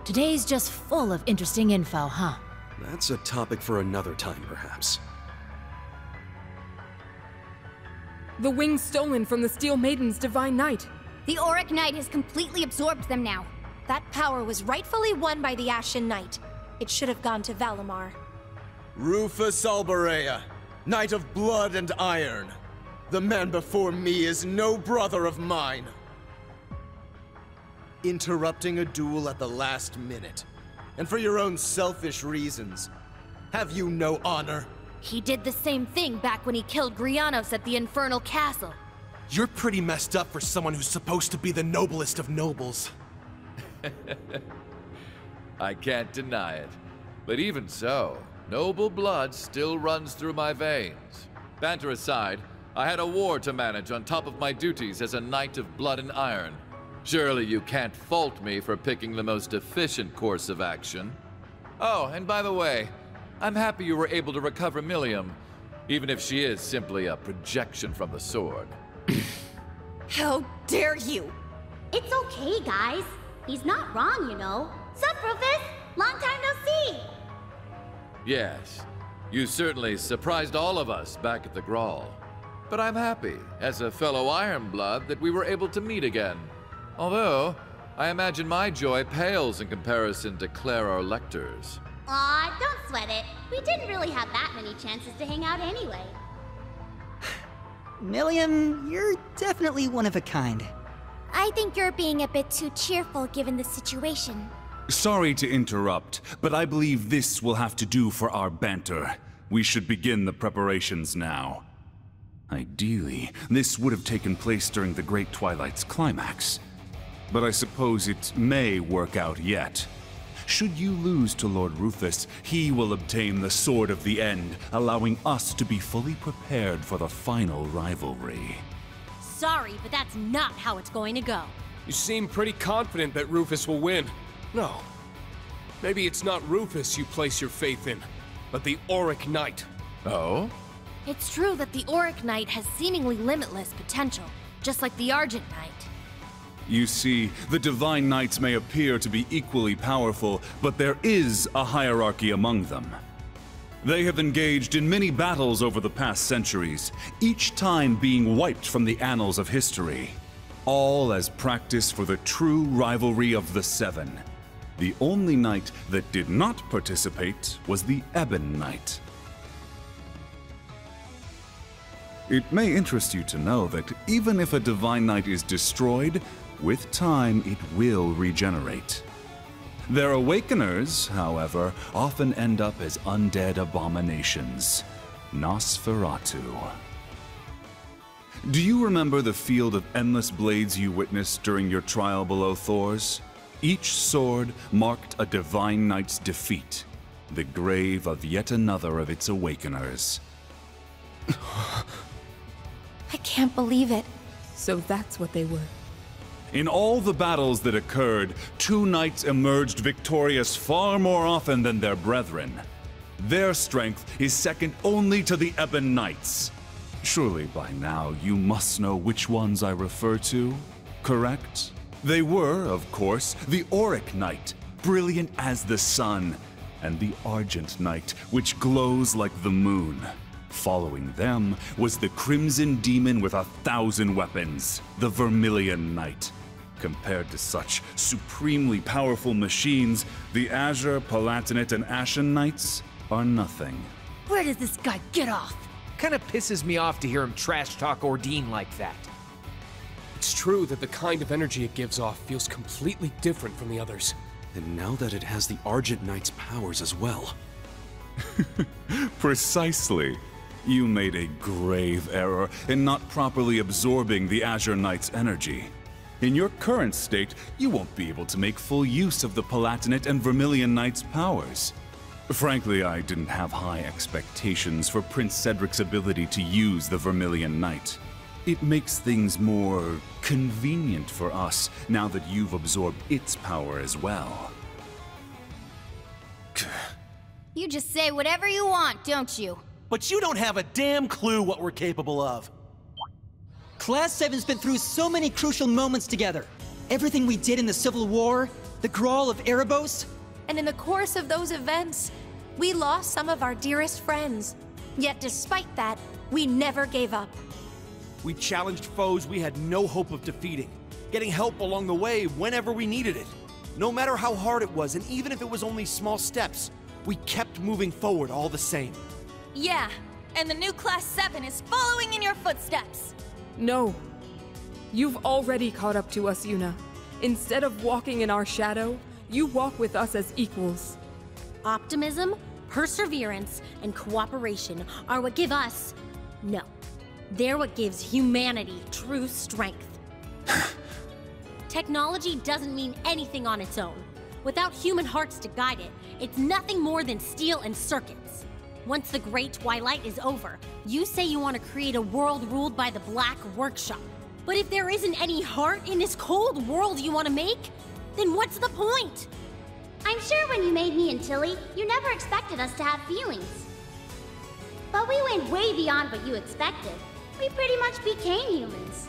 Today's just full of interesting info, huh? That's a topic for another time, perhaps. The wings stolen from the Steel Maiden's Divine Knight. The Auric Knight has completely absorbed them now. That power was rightfully won by the Ashen Knight. It should have gone to Valimar. Rufus Alberea, Knight of Blood and Iron. The man before me is no brother of mine. Interrupting a duel at the last minute. And for your own selfish reasons. Have you no honor? He did the same thing back when he killed Grianos at the Infernal Castle. You're pretty messed up for someone who's supposed to be the noblest of nobles. I can't deny it. But even so, noble blood still runs through my veins. Banter aside, I had a war to manage on top of my duties as a Knight of Blood and Iron. Surely you can't fault me for picking the most efficient course of action. Oh, and by the way, I'm happy you were able to recover Millium, even if she is simply a projection from the sword. How dare you! It's okay, guys. He's not wrong, you know. Sup, Rufus? Long time no see! Yes, you certainly surprised all of us back at the Grawl. But I'm happy, as a fellow Ironblood, that we were able to meet again. Although, I imagine my joy pales in comparison to Clara Lecter's. Aw, don't sweat it. We didn't really have that many chances to hang out anyway. Millium, you're definitely one of a kind. I think you're being a bit too cheerful given the situation. Sorry to interrupt, but I believe this will have to do for our banter. We should begin the preparations now. Ideally, this would have taken place during the Great Twilight's climax. But I suppose it may work out yet. Should you lose to Lord Rufus, he will obtain the Sword of the End, allowing us to be fully prepared for the final rivalry. Sorry, but that's not how it's going to go. You seem pretty confident that Rufus will win. No. Maybe it's not Rufus you place your faith in, but the Auric Knight. Oh? It's true that the Auric Knight has seemingly limitless potential, just like the Argent Knight. You see, the Divine Knights may appear to be equally powerful, but there is a hierarchy among them. They have engaged in many battles over the past centuries, each time being wiped from the annals of history. All as practice for the true rivalry of the Seven. The only knight that did not participate was the Ebon Knight. It may interest you to know that even if a Divine Knight is destroyed, with time it will regenerate. Their awakeners, however, often end up as undead abominations. Nosferatu. Do you remember the field of endless blades you witnessed during your trial below Thor's? Each sword marked a Divine Knight's defeat, the grave of yet another of its awakeners. I can't believe it. So that's what they were. In all the battles that occurred, two knights emerged victorious far more often than their brethren. Their strength is second only to the Ebon Knights. Surely by now you must know which ones I refer to, correct? They were, of course, the Auric Knight, brilliant as the sun, and the Argent Knight, which glows like the moon. Following them was the Crimson Demon with 1,000 weapons, the Vermilion Knight. Compared to such supremely powerful machines, the Azure, Palatinate, and Ashen Knights are nothing. Where does this guy get off? Kinda pisses me off to hear him trash talk Ordine like that. It's true that the kind of energy it gives off feels completely different from the others. And now that it has the Argent Knight's powers as well. Precisely. You made a grave error in not properly absorbing the Azure Knight's energy. In your current state, you won't be able to make full use of the Palatinate and Vermilion Knight's powers. Frankly, I didn't have high expectations for Prince Cedric's ability to use the Vermilion Knight. It makes things more convenient for us now that you've absorbed its power as well. You just say whatever you want, don't you? But you don't have a damn clue what we're capable of. Class VII's been through so many crucial moments together. Everything we did in the Civil War, the Grawl of Erebos. And in the course of those events, we lost some of our dearest friends. Yet despite that, we never gave up. We challenged foes we had no hope of defeating, getting help along the way whenever we needed it. No matter how hard it was, and even if it was only small steps, we kept moving forward all the same. Yeah, and the new Class VII is following in your footsteps. No. You've already caught up to us, Yuna. Instead of walking in our shadow, you walk with us as equals. Optimism, perseverance, and cooperation are what give us... No. They're what gives humanity true strength. Technology doesn't mean anything on its own. Without human hearts to guide it, it's nothing more than steel and circuits. Once the Great Twilight is over, you say you want to create a world ruled by the Black Workshop. But if there isn't any heart in this cold world you want to make, then what's the point? I'm sure when you made me and Tilly, you never expected us to have feelings. But we went way beyond what you expected. We pretty much became humans.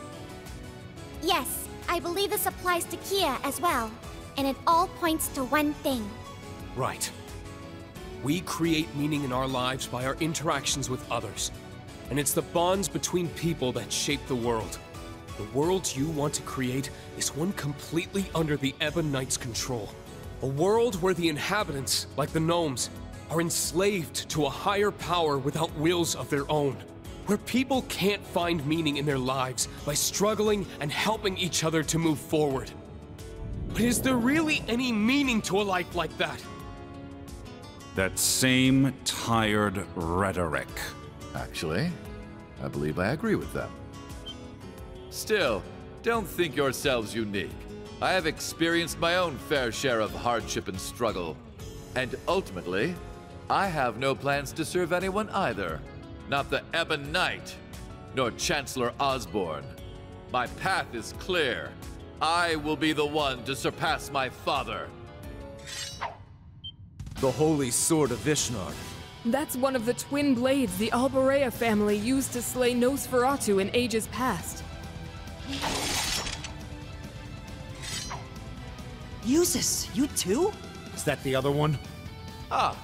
Yes, I believe this applies to Kia as well. And it all points to one thing. Right. We create meaning in our lives by our interactions with others. And it's the bonds between people that shape the world. The world you want to create is one completely under the Ebon Knight's control. A world where the inhabitants, like the gnomes, are enslaved to a higher power without wills of their own. Where people can't find meaning in their lives by struggling and helping each other to move forward. But is there really any meaning to a life like that? That same tired rhetoric. Actually, I believe I agree with them. Still, don't think yourselves unique. I have experienced my own fair share of hardship and struggle. And ultimately, I have no plans to serve anyone either. Not the Ebon Knight, nor Chancellor Osborne. My path is clear. I will be the one to surpass my father. The Holy Sword of Vishnar. That's one of the twin blades the Alborea family used to slay Nosferatu in ages past. Yusis, you too? Is that the other one? Ah,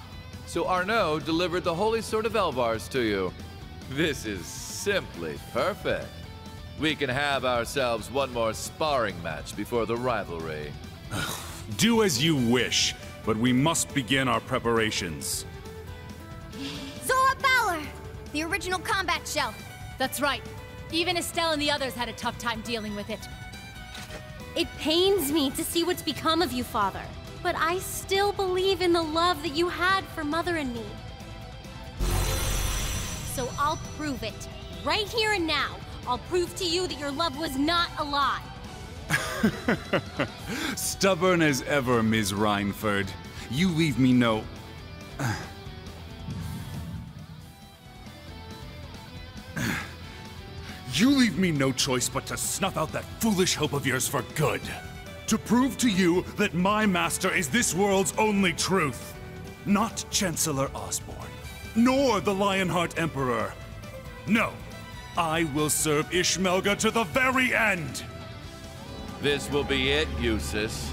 so Arnaud delivered the Holy Sword of Elvars to you. This is simply perfect. We can have ourselves one more sparring match before the rivalry. Do as you wish, but we must begin our preparations. Zora Balor! The original combat shell. That's right. Even Estelle and the others had a tough time dealing with it. It pains me to see what's become of you, Father. But I still believe in the love that you had for Mother and me. So I'll prove it. Right here and now, I'll prove to you that your love was not a lie. Stubborn as ever, Ms. Reinford. You leave me no... You leave me no choice but to snuff out that foolish hope of yours for good. To prove to you that my master is this world's only truth. Not Chancellor Osborne, nor the Lionheart Emperor. No, I will serve Ishmelga to the very end. This will be it, Eustace.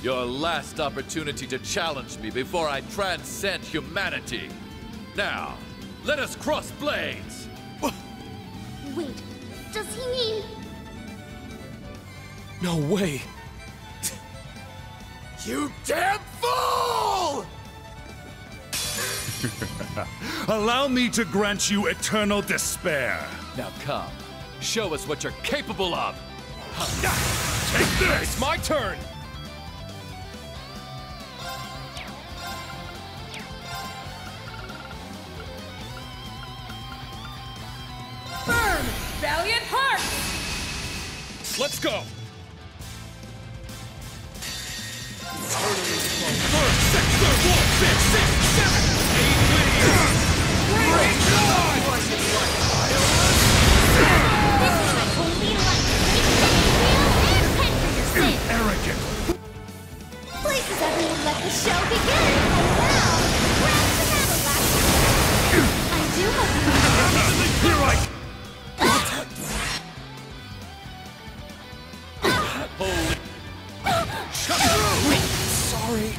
Your last opportunity to challenge me before I transcend humanity. Now, let us cross blades! Wait, does he mean... No way! You damn fool! Allow me to grant you eternal despair. Now come, show us what you're capable of! Take this! It's my turn! Burn, valiant heart! Let's go! Places everyone let the show begin! And now, grab the battle ladder! I do hope you Here I... Sorry,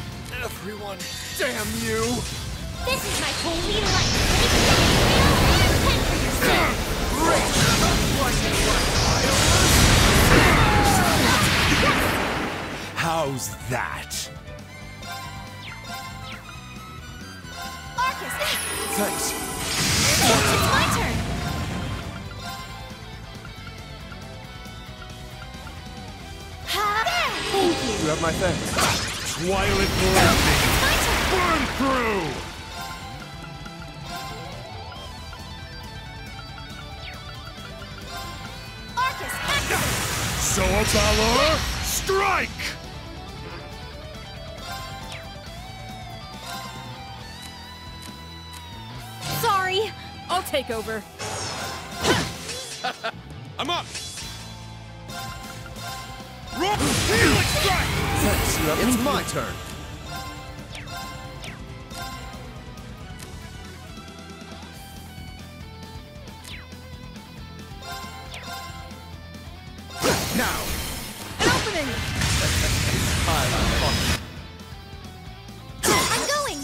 everyone. Damn you! This is my holy light! Make it real and tend for How's that? Arcus! Thanks. It's my turn! Thank you! You have my thanks. Twilight lightning! Burn through! Arcus, activate! So a valor, strike! Sorry, I'll take over. I'm up! Helix strike! Thanks, it's my turn. Now! An opening! I'm going!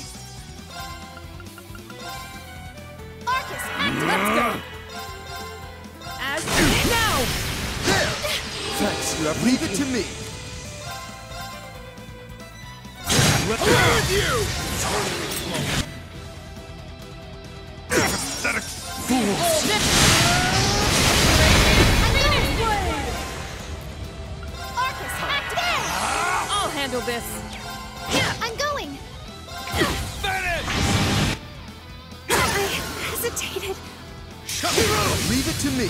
Arcus, activate! Let's go! As now! There! Thanks, leave it to me. Let Along with you! Pathetic fools! Arcus, activate! I'll handle this. I'm going! Finish! I hesitated. Leave it to me.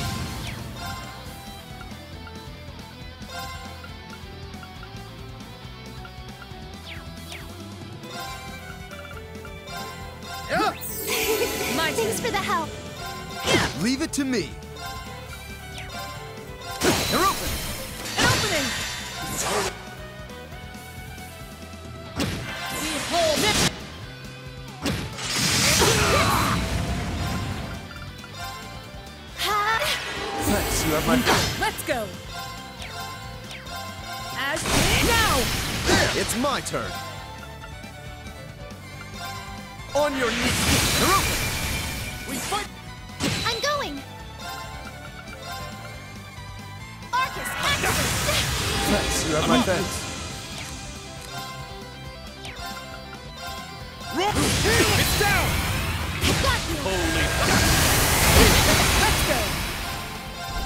Thanks for the help. Leave it to me. They're open. An opening! Behold it! Thanks, you have my back. Let's go! As now! It's my turn. On your knees. They're open. We fight. I'm going! Arcus, activate! Thanks, you have my thanks. It's down! Got you! Holy... Let's go!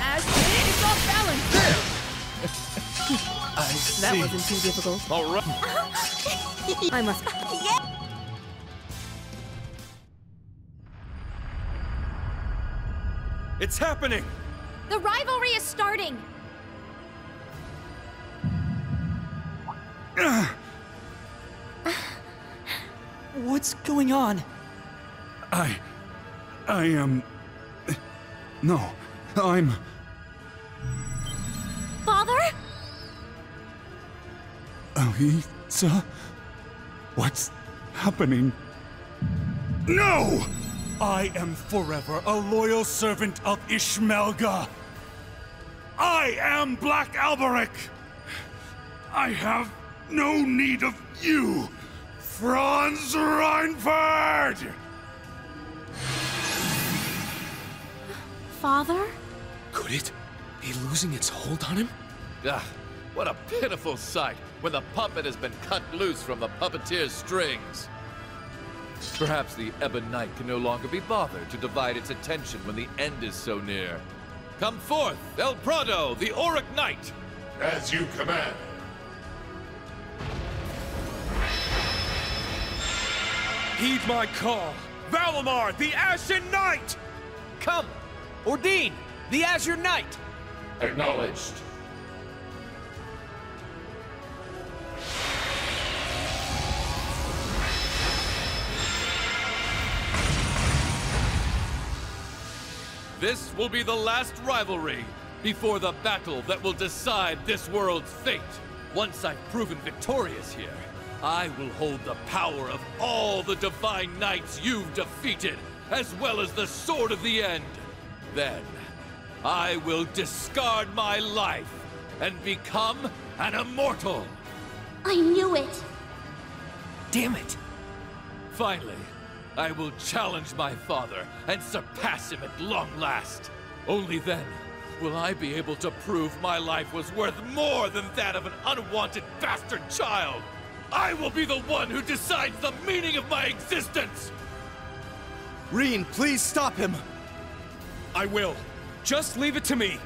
As it's off balance! I see. That wasn't too difficult. All right. I must... It's happening! The rivalry is starting! What's going on? I am... No, I'm... Father? Alisa? What's happening? No! I am forever a loyal servant of Ishmelga. I am Black Alberic. I have no need of you, Franz Reinfeld! Father? Could it be losing its hold on him? Ah, what a pitiful sight when the puppet has been cut loose from the puppeteer's strings. Perhaps the Ebon Knight can no longer be bothered to divide its attention when the end is so near. Come forth, El Prado, the Auric Knight! As you command. Heed my call! Valimar, the Ashen Knight! Come! Ordine, the Azure Knight! Acknowledged. This will be the last rivalry before the battle that will decide this world's fate. Once I've proven victorious here, I will hold the power of all the divine knights you've defeated, as well as the Sword of the End. Then, I will discard my life and become an immortal. I knew it. Damn it. Finally, I will challenge my father and surpass him at long last. Only then will I be able to prove my life was worth more than that of an unwanted bastard child. I will be the one who decides the meaning of my existence! Reen, please stop him! I will. Just leave it to me.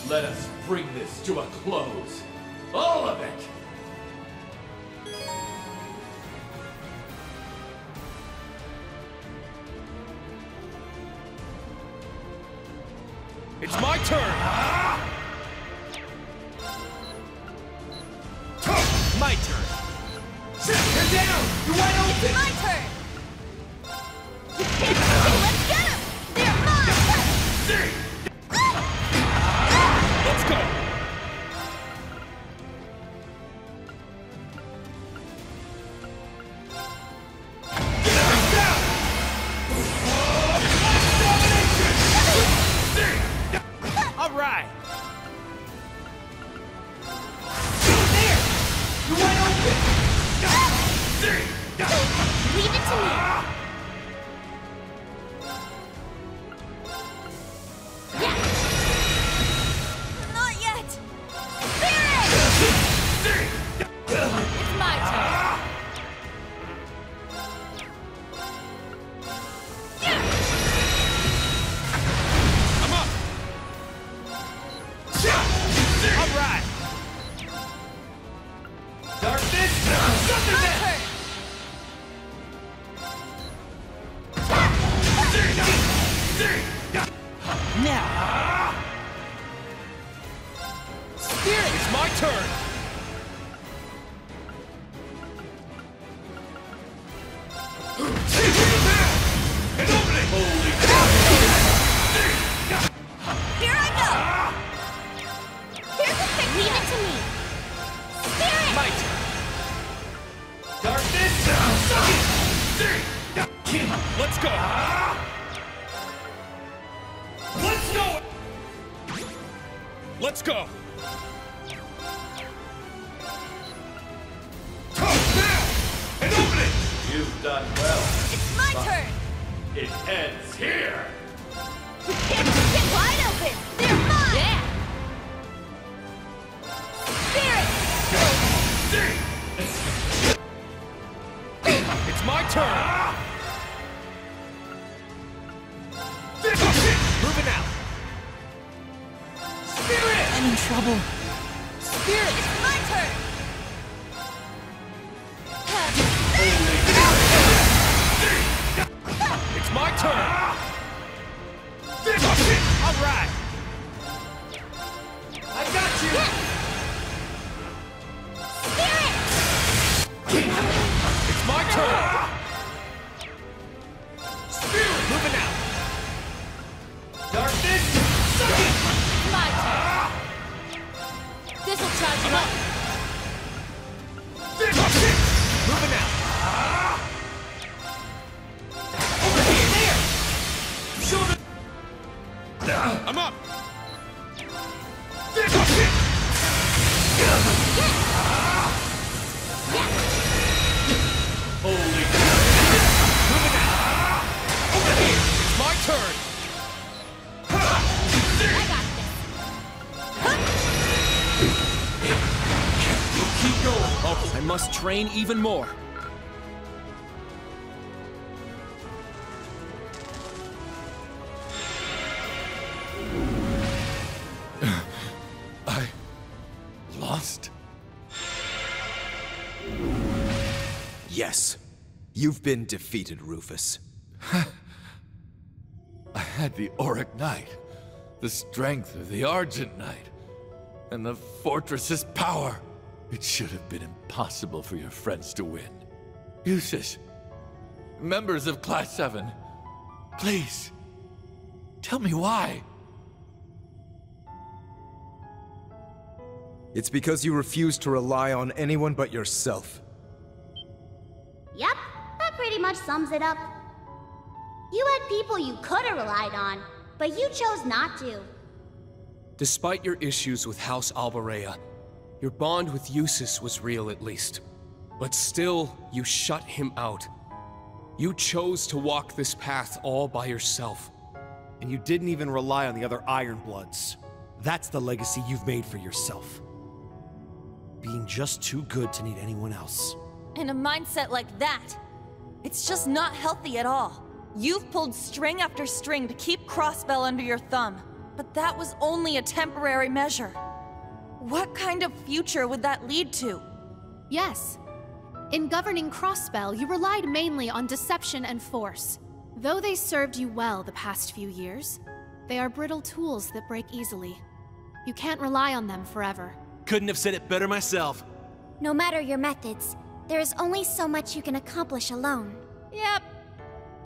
Let us bring this to a close. All of it! It's my turn! My turn! Get down! You're wide open! My turn! Let's get him! They're mine! Let's go! All right! There! You're wide open! Leave it to me. Not yet! Spirit! It's my turn! I'm up! All right! Darkness! Something My there! turn! Now! Spirit! It's my turn! Here I go! Here's the picture! Leave it to me. Spirit! My turn! Darkness! Let's go! Let's go! Let's go! Now! And open it! You've done well. It's my turn! It ends here! Get wide open! They're mine! Yeah! Spirit! It's my turn! Moving out! Spirit! I'm in trouble. Spirit! It's my turn! It's my turn! All right! I got you! Spirit! It's my turn! Spirit! Moving out! Darkness! Oh, I must train even more. I lost? Yes. You've been defeated, Rufus. I had the Auric Knight, the strength of the Argent Knight, and the fortress's power. It should have been impossible for your friends to win. Eustace, members of Class VII, please, tell me why. It's because you refuse to rely on anyone but yourself. Yep, that pretty much sums it up. You had people you could have relied on, but you chose not to. Despite your issues with House Alborea, your bond with Eustace was real at least. But still, you shut him out. You chose to walk this path all by yourself. And you didn't even rely on the other Ironbloods. That's the legacy you've made for yourself. Being just too good to need anyone else. And a mindset like that, it's just not healthy at all. You've pulled string after string to keep Crossbell under your thumb, but that was only a temporary measure. What kind of future would that lead to? Yes. In governing Crossbell, you relied mainly on deception and force. Though they served you well the past few years, they are brittle tools that break easily. You can't rely on them forever. Couldn't have said it better myself. No matter your methods, there is only so much you can accomplish alone. Yep.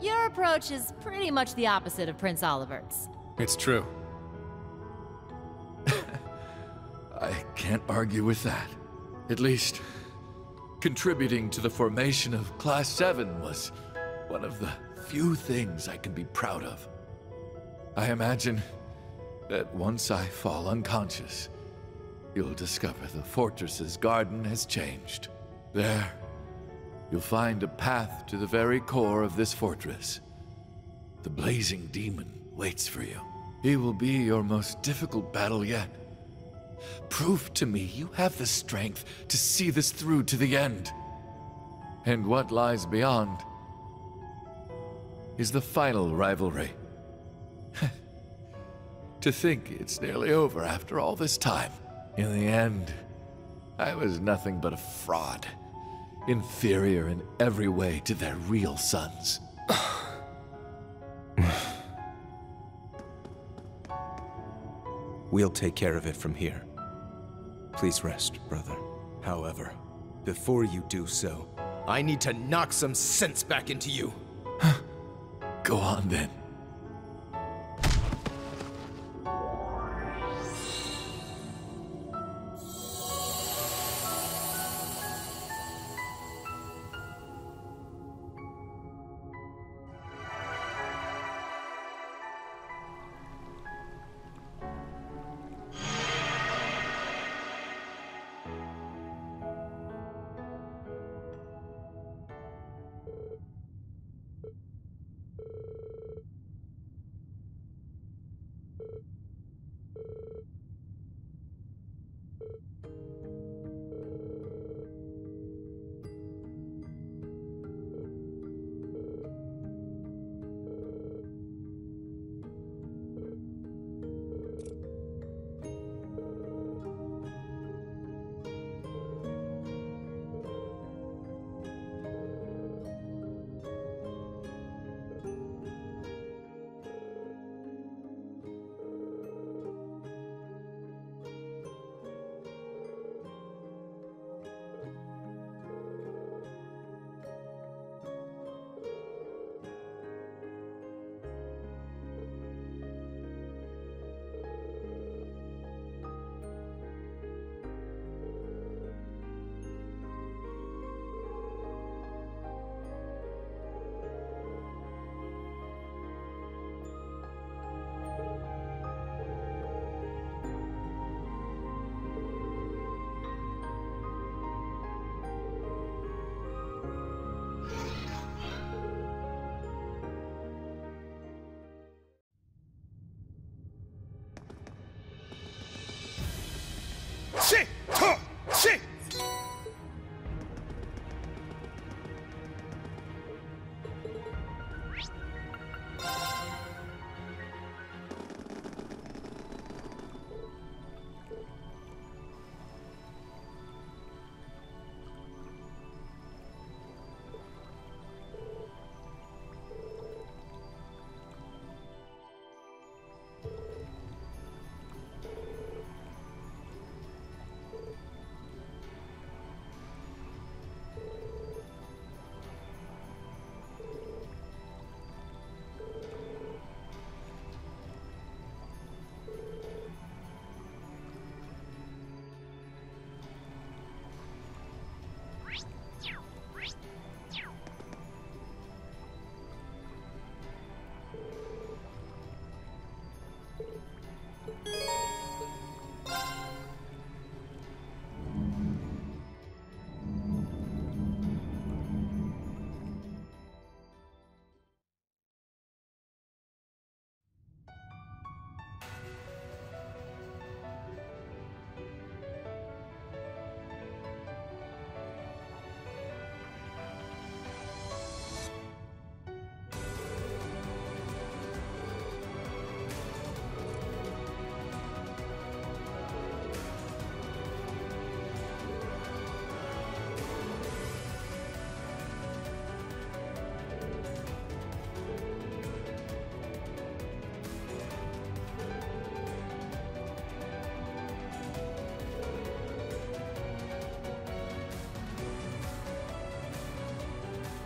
Your approach is pretty much the opposite of Prince Oliver's. It's true. I can't argue with that. At least, contributing to the formation of Class VII was one of the few things I can be proud of. I imagine that once I fall unconscious, you'll discover the fortress's garden has changed. There, you'll find a path to the very core of this fortress. The blazing demon waits for you. He will be your most difficult battle yet. Prove to me you have the strength to see this through to the end. And what lies beyond is the final rivalry. To think it's nearly over after all this time. In the end, I was nothing but a fraud. Inferior in every way to their real sons. We'll take care of it from here. Please rest, brother. However, before you do so, I need to knock some sense back into you. Go on then.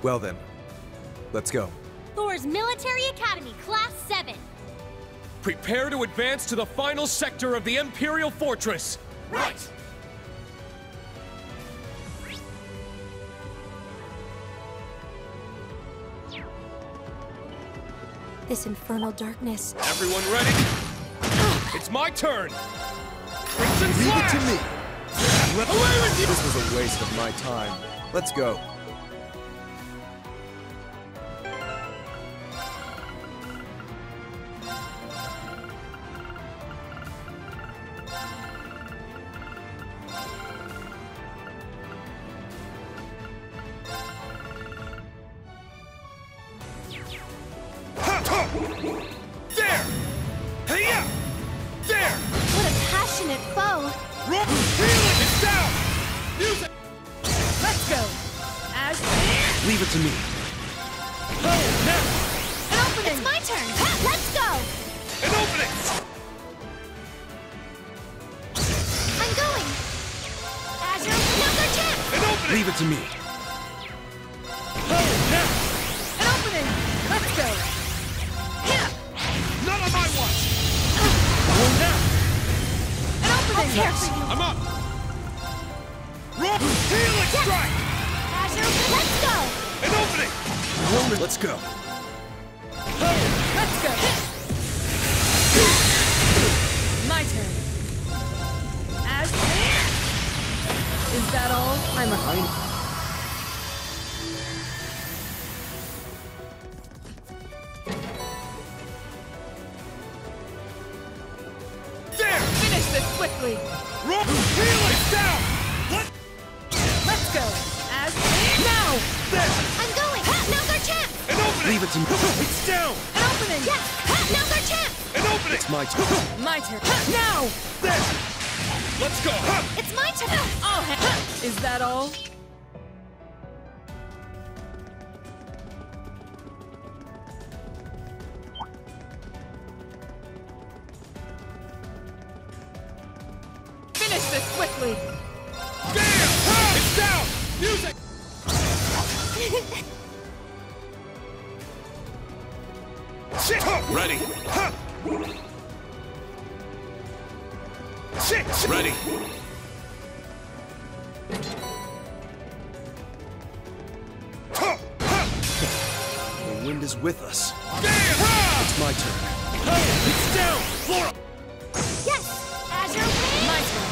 Well then, let's go. Thor's Military Academy, Class VII. Prepare to advance to the final sector of the Imperial Fortress! Right! This infernal darkness. Everyone ready? It's my turn! Crimson Leave it Slash! to me! Away with you! This was a waste of my time. Let's go. There! Hey-ya! There! What a passionate foe! Healing is down! Use it! Let's go! As Leave it to me. Now! An opening! It's my turn! Let's go! An opening! I'm going! Azure, another chance! An opening! Leave it to me. Now! an opening! Let's go! None on my watch! Now! An opening! I'll care for you! I'm up! Healing strike! Azure, let's go! An opening! Let's go. Let's go! My turn. As is that all? I'm a There! Finish this quickly! Healing down! Let's go! As now! There! I'm going! Another chance! An opening! Leave it to me. It's down! An opening! Yes! Another chance! An opening! It's my turn. My turn. Now! There! Let's go! It's my turn! Oh, is that all? Finish this quickly! Damn! It's down! Music! Shit! Ready. Shit! Ready. The wind is with us. Damn! It's my turn. It's down! Flora! Yes! Azure wings! My turn.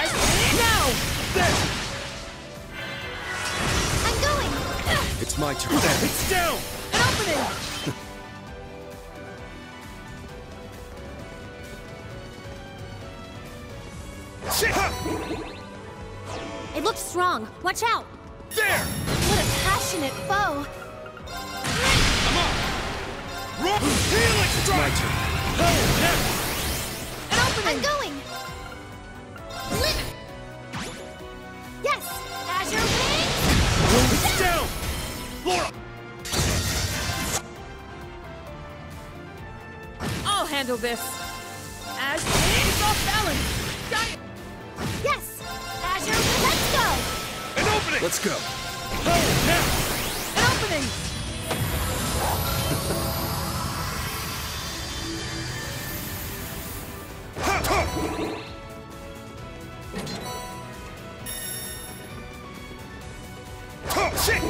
As now! There! I'm going! It's my turn. It's down! An opening! Shit! It looks strong. Watch out! There! What a passionate foe! I'm up! Healing It's my strike! turn. An opening! I'm going! Yes! Azure wings! It's down! Flora! I'll handle this. As it's off balance. Got it. Yes! Azure, let's go! An opening! Let's go. Now! An opening. Shit!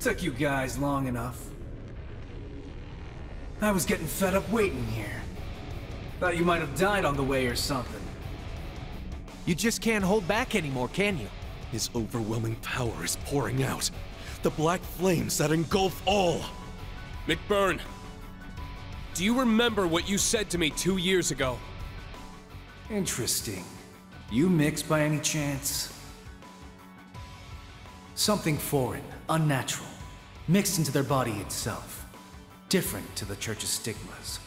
Took you guys long enough. I was getting fed up waiting here. Thought you might have died on the way or something. You just can't hold back anymore, can you? His overwhelming power is pouring out. The black flames that engulf all. McBurn, do you remember what you said to me 2 years ago? Interesting. You mix by any chance? Something foreign, unnatural, mixed into their body itself. Different to the Church's stigmas.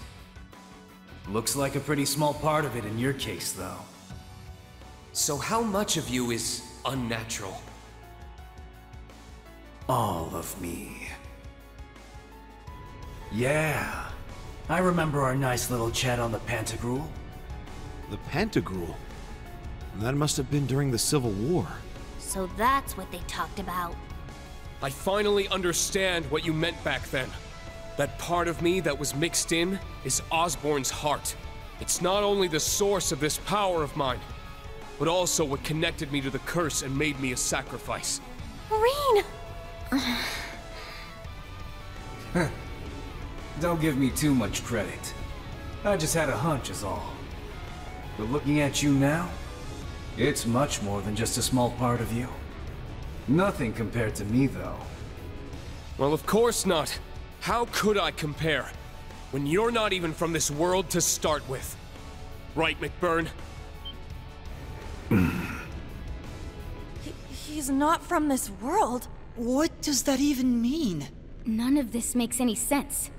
Looks like a pretty small part of it in your case, though. So how much of you is unnatural? All of me. Yeah. I remember our nice little chat on the Pantagruel. The Pantagruel? That must have been during the Civil War. So that's what they talked about. I finally understand what you meant back then. That part of me that was mixed in is Osborn's heart. It's not only the source of this power of mine, but also what connected me to the curse and made me a sacrifice. Marine! Don't give me too much credit. I just had a hunch is all. But looking at you now, it's much more than just a small part of you. Nothing compared to me, though. Well, of course not. How could I compare, when you're not even from this world to start with? Right, McBurn? He's not from this world. What does that even mean? None of this makes any sense.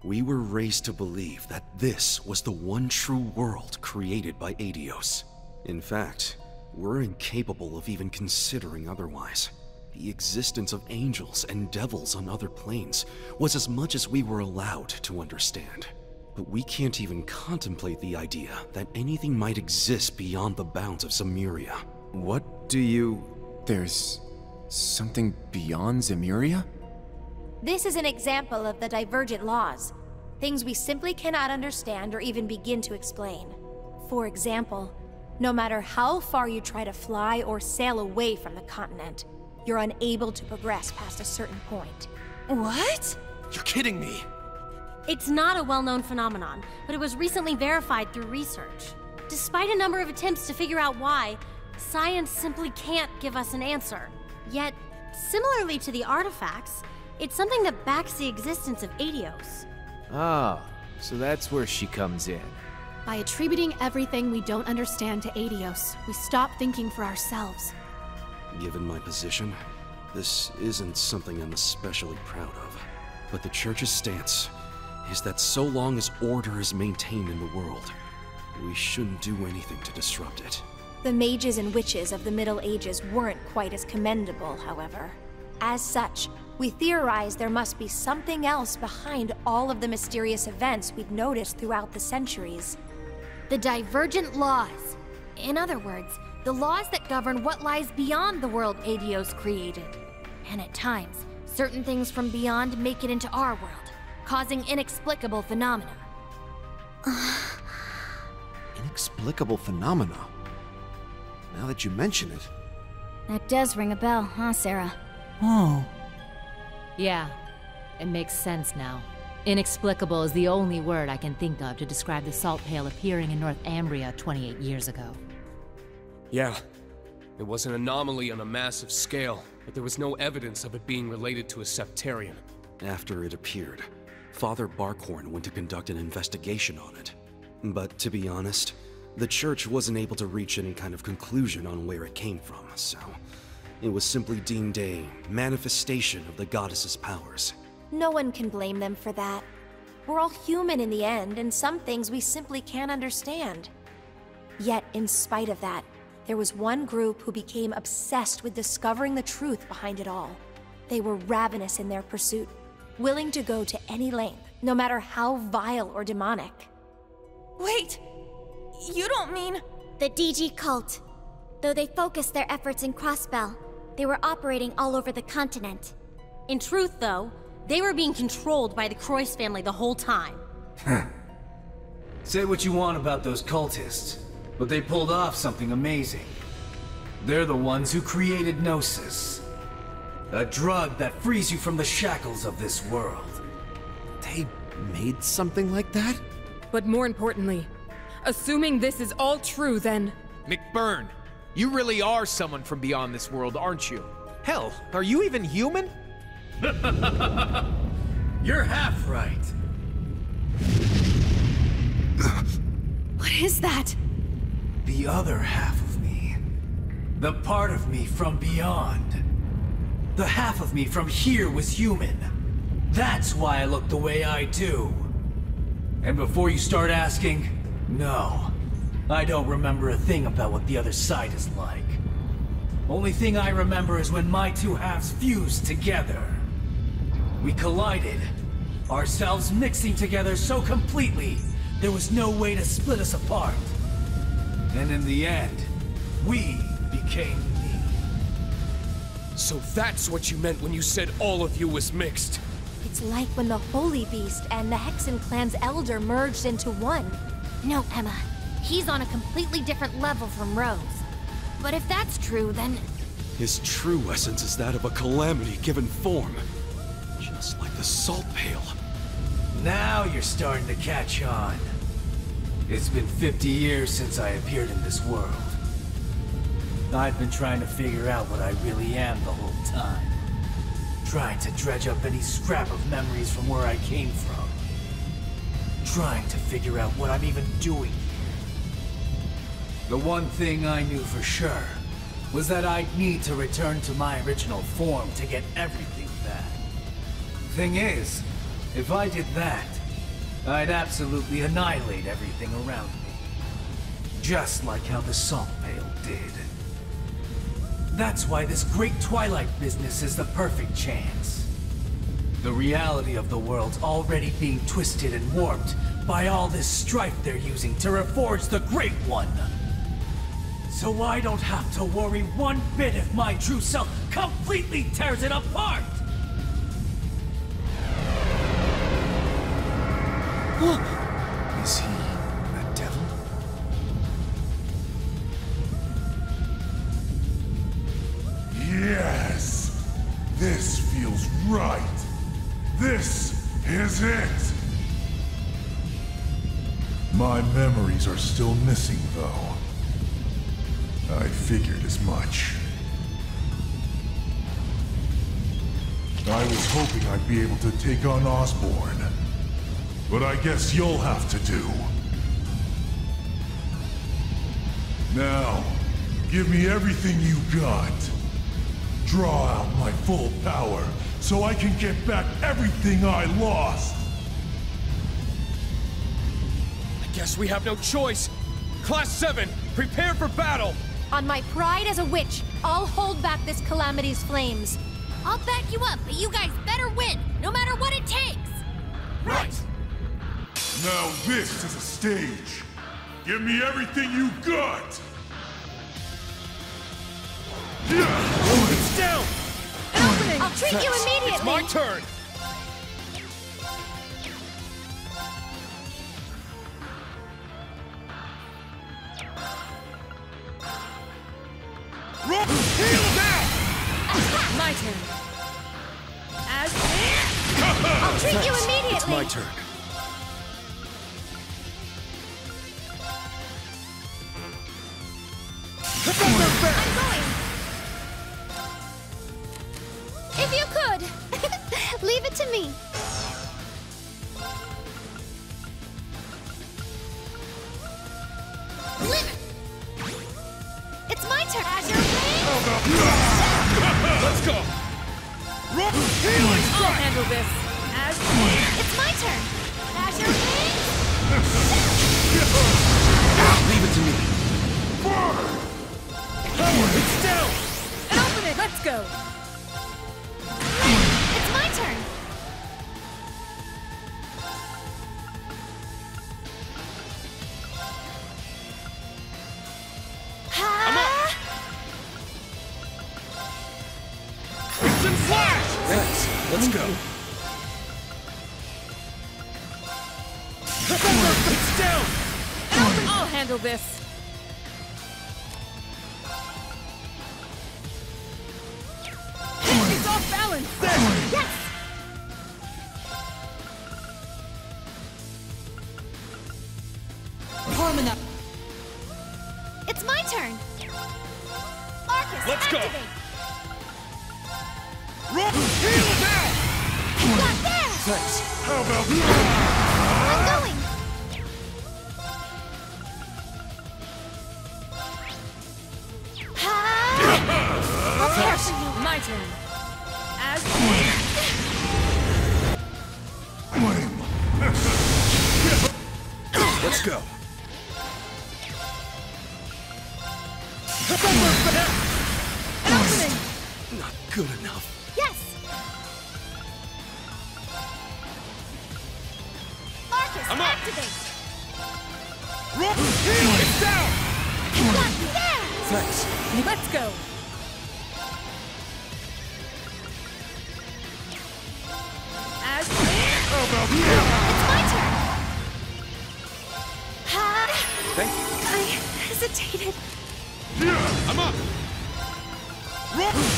We were raised to believe that this was the one true world created by Aidios. In fact, we're incapable of even considering otherwise. The existence of angels and devils on other planes was as much as we were allowed to understand. But we can't even contemplate the idea that anything might exist beyond the bounds of Zemuria. What do you... There's... something beyond Zemuria? This is an example of the divergent laws. Things we simply cannot understand or even begin to explain. For example, no matter how far you try to fly or sail away from the continent, you're unable to progress past a certain point. What? You're kidding me! It's not a well-known phenomenon, but it was recently verified through research. Despite a number of attempts to figure out why, science simply can't give us an answer. Yet, similarly to the artifacts, it's something that backs the existence of Aidios. Ah, so that's where she comes in. By attributing everything we don't understand to Aidios, we stop thinking for ourselves. Given my position, this isn't something I'm especially proud of. But the Church's stance is that so long as order is maintained in the world, we shouldn't do anything to disrupt it. The mages and witches of the Middle Ages weren't quite as commendable, however. As such, we theorize there must be something else behind all of the mysterious events we'd noticed throughout the centuries. The divergent laws. In other words, the laws that govern what lies beyond the world Aidios created. And at times, certain things from beyond make it into our world, causing inexplicable phenomena. Inexplicable phenomena? Now that you mention it. That does ring a bell, huh, Sarah? Oh. Yeah, it makes sense now. Inexplicable is the only word I can think of to describe the salt pail appearing in North Ambria 28 years ago. Yeah, it was an anomaly on a massive scale, but there was no evidence of it being related to a Septarian. After it appeared, Father Barkhorn went to conduct an investigation on it. But to be honest, the Church wasn't able to reach any kind of conclusion on where it came from, so it was simply deemed a manifestation of the goddess's powers. No one can blame them for that. We're all human in the end, and some things we simply can't understand. Yet, in spite of that, there was one group who became obsessed with discovering the truth behind it all. They were ravenous in their pursuit, willing to go to any length, no matter how vile or demonic. Wait! You don't mean... The DG cult. Though they focused their efforts in Crossbell, they were operating all over the continent. In truth, though, they were being controlled by the Croix family the whole time. Say what you want about those cultists, but they pulled off something amazing. They're the ones who created Gnosis. A drug that frees you from the shackles of this world. They made something like that? But more importantly, assuming this is all true, then... McBurn, you really are someone from beyond this world, aren't you? Hell, are you even human? You're half right. What is that? The other half of me. The part of me from beyond. The half of me from here was human. That's why I look the way I do. And before you start asking, no. I don't remember a thing about what the other side is like. Only thing I remember is when my two halves fused together. We collided, ourselves mixing together so completely, there was no way to split us apart. And in the end, we became me. So that's what you meant when you said all of you was mixed. It's like when the Holy Beast and the Hexen clan's elder merged into one. No, Emma. He's on a completely different level from Rose. But if that's true, then... His true essence is that of a calamity given form. Just like the salt pail. Now you're starting to catch on. It's been 50 years since I appeared in this world. I've been trying to figure out what I really am the whole time. Trying to dredge up any scrap of memories from where I came from. Trying to figure out what I'm even doing here. The one thing I knew for sure was that I'd need to return to my original form to get everything back. Thing is, if I did that, I'd absolutely annihilate everything around me. Just like how the salt pail did. That's why this great Twilight business is the perfect chance. The reality of the world's already being twisted and warped by all this strife they're using to reforge the Great One. So I don't have to worry one bit if my true self completely tears it apart! Is he a devil? Yes! This feels right! This is it! My memories are still missing, though. I figured as much. I was hoping I'd be able to take on Osborn. But I guess you'll have to do. Now, give me everything you got. Draw out my full power, so I can get back everything I lost. I guess we have no choice. Class VII, prepare for battle! On my pride as a witch, I'll hold back this calamity's flames. I'll back you up, but you guys better win, no matter what it takes! Right! Now this is a stage. Give me everything you got! It's down! An opening! I'll treat you immediately! It's my turn! My turn. I'll treat you immediately! It's my turn. I'm going! If you could, leave it to me. It's my turn. Azure Let's go! Healing strike! I'll handle this. It's my turn. Azure Leave it to me. It's down! An opening! Let's go! It's my turn. I'm up! Crimson Flash! Yes, let's go. It's down! I'll handle this. It's off Thanks. How about I'm going! I'll care for you. My turn. As Let's go. Opening! Not good enough. Yes! Arcus, I'm up. activate! It's down! Got you there! Thanks. Let's go! As How about It's my turn! Thank you. I hesitated. I'm up!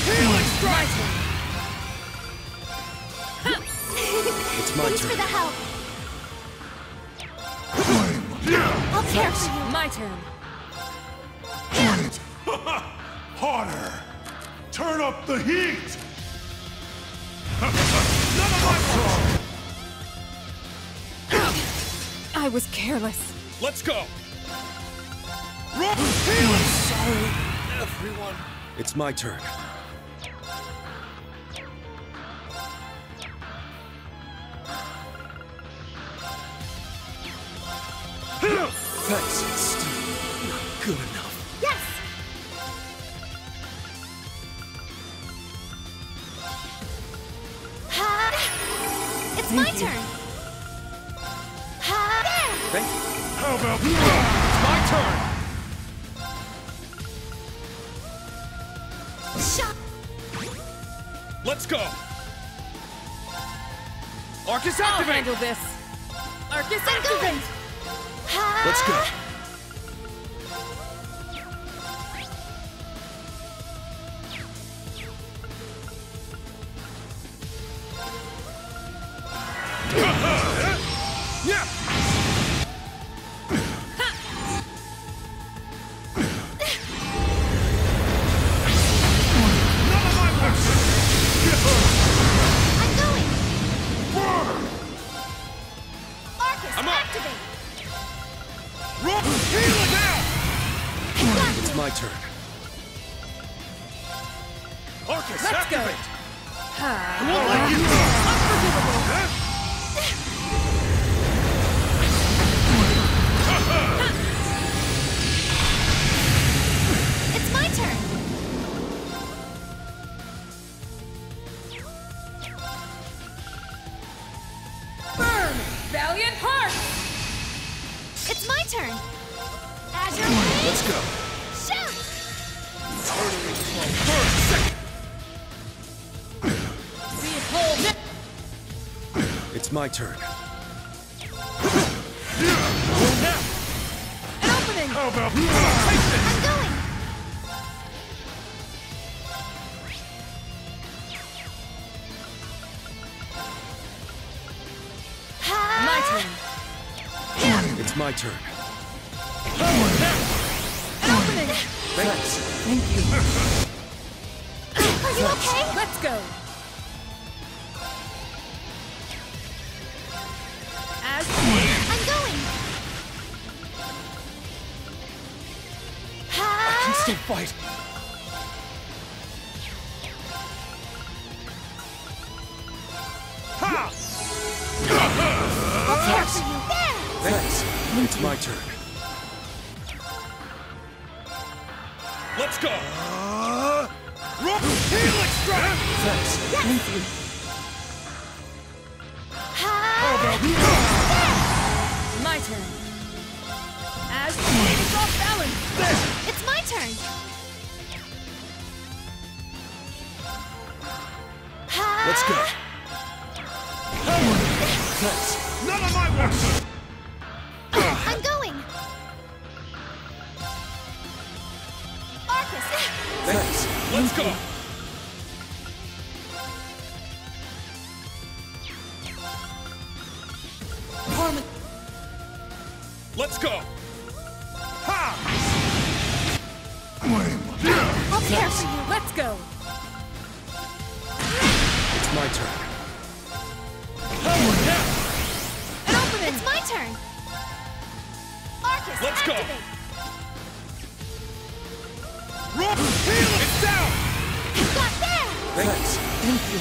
Healing strike! It's my Thanks turn. for the help. I'll care for you. my turn. harder? Turn up the heat! I was careless. Let's go! Sorry, everyone. It's my turn. Thanks, it's still not good enough. Yes! It's my turn. Thank you. How about It's my turn! Shot. Let's go! Arcus, I'll activate! handle this. Arcus, activate! Let's go. Yeah! I'm going. Arcus, I'm up. activate. Healing now! It's my turn. Arcus, Let's go. activate! It's my turn. Burn! Valiant heart! It's my turn. Azure Wing. Let's go. Shoot! Behold it! It's my turn. An opening! How about I'm going. My turn. It's my turn. An opening! Thanks. Thank you. Are you okay? Let's go. As I'm going. I can still fight. Ha! I'll care for you. There! Thanks. It's my turn. Let's go! Healing strike! Thanks. thank you. My turn. As it's off balance. It's my turn. Let's go. Thanks. None of my work! I'm going. Arcus. Thanks. Let's go! Let's go! Ha! I'll care for you. Let's go. It's my turn. It's my turn! Arcus, Let's activate! go! It's down! Got there! Thanks. Thank you.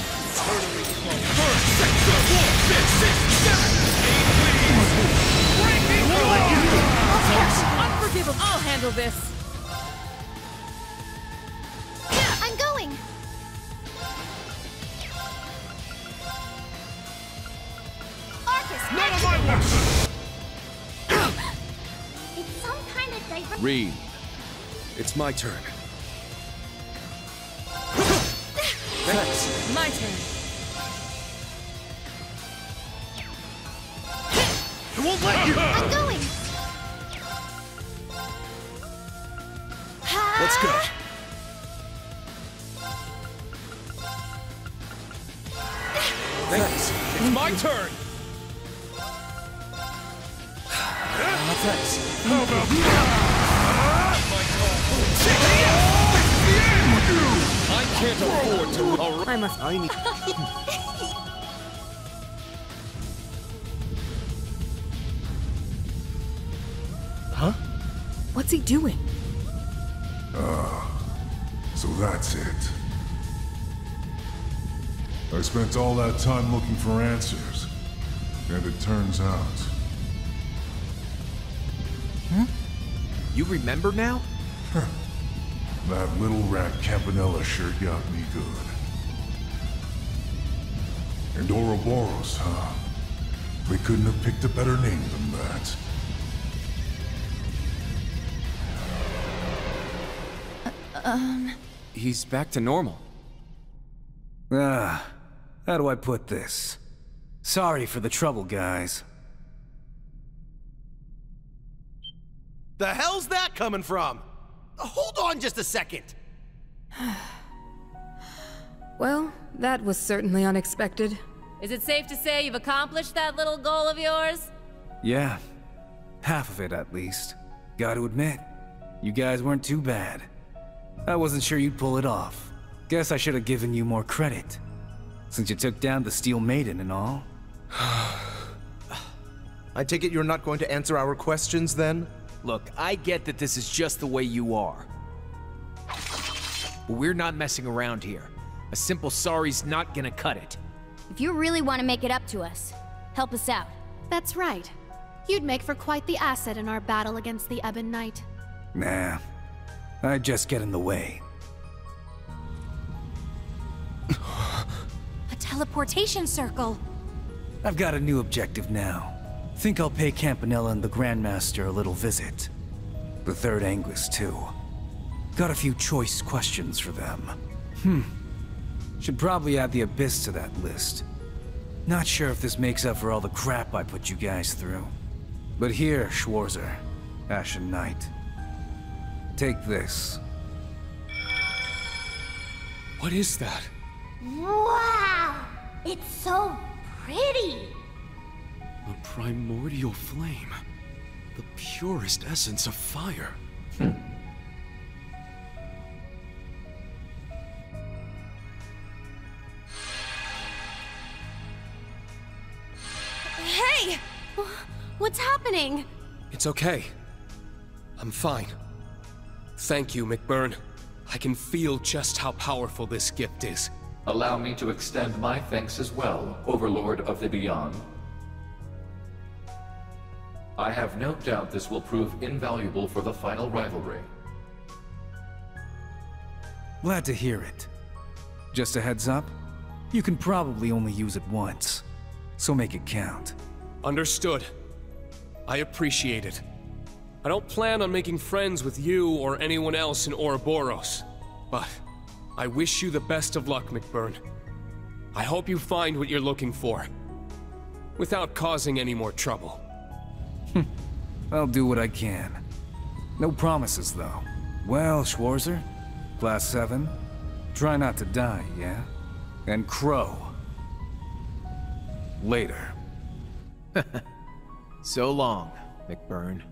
First, second, 4, 5, 6, 7, 8, please! Breaking! Unforgivable! I'll handle this! I'm going! Arcus, None of my weapons! It's some kind of diversion. Reed. It's my turn. Thanks. My turn. I won't let you! I'm going! Let's go. Thanks. It's my turn! Thanks. How about my call? I can't afford to... I must... I need... Huh? What's he doing? So that's it. I spent all that time looking for answers, and it turns out... Huh? You remember now? That little rat Campanella sure got me good. And Ouroboros, huh? They couldn't have picked a better name than that. He's back to normal. How do I put this? Sorry for the trouble, guys. The hell's that coming from? Hold on just a second. Well, that was certainly unexpected. Is it safe to say you've accomplished that little goal of yours? Yeah. Half of it, at least. Gotta admit, you guys weren't too bad. I wasn't sure you'd pull it off. Guess I should have given you more credit. Since you took down the Steel Maiden and all. I take it you're not going to answer our questions, then? Look, I get that this is just the way you are. But we're not messing around here. A simple sorry's not gonna cut it. If you really want to make it up to us, help us out. That's right. You'd make for quite the asset in our battle against the Ebon Knight. Nah. I'd just get in the way. A teleportation circle. I've got a new objective now. Think I'll pay Campanella and the Grandmaster a little visit. The Third Anguis, too. Got a few choice questions for them. Should probably add the Abyss to that list. Not sure if this makes up for all the crap I put you guys through. But here, Schwarzer, Ashen Knight. Take this. What is that? Wow! It's so pretty! A primordial flame. The purest essence of fire. Hey! What's happening? It's okay. I'm fine. Thank you, McBurn. I can feel just how powerful this gift is. Allow me to extend my thanks as well, Overlord of the Beyond. I have no doubt this will prove invaluable for the final rivalry. Glad to hear it. Just a heads up, you can probably only use it once, so make it count. Understood. I appreciate it. I don't plan on making friends with you or anyone else in Ouroboros, but I wish you the best of luck, McBurn. I hope you find what you're looking for, without causing any more trouble. I'll do what I can. No promises, though. Well, Schwarzer, Class VII, try not to die, yeah? And Crow. Later. So long, McBurn.